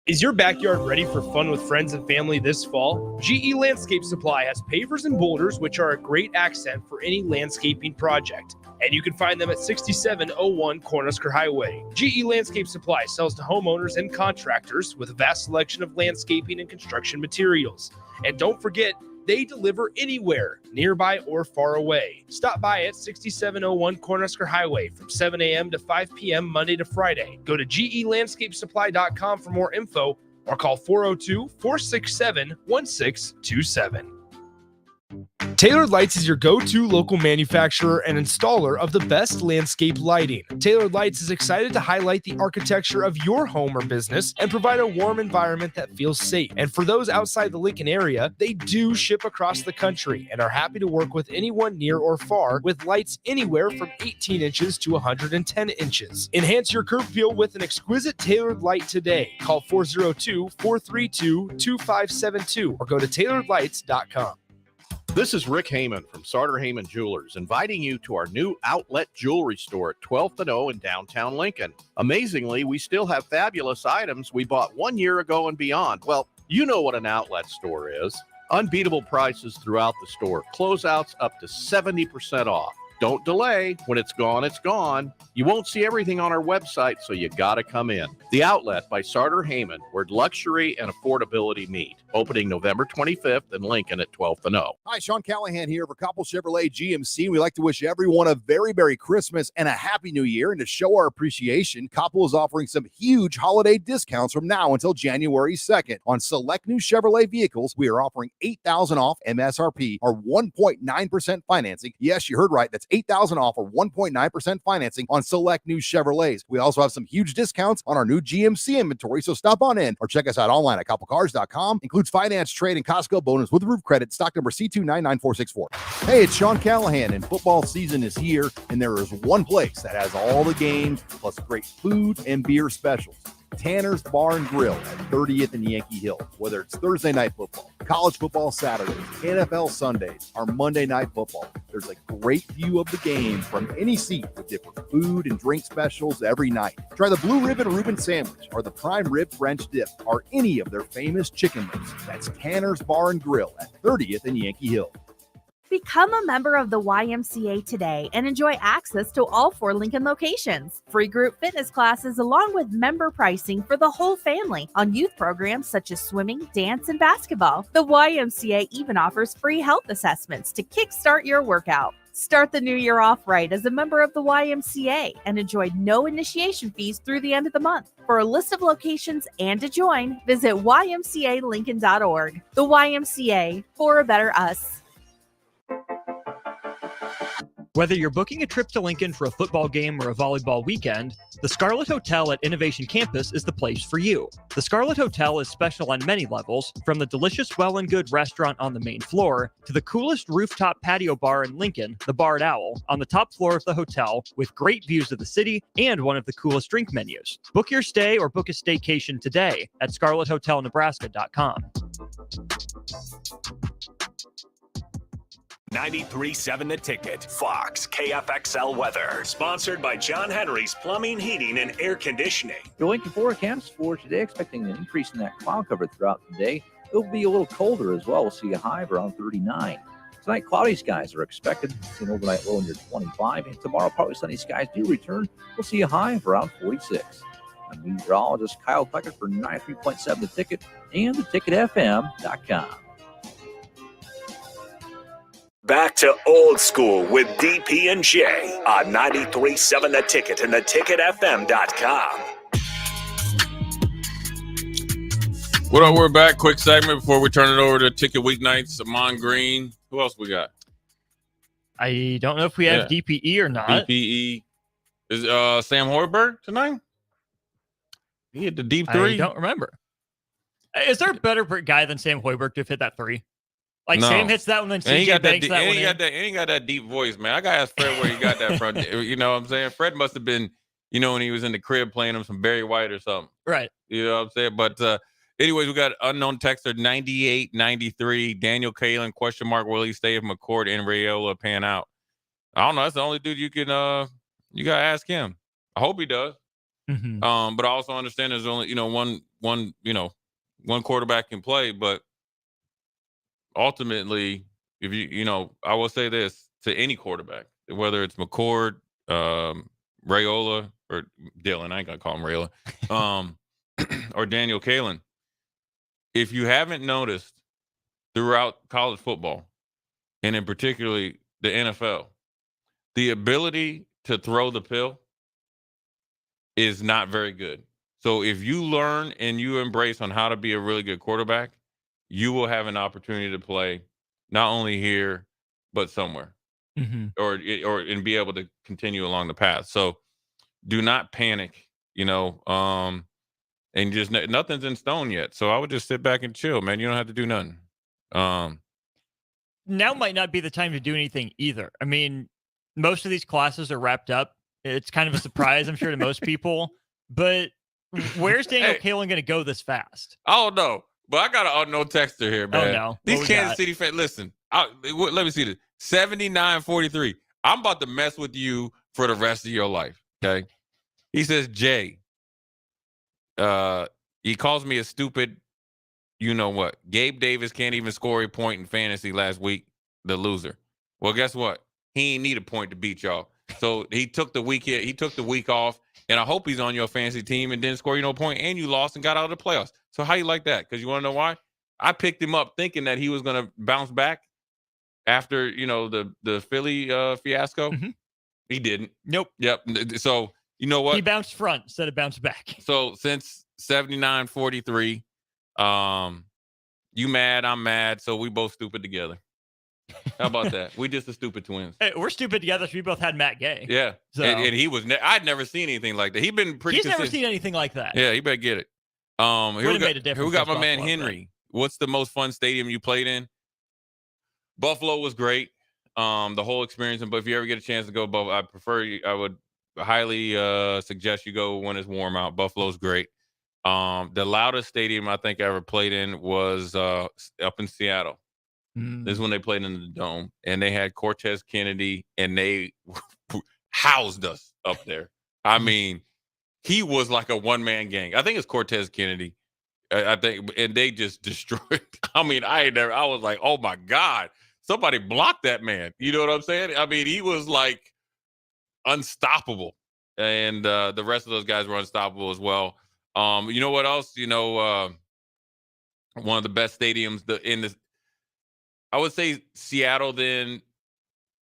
[SPEAKER 5] Is your backyard ready for fun with friends and family this fall? GE Landscape Supply has pavers and boulders, which are a great accent for any landscaping project. And you can find them at 6701 Cornhusker Highway. GE Landscape Supply sells to homeowners and contractors with a vast selection of landscaping and construction materials. And don't forget, they deliver anywhere, nearby or far away. Stop by at 6701 Cornhusker Highway from 7 a.m. to 5 p.m. Monday to Friday. Go to GELandscapeSupply.com for more info or call 402-467-1627. Tailored Lights is your go-to local manufacturer and installer of the best landscape lighting. Tailored Lights is excited to highlight the architecture of your home or business and provide a warm environment that feels safe. And for those outside the Lincoln area, they do ship across the country and are happy to work with anyone near or far with lights anywhere from 18 inches to 110 inches. Enhance your curb appeal with an exquisite tailored light today. Call 402-432-2572 or go to tailoredlights.com.
[SPEAKER 13] This is Rick Heyman from Sartor Heyman Jewelers, inviting you to our new outlet jewelry store at 12th and O in downtown Lincoln. Amazingly, we still have fabulous items we bought 1 year ago and beyond. Well, you know what an outlet store is. Unbeatable prices throughout the store. Closeouts up to 70% off. Don't delay. When it's gone, it's gone. You won't see everything on our website, so you gotta come in. The Outlet by Sartor Heyman, where luxury and affordability meet. Opening November 25th in Lincoln at 12th and O.
[SPEAKER 11] Hi, Sean Callahan here for Koppel Chevrolet GMC. We'd like to wish everyone a very Merry Christmas and a Happy New Year. And to show our appreciation, Koppel is offering some huge holiday discounts from now until January 2nd. On select new Chevrolet vehicles, we are offering $8,000 off MSRP or 1.9% financing. Yes, you heard right. That's $8,000 off or 1.9% financing on select new Chevrolets. We also have some huge discounts on our new GMC inventory, so stop on in or check us out online at koppelcars.com. Includes finance, trade, and Costco bonus with roof credit. Stock number C299464. Hey, it's Sean Callahan, and football season is here, and there is one place that has all the games plus great food and beer specials. Tanner's Bar and Grill at 30th and Yankee Hill. Whether it's Thursday night football, college football Saturdays, NFL Sundays, or Monday night football, there's a great view of the game from any seat with different food and drink specials every night. Try the Blue Ribbon Reuben Sandwich or the Prime Rib French Dip or any of their famous chicken wings. That's Tanner's Bar and Grill at 30th and Yankee Hill.
[SPEAKER 4] Become a member of the YMCA today and enjoy access to all 4 Lincoln locations. Free group fitness classes along with member pricing for the whole family on youth programs such as swimming, dance, and basketball. The YMCA even offers free health assessments to kickstart your workout. Start the new year off right as a member of the YMCA and enjoy no initiation fees through the end of the month. For a list of locations and to join, visit ymcalincoln.org. The YMCA, for a better us.
[SPEAKER 12] Whether you're booking a trip to Lincoln for a football game or a volleyball weekend, the Scarlet Hotel at Innovation Campus is the place for you. The Scarlet Hotel is special on many levels, from the delicious Well and Good restaurant on the main floor to the coolest rooftop patio bar in Lincoln, the Barred Owl, on the top floor of the hotel with great views of the city and one of the coolest drink menus. Book your stay or book a staycation today at scarlethotelnebraska.com.
[SPEAKER 6] 93.7 The Ticket, Fox, KFXL weather. Sponsored by John Henry's Plumbing, Heating, and Air Conditioning.
[SPEAKER 7] Your Lincoln forecast for today, expecting an increase in that cloud cover throughout the day. It'll be a little colder as well. We'll see a high of around 39. Tonight, cloudy skies are expected. See an overnight low near 25. And tomorrow, partly sunny skies do return. We'll see a high of around 46. I'm meteorologist Kyle Tucker for 93.7 The Ticket and theticketfm.com.
[SPEAKER 6] Back to Old School with DP and J on 93.7 The Ticket and theticketfm.com.
[SPEAKER 10] What up? We're back. Quick segment before we turn it over to Ticket Weeknights. Amon Green. Who else we got?
[SPEAKER 20] I don't know if we have DPE or not.
[SPEAKER 10] DPE. Is Sam Hoiberg tonight? He hit the deep three.
[SPEAKER 20] I don't remember. Is there a better guy than Sam Hoiberg to have hit that three? Like
[SPEAKER 10] No.
[SPEAKER 20] Sam hits that one, then CJ banks that one in.
[SPEAKER 10] Ain't got that deep voice, man. I gotta ask Fred where he got that from. You know what I'm saying? Fred must have been, when he was in the crib playing him some Barry White or something.
[SPEAKER 20] Right.
[SPEAKER 10] You know what I'm saying? But anyways, we got unknown texter 9893, Daniel Kalen, *, will he stay if McCord and Raiola pan out? I don't know. That's the only dude you can you gotta ask him. I hope he does.
[SPEAKER 20] Mm-hmm.
[SPEAKER 10] But I also understand there's only, one quarterback can play, but ultimately, if I will say this to any quarterback, whether it's McCord, Raiola, or Dylan, I ain't gonna call him Raiola, or Daniel Kalen. If you haven't noticed throughout college football, and in particularly the NFL, the ability to throw the pill is not very good. So if you learn and you embrace on how to be a really good quarterback, you will have an opportunity to play not only here, but somewhere, or and be able to continue along the path. So do not panic, and just nothing's in stone yet. So I would just sit back and chill, man. You don't have to do nothing.
[SPEAKER 20] Now might not be the time to do anything either. I mean, most of these classes are wrapped up. It's kind of a surprise, I'm sure, to most people. But where's Daniel Kalen going to go this fast?
[SPEAKER 10] I don't know. But I got an unknown texter here, man.
[SPEAKER 20] Oh, no.
[SPEAKER 10] These Kansas City fans, listen, let me see this. 7943. I'm about to mess with you for the rest of your life, okay? He says, Jay, he calls me a stupid, you-know-what. Gabe Davis can't even score a point in fantasy last week, the loser. Well, guess what? He ain't need a point to beat y'all. So he took the week off, and I hope he's on your fantasy team and didn't score you no point, and you lost and got out of the playoffs. So how you like that? Because you want to know why? I picked him up thinking that he was going to bounce back after, the Philly fiasco.
[SPEAKER 20] Mm-hmm.
[SPEAKER 10] He didn't.
[SPEAKER 20] Nope.
[SPEAKER 10] Yep. So, you know what?
[SPEAKER 20] He bounced front instead of bounced back.
[SPEAKER 10] So since 7943, you mad, I'm mad, so we both stupid together. How about that? We just the stupid twins.
[SPEAKER 20] Hey, we're stupid together. So we both had Matt Gay.
[SPEAKER 10] Yeah.
[SPEAKER 20] So.
[SPEAKER 10] And he was, I'd never seen anything like that. He's been pretty
[SPEAKER 20] He's never seen anything like that.
[SPEAKER 10] Yeah, he better get it. Here we got my man Henry. What's the most fun stadium you played in? Buffalo was great. The whole experience. But if you ever get a chance to go, I would highly suggest you go when it's warm out. Buffalo's great. The loudest stadium I think I ever played in was up in Seattle. This is when they played in the Dome, and they had Cortez Kennedy, and they housed us up there. I mean, he was like a one-man gang. I think it's Cortez Kennedy. I think, and they just destroyed. I mean, I was like, oh my God, somebody blocked that man. You know what I'm saying? I mean, he was like unstoppable, and the rest of those guys were unstoppable as well. You know what else? One of the best stadiums I would say Seattle. Then,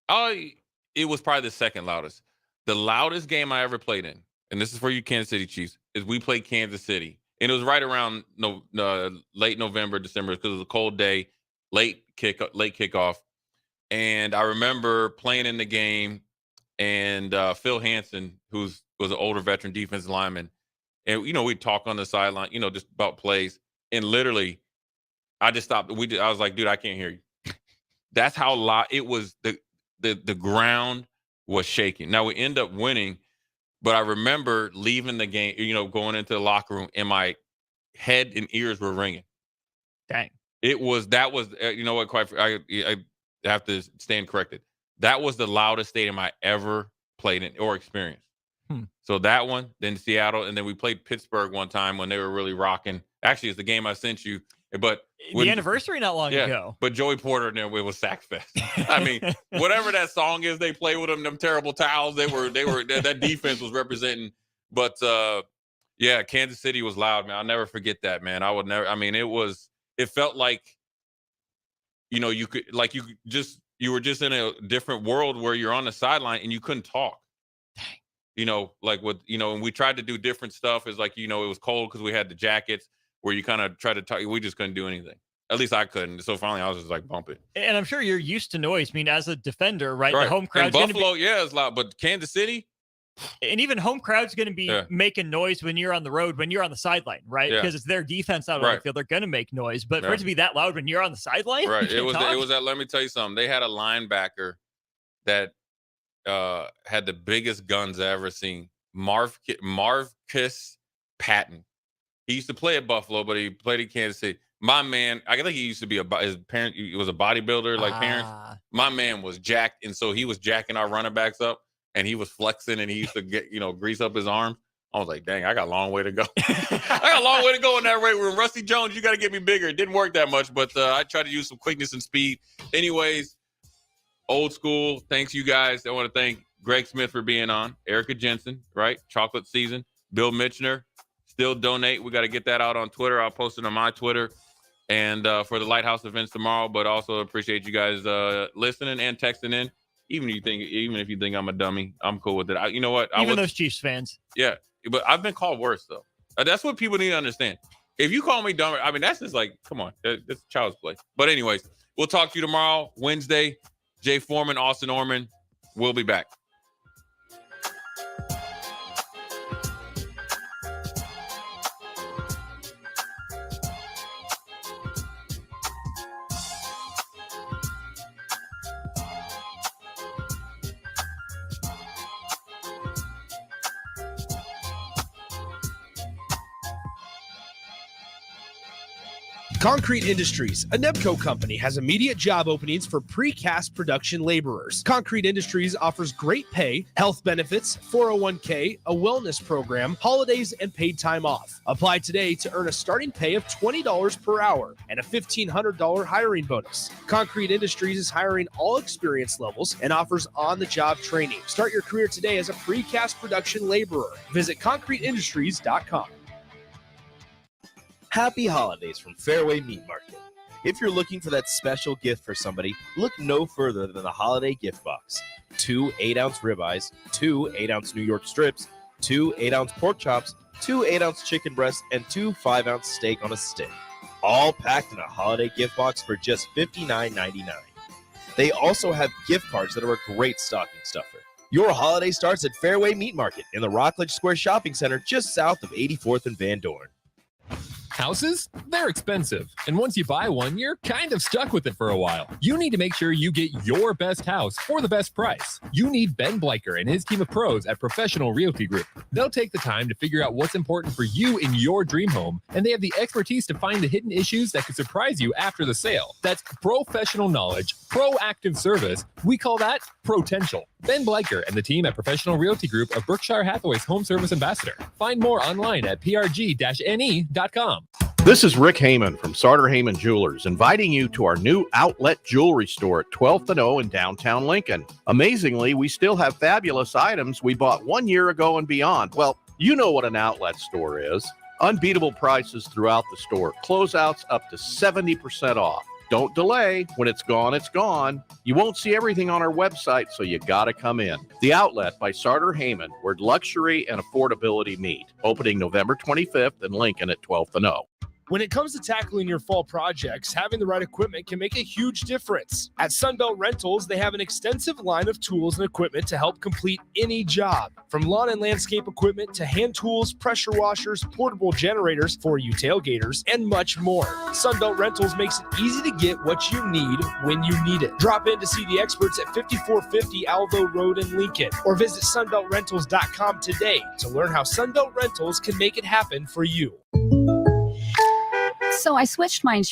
[SPEAKER 10] it was probably the second loudest. The loudest game I ever played in, and this is for you Kansas City Chiefs, is we played Kansas City. And it was right around late November, December, because it was a cold day, late kickoff. And I remember playing in the game, and Phil Hansen, was an older veteran defensive lineman, and we'd talk on the sideline, just about plays. And literally, I just stopped. I was like, dude, I can't hear you. That's how loud it was. The ground was shaking. Now we end up winning, but I remember leaving the game, going into the locker room, and my head and ears were ringing.
[SPEAKER 20] Dang.
[SPEAKER 10] That was I have to stand corrected. That was the loudest stadium I ever played in or experienced. So that one, then Seattle, and then we played Pittsburgh one time when they were really rocking. Actually, it's the game I sent you. But
[SPEAKER 20] the anniversary not long ago.
[SPEAKER 10] But Joey Porter and it was Sack Fest. I mean, whatever that song is they play with them terrible towels, that defense was representing. But Kansas City was loud, man. I'll never forget that, man. It felt like, you were just in a different world where you're on the sideline and you couldn't talk. And we tried to do different stuff. It's like, it was cold because we had the jackets where you kind of try to talk. We just couldn't do anything. At least I couldn't. So finally I was just like bumping.
[SPEAKER 20] And I'm sure you're used to noise. I mean, as a defender, right? The home crowd's
[SPEAKER 10] going to be... Buffalo, it's loud. But Kansas City?
[SPEAKER 20] And even home crowd's going to be making noise when you're on the road, when you're on the sideline, right? Because it's their defense out on the field. They're going to make noise. But for it to be that loud when you're on the sideline?
[SPEAKER 10] Right. It was that, let me tell you something. They had a linebacker that had the biggest guns I ever seen. Marvcus Patton. He used to play at Buffalo, but he played at Kansas City. My man, I think he used to be his parent. He was a bodybuilder, like parents. My man was jacked, and so he was jacking our running backs up, and he was flexing, and he used to get grease up his arms. I was like, dang, I got a long way to go. I got a long way to go in that rate. We're Rusty Jones. You got to get me bigger. It didn't work that much, but I tried to use some quickness and speed. Anyways, old school. Thanks, you guys. I want to thank Greg Smith for being on. Erica Jensen, right? Chocolate Season. Bill Mitchner. Still donate. We got to get that out on Twitter. I'll post it on my Twitter. And for the Lighthouse events tomorrow, but also appreciate you guys listening and texting in. Even if you think I'm a dummy, I'm cool with it. You know what?
[SPEAKER 20] Even those Chiefs fans.
[SPEAKER 10] Yeah, but I've been called worse though. That's what people need to understand. If you call me dumb, I mean that's just like, come on, that's child's play. But anyways, we'll talk to you tomorrow, Wednesday. Jay Foreman, Austin Orman. We'll be back.
[SPEAKER 1] Concrete Industries, a Nebco company, has immediate job openings for precast production laborers. Concrete Industries offers great pay, health benefits, 401k, a wellness program, holidays, and paid time off. Apply today to earn a starting pay of $20 per hour and a $1,500 hiring bonus. Concrete Industries is hiring all experience levels and offers on-the-job training. Start your career today as a precast production laborer. Visit concreteindustries.com.
[SPEAKER 2] Happy holidays from Fairway Meat Market. If you're looking for that special gift for somebody, look no further than the holiday gift box. 2 8-ounce ribeyes, 2 8-ounce New York strips, 2 8-ounce pork chops, 2 8-ounce chicken breasts, and 2 5-ounce steak on a stick. All packed in a holiday gift box for just $59.99. They also have gift cards that are a great stocking stuffer. Your holiday starts at Fairway Meat Market in the Rockledge Square Shopping Center just south of 84th and Van Dorn.
[SPEAKER 3] Houses? They're expensive. And once you buy one, you're kind of stuck with it for a while. You need to make sure you get your best house for the best price. You need Ben Bleicher and his team of pros at Professional Realty Group. They'll take the time to figure out what's important for you in your dream home, and they have the expertise to find the hidden issues that could surprise you after the sale. That's professional knowledge, proactive service. We call that potential. Ben Bleicher and the team at Professional Realty Group of Berkshire Hathaway's home service ambassador. Find more online at prg-ne.com.
[SPEAKER 13] This is Rick Heyman from Sartor Heyman Jewelers, inviting you to our new outlet jewelry store at 12th and O in downtown Lincoln. Amazingly, we still have fabulous items we bought 1 year ago and beyond. Well, you know what an outlet store is. Unbeatable prices throughout the store. Closeouts up to 70% off. Don't delay. When it's gone, it's gone. You won't see everything on our website, so you gotta come in. The Outlet by Sartor Heyman, where luxury and affordability meet. Opening November 25th in Lincoln at 12th and O.
[SPEAKER 5] When it comes to tackling your fall projects, having the right equipment can make a huge difference. At Sunbelt Rentals, they have an extensive line of tools and equipment to help complete any job. From lawn and landscape equipment to hand tools, pressure washers, portable generators for you tailgaters, and much more. Sunbelt Rentals makes it easy to get what you need when you need it. Drop in to see the experts at 5450 Alvo Road in Lincoln, or visit sunbeltrentals.com today to learn how Sunbelt Rentals can make it happen for you.
[SPEAKER 14] So I switched my insurance